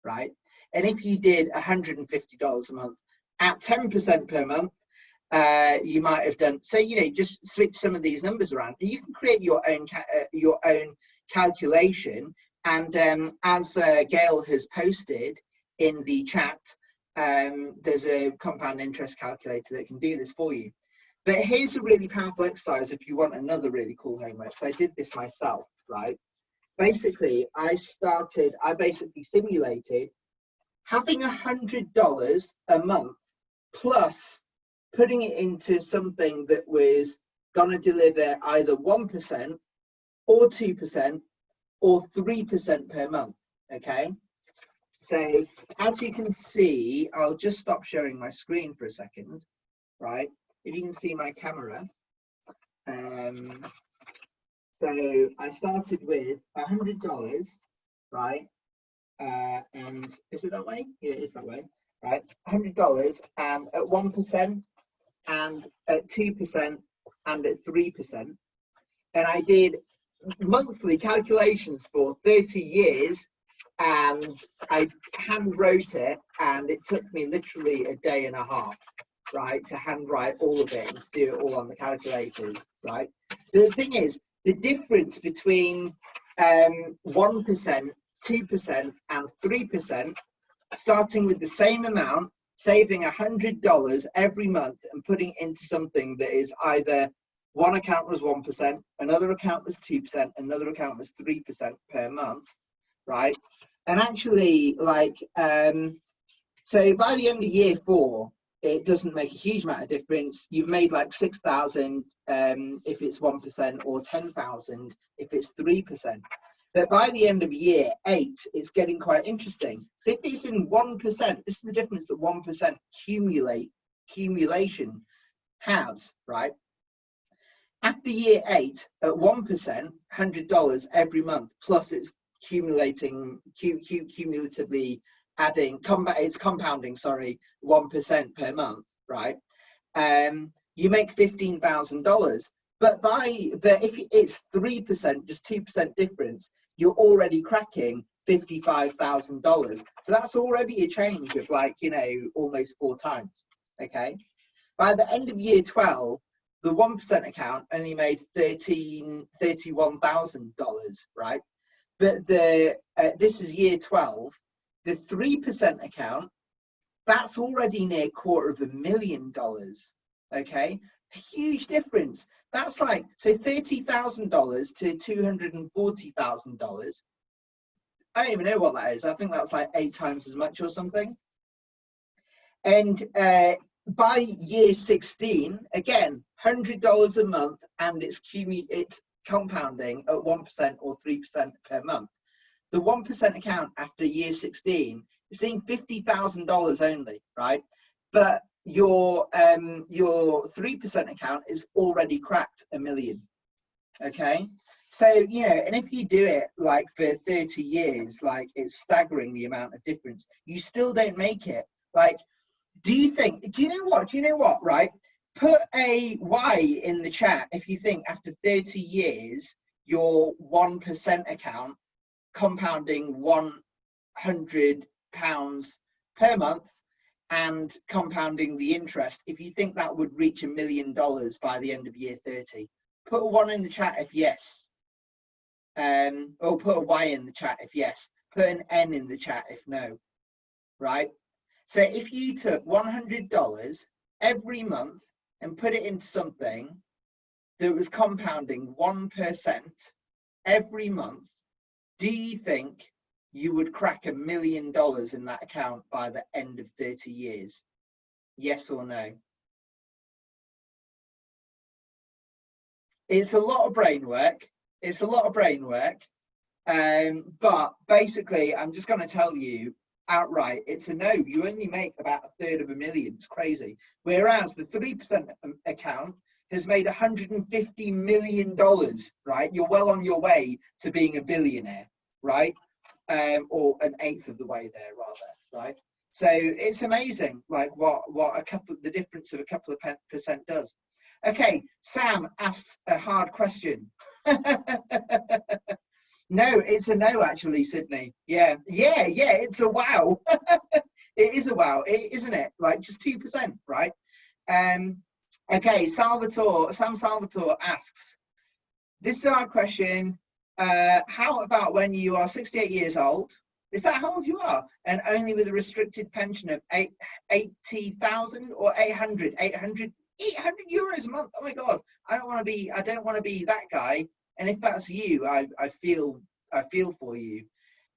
right? And if you did $150 a month at 10% per month, you might have done, so, you know, just switch some of these numbers around and you can create your own calculation. And as Gail has posted in the chat, there's a compound interest calculator that can do this for you. But here's a really powerful exercise if you want another really cool homework. So I did this myself, right? Basically, I basically simulated having $100 a month plus putting it into something that was going to deliver either 1% or 2% or 3% per month, okay? So as you can see, I'll just stop sharing my screen for a second, right? If you can see my camera. So I started with $100, right? And is it that way? Yeah, it's that way, right? $100 and at 1% and at 2% and at 3%. And I did monthly calculations for 30 years and I hand wrote it, and it took me literally a day and a half, right, to handwrite all of it and do it all on the calculators, right? The thing is, the difference between 1%, 2% and 3%, starting with the same amount, saving $100 every month and putting it into something that is either one account was 1%, another account was 2%, another account was 3% per month, right? And actually, like, so by the end of year 4, it doesn't make a huge amount of difference. You've made like 6,000 if it's 1%, or 10,000 if it's 3%. But by the end of year 8, it's getting quite interesting. So if it's in 1%, this is the difference that 1% accumulation has, right? After year 8, at 1%, $100 every month, plus it's cumulatively adding, it's compounding, sorry, 1% per month, right? You make $15,000. But if it's 3%, just 2% difference, you're already cracking $55,000. So that's already a change of, like, you know, almost 4 times. Okay. By the end of year 12, The 1% account only made $31,000, right? But this is year 12. The 3% account, that's already near $250,000. Okay, huge difference. That's like, so $30,000 to $240,000. I don't even know what that is. I think that's like 8 times as much or something. And by year 16, again, $100 a month, and it's compounding at 1% or 3% per month. The 1% account after year 16 is seeing $50,000 only, right? But your 3% account is already cracked $1 million. Okay, so you know, and if you do it like for 30 years, like it's staggering the amount of difference. You still don't make it. Like, do you know what, right? Put a Y in the chat if you think after 30 years your 1% account compounding £100 per month and compounding the interest, if you think that would reach $1 million by the end of year 30. Put a 1 in the chat if yes, or put a Y in the chat if yes. Put an N in the chat if no, right? So if you took $100 every month and put it into something that was compounding 1% every month, do you think you would crack $1 million in that account by the end of 30 years? Yes or no? It's a lot of brain work. It's a lot of brain work. But basically, I'm just going to tell you outright, it's a no. You only make about $1/3 of $1 million. It's crazy. Whereas the 3% account has made $150 million, right? You're well on your way to being a billionaire, right? Or an 1/8 of the way there, rather, right? So it's amazing, like what the difference of a couple of percent does. Okay, Sam asks a hard question. No, it's a no, actually, Sydney. Yeah, it's a wow. It is a wow, isn't it? Like just 2%, right? Okay, Sam Salvatore asks, this is a hard question. How about when you are 68 years old? Is that how old you are? And only with a restricted pension of 80,000 or 800 euros a month? Oh my God, I don't want to be that guy. And if that's you, I feel for you,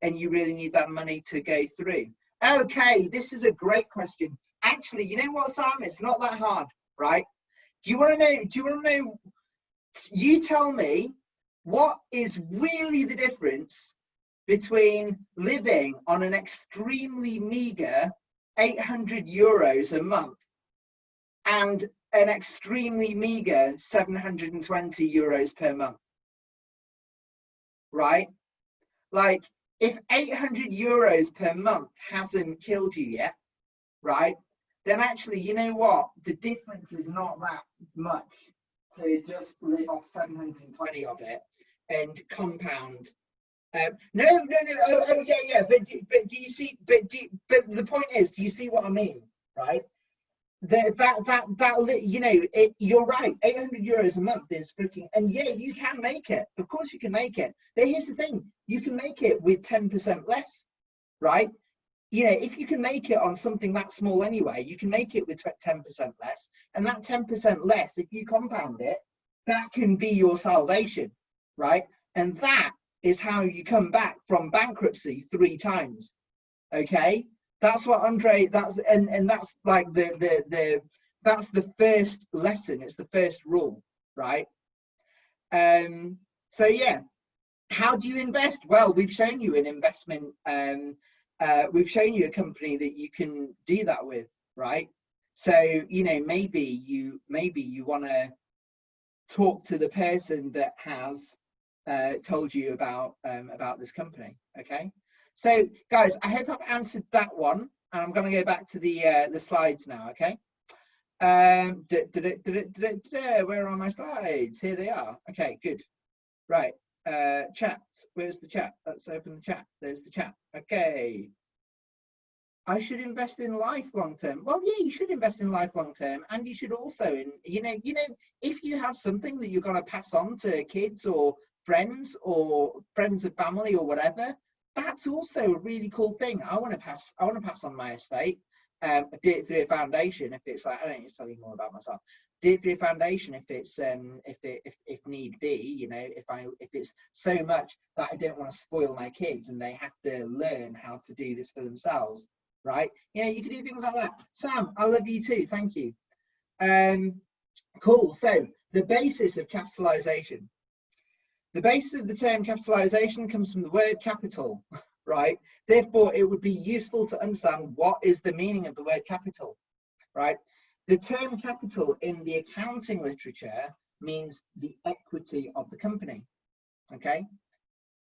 and you really need that money to go through. Okay, this is a great question. Actually, you know what, Sam? It's not that hard, right? Do you want to know? You tell me, what is really the difference between living on an extremely meager 800 euros a month and an extremely meager 720 euros per month? Right? Like, if 800 euros per month hasn't killed you yet, right, then actually, you know what? The difference is not that much to just live off 720 of it and compound. No, yeah. But do you see? But the point is, do you see what I mean? Right? You know, you're right. 800 euros a month is freaking, and yeah, you can make it. Of course, you can make it. But here's the thing: you can make it with 10% less, right? You know, if you can make it on something that small anyway, you can make it with 10% less, and that 10% less, if you compound it, that can be your salvation, right? And that is how you come back from bankruptcy 3 times. Okay. That's what Andre, that's like that's the first lesson. It's the first rule, right? So yeah, how do you invest? Well, we've shown you an investment. We've shown you a company that you can do that with, right? So, you know, maybe you want to talk to the person that has told you about this company. Okay. So guys, I hope I've answered that one, and I'm going to go back to the slides now. Okay. Where are my slides? Here they are. Okay, good. Right. Chat. Where's the chat? Let's open the chat. There's the chat. Okay. I should invest in life long term. Well, yeah, you should invest in life long term, and you should also if you have something that you're going to pass on to kids or friends of family or whatever, that's also a really cool thing. I want to pass on my estate. Do it through a foundation if it's like, I don't need to tell you more about myself. Do it through a foundation if it's if need be, if it's so much that I don't want to spoil my kids and they have to learn how to do this for themselves, right? You can do things like that. Sam, I love you too, thank you. Cool. So the basis of capitalization. The basis of the term capitalization comes from the word capital, right? Therefore, it would be useful to understand what is the meaning of the word capital, right? The term capital in the accounting literature means the equity of the company, okay?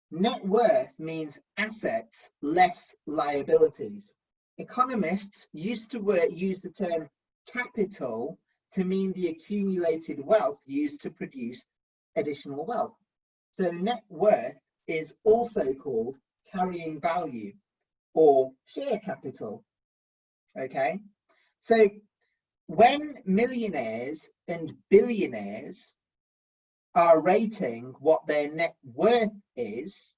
Net worth means assets less liabilities. Economists used to use the term capital to mean the accumulated wealth used to produce additional wealth. So net worth is also called carrying value or share capital, okay? So when millionaires and billionaires are rating what their net worth is,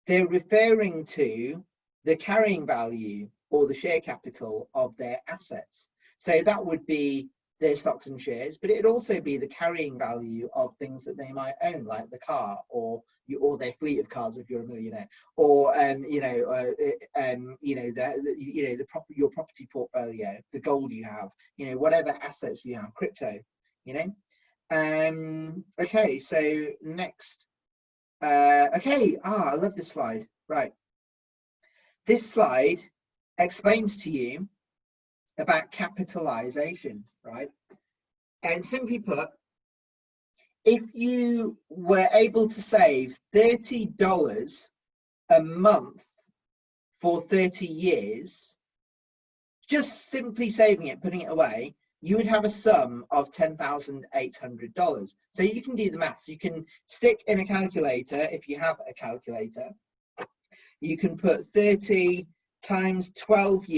they're referring to the carrying value or the share capital of their assets. So that would be their stocks and shares, but it'd also be the carrying value of things that they might own, like the car or their fleet of cars if you're a millionaire, or your property portfolio, the gold you have, whatever assets you have, crypto, okay, so next, okay, I love this slide, right? This slide explains to you about capitalization, right? And simply put, if you were able to save $30 a month for 30 years, just simply saving it, putting it away, you would have a sum of $10,800. So you can do the maths. You can stick in a calculator, if you have a calculator, you can put 30 times 12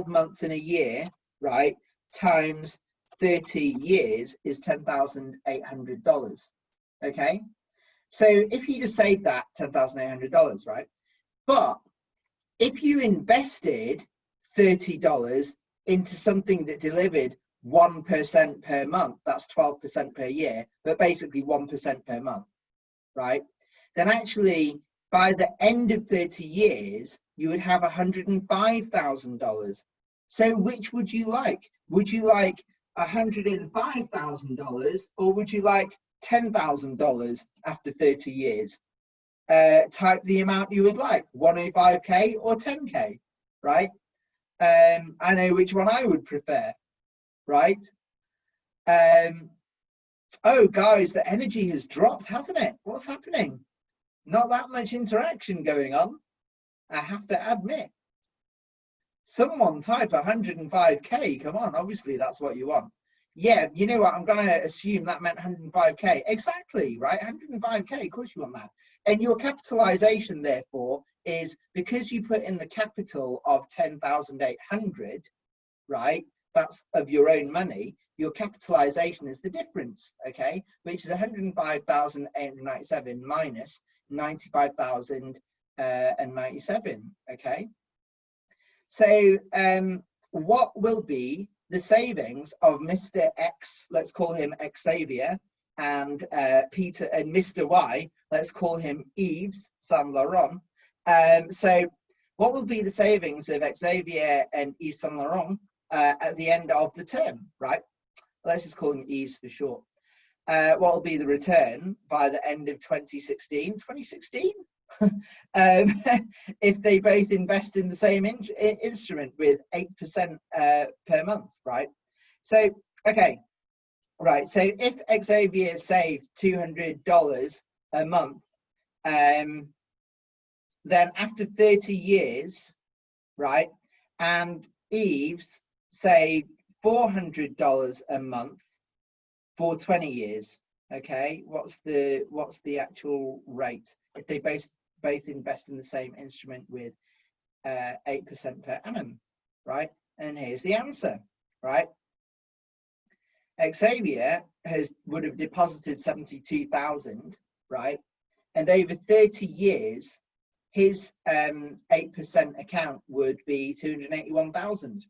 months in a year, right, times 30 years is $10,800, okay? So if you just save that $10,800, right? But if you invested $30 into something that delivered 1% per month, that's 12% per year, but basically 1% per month, right? Then actually, by the end of 30 years, you would have $105,000. So which would you like? Would you like $105,000 or would you like $10,000 after 30 years? Type the amount you would like, 105K or 10K, right? I know which one I would prefer, right? Oh, guys, the energy has dropped, hasn't it? What's happening? Not that much interaction going on, I have to admit. Someone type 105K, come on, obviously that's what you want. Yeah, you know what, I'm going to assume that meant 105K. Exactly, right? 105K, of course you want that. And your capitalization, therefore, is because you put in the capital of 10,800, right? That's of your own money. Your capitalization is the difference, okay? Which is 105,897 minus 95,097, okay? So what will be the savings of Mr. X, let's call him Xavier, and Peter, and Mr. Y, let's call him Yves Saint Laurent. So what will be the savings of Xavier and Yves Saint Laurent at the end of the term, right? Let's just call him Yves for short. What will be the return by the end of 2016? 2016? If they both invest in the same instrument with 8% per month, right? So, okay, right. So if Xavier saved $200 a month, then after 30 years, right, and Yves saved $400 a month for 20 years, okay, what's the actual rate if they both invest in the same instrument with 8% per annum, right? And here's the answer, right? Xavier would have deposited 72,000, right? And over 30 years, his 8% account would be 281,000,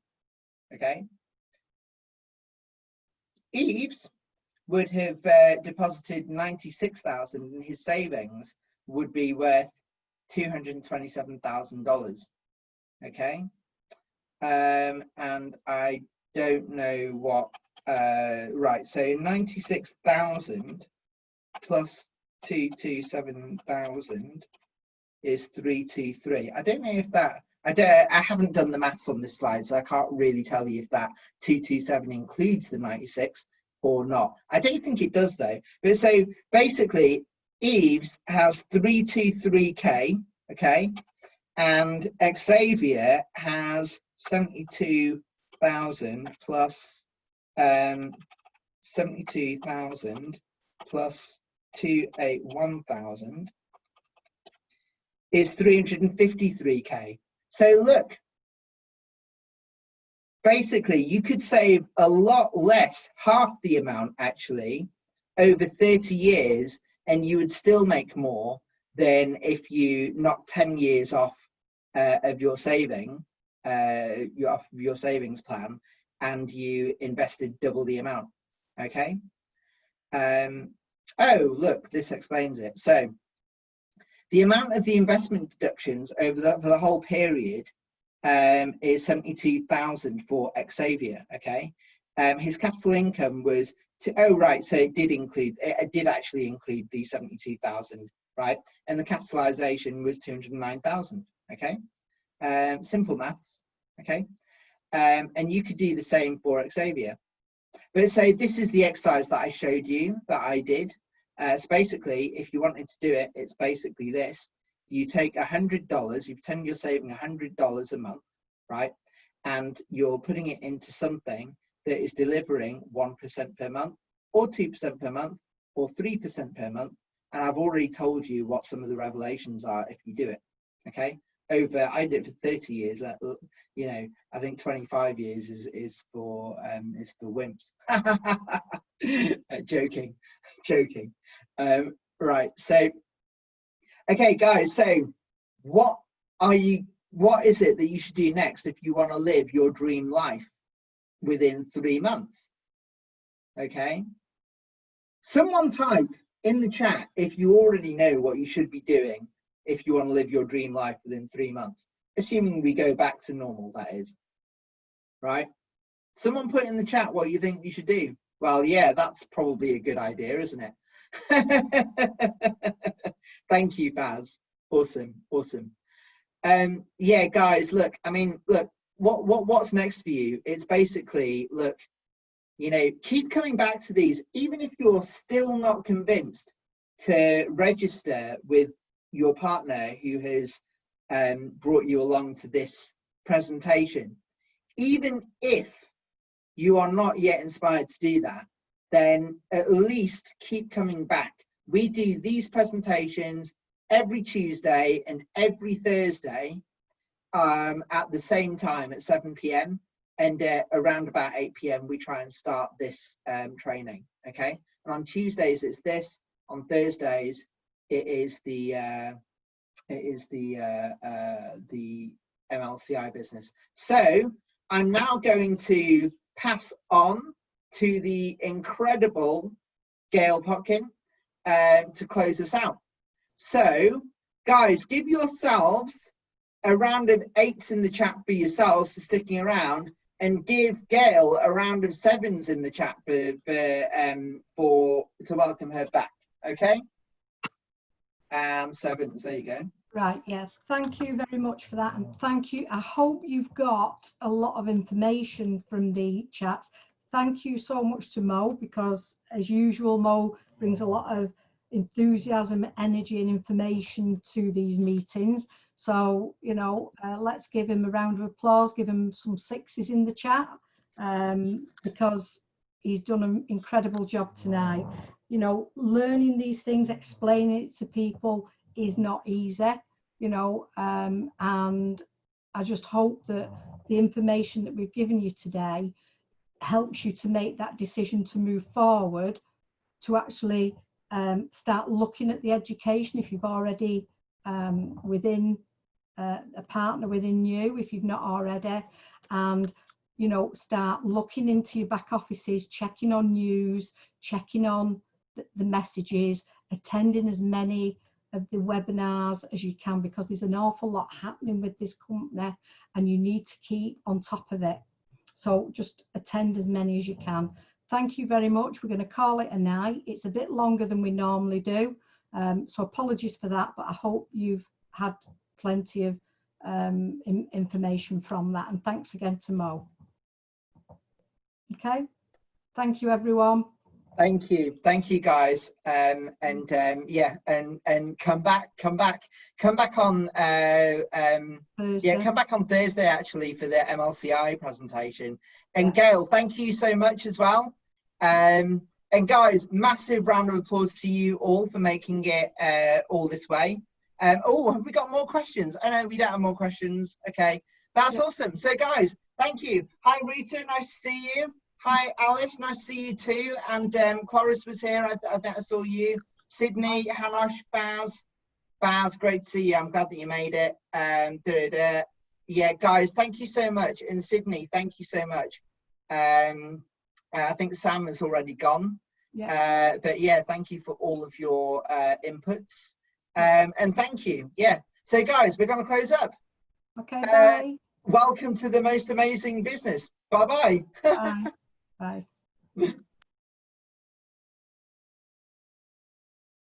okay? Eve's would have deposited 96,000, and his savings would be worth $227,000, okay? And I don't know what, right, so 96,000 plus 227,000 is 323. I don't know if that, I haven't done the maths on this slide, so I can't really tell you if that 227 includes the 96 or not. I don't think it does though. But so basically, Eve's has 323k, okay, and Xavier has 72,000 plus 72,000 plus 281,000 is 353k. So look, basically you could save a lot less, half the amount actually, over 30 years, and you would still make more than if you knocked 10 years off of your saving, your savings plan, and you invested double the amount, okay? Oh, look, this explains it. So the amount of the investment deductions over for the whole period is 72,000 for Xavier, okay? His capital income was, oh, right, so it did actually include the 72,000, right? And the capitalization was 209,000, okay? Simple maths, okay? And you could do the same for Xavier. But so this is the exercise that I showed you, that I did. So basically, if you wanted to do it, it's basically this. You take $100, you pretend you're saving $100 a month, right? And you're putting it into something that is delivering 1% per month, or 2% per month, or 3% per month. And I've already told you what some of the revelations are if you do it, okay? I did it for 30 years, you know, I think 25 years is for wimps. Joking. Right, so, okay guys, so what is it that you should do next if you want to live your dream life within 3 months? Okay, someone type in the chat if you already know what you should be doing if you want to live your dream life within 3 months, assuming we go back to normal, that is, right? Someone put in the chat what you think you should do. Well, yeah, that's probably a good idea, isn't it? Thank you, Faz. Awesome. Yeah, guys, look, I mean, look, what's next for you? It's basically, look, you know, keep coming back to these, even if you're still not convinced to register with your partner who has brought you along to this presentation. Even if you are not yet inspired to do that, then at least keep coming back. We do these presentations every Tuesday and every Thursday at the same time at 7 p.m. and around about 8 p.m. we try and start this training, okay? And on Tuesdays it's this, on Thursdays it is the MLCI business. So I'm now going to pass on to the incredible Gail Potkin to close us out. So guys, give yourselves a round of 8s in the chat for yourselves for sticking around, and give Gail a round of 7s in the chat to welcome her back, okay? And 7s, there you go. Right, yeah, thank you very much for that, and thank you. I hope you've got a lot of information from the chats. Thank you so much to Mo, because as usual, Mo brings a lot of enthusiasm, energy and information to these meetings. So, you know, let's give him a round of applause, give him some 6s in the chat, because he's done an incredible job tonight. You know, learning these things, explaining it to people is not easy, you know, and I just hope that the information that we've given you today helps you to make that decision to move forward, to actually start looking at the education if you've already within a partner within you, if you've not already, and you know, start looking into your back offices, checking on news, checking on the messages, attending as many of the webinars as you can, because there's an awful lot happening with this company and you need to keep on top of it. So just attend as many as you can. Thank you very much. We're going to call it a night. It's a bit longer than we normally do, so apologies for that, but I hope you've had plenty of information from that, and thanks again to Mo. Okay, thank you everyone. Thank you guys, yeah, and come back on Thursday. yeah, come back on Thursday actually for the MLCI presentation. And Gail, thank you so much as well. And guys, massive round of applause to you all for making it all this way. Oh, have we got more questions? Oh no, we don't have more questions. Okay, that's awesome. So guys, thank you. Hi Rita, nice to see you. Hi Alice, nice to see you too. And Cloris was here, I think I saw you. Sydney, Hanosh, Baz, great to see you. I'm glad that you made it. Yeah, guys, thank you so much. And Sydney, thank you so much. I think Sam has already gone. Yeah. But yeah, thank you for all of your inputs. And thank you. Yeah. So guys, we're going to close up. Okay, bye. Welcome to the most amazing business. Bye-bye. Bye. Bye.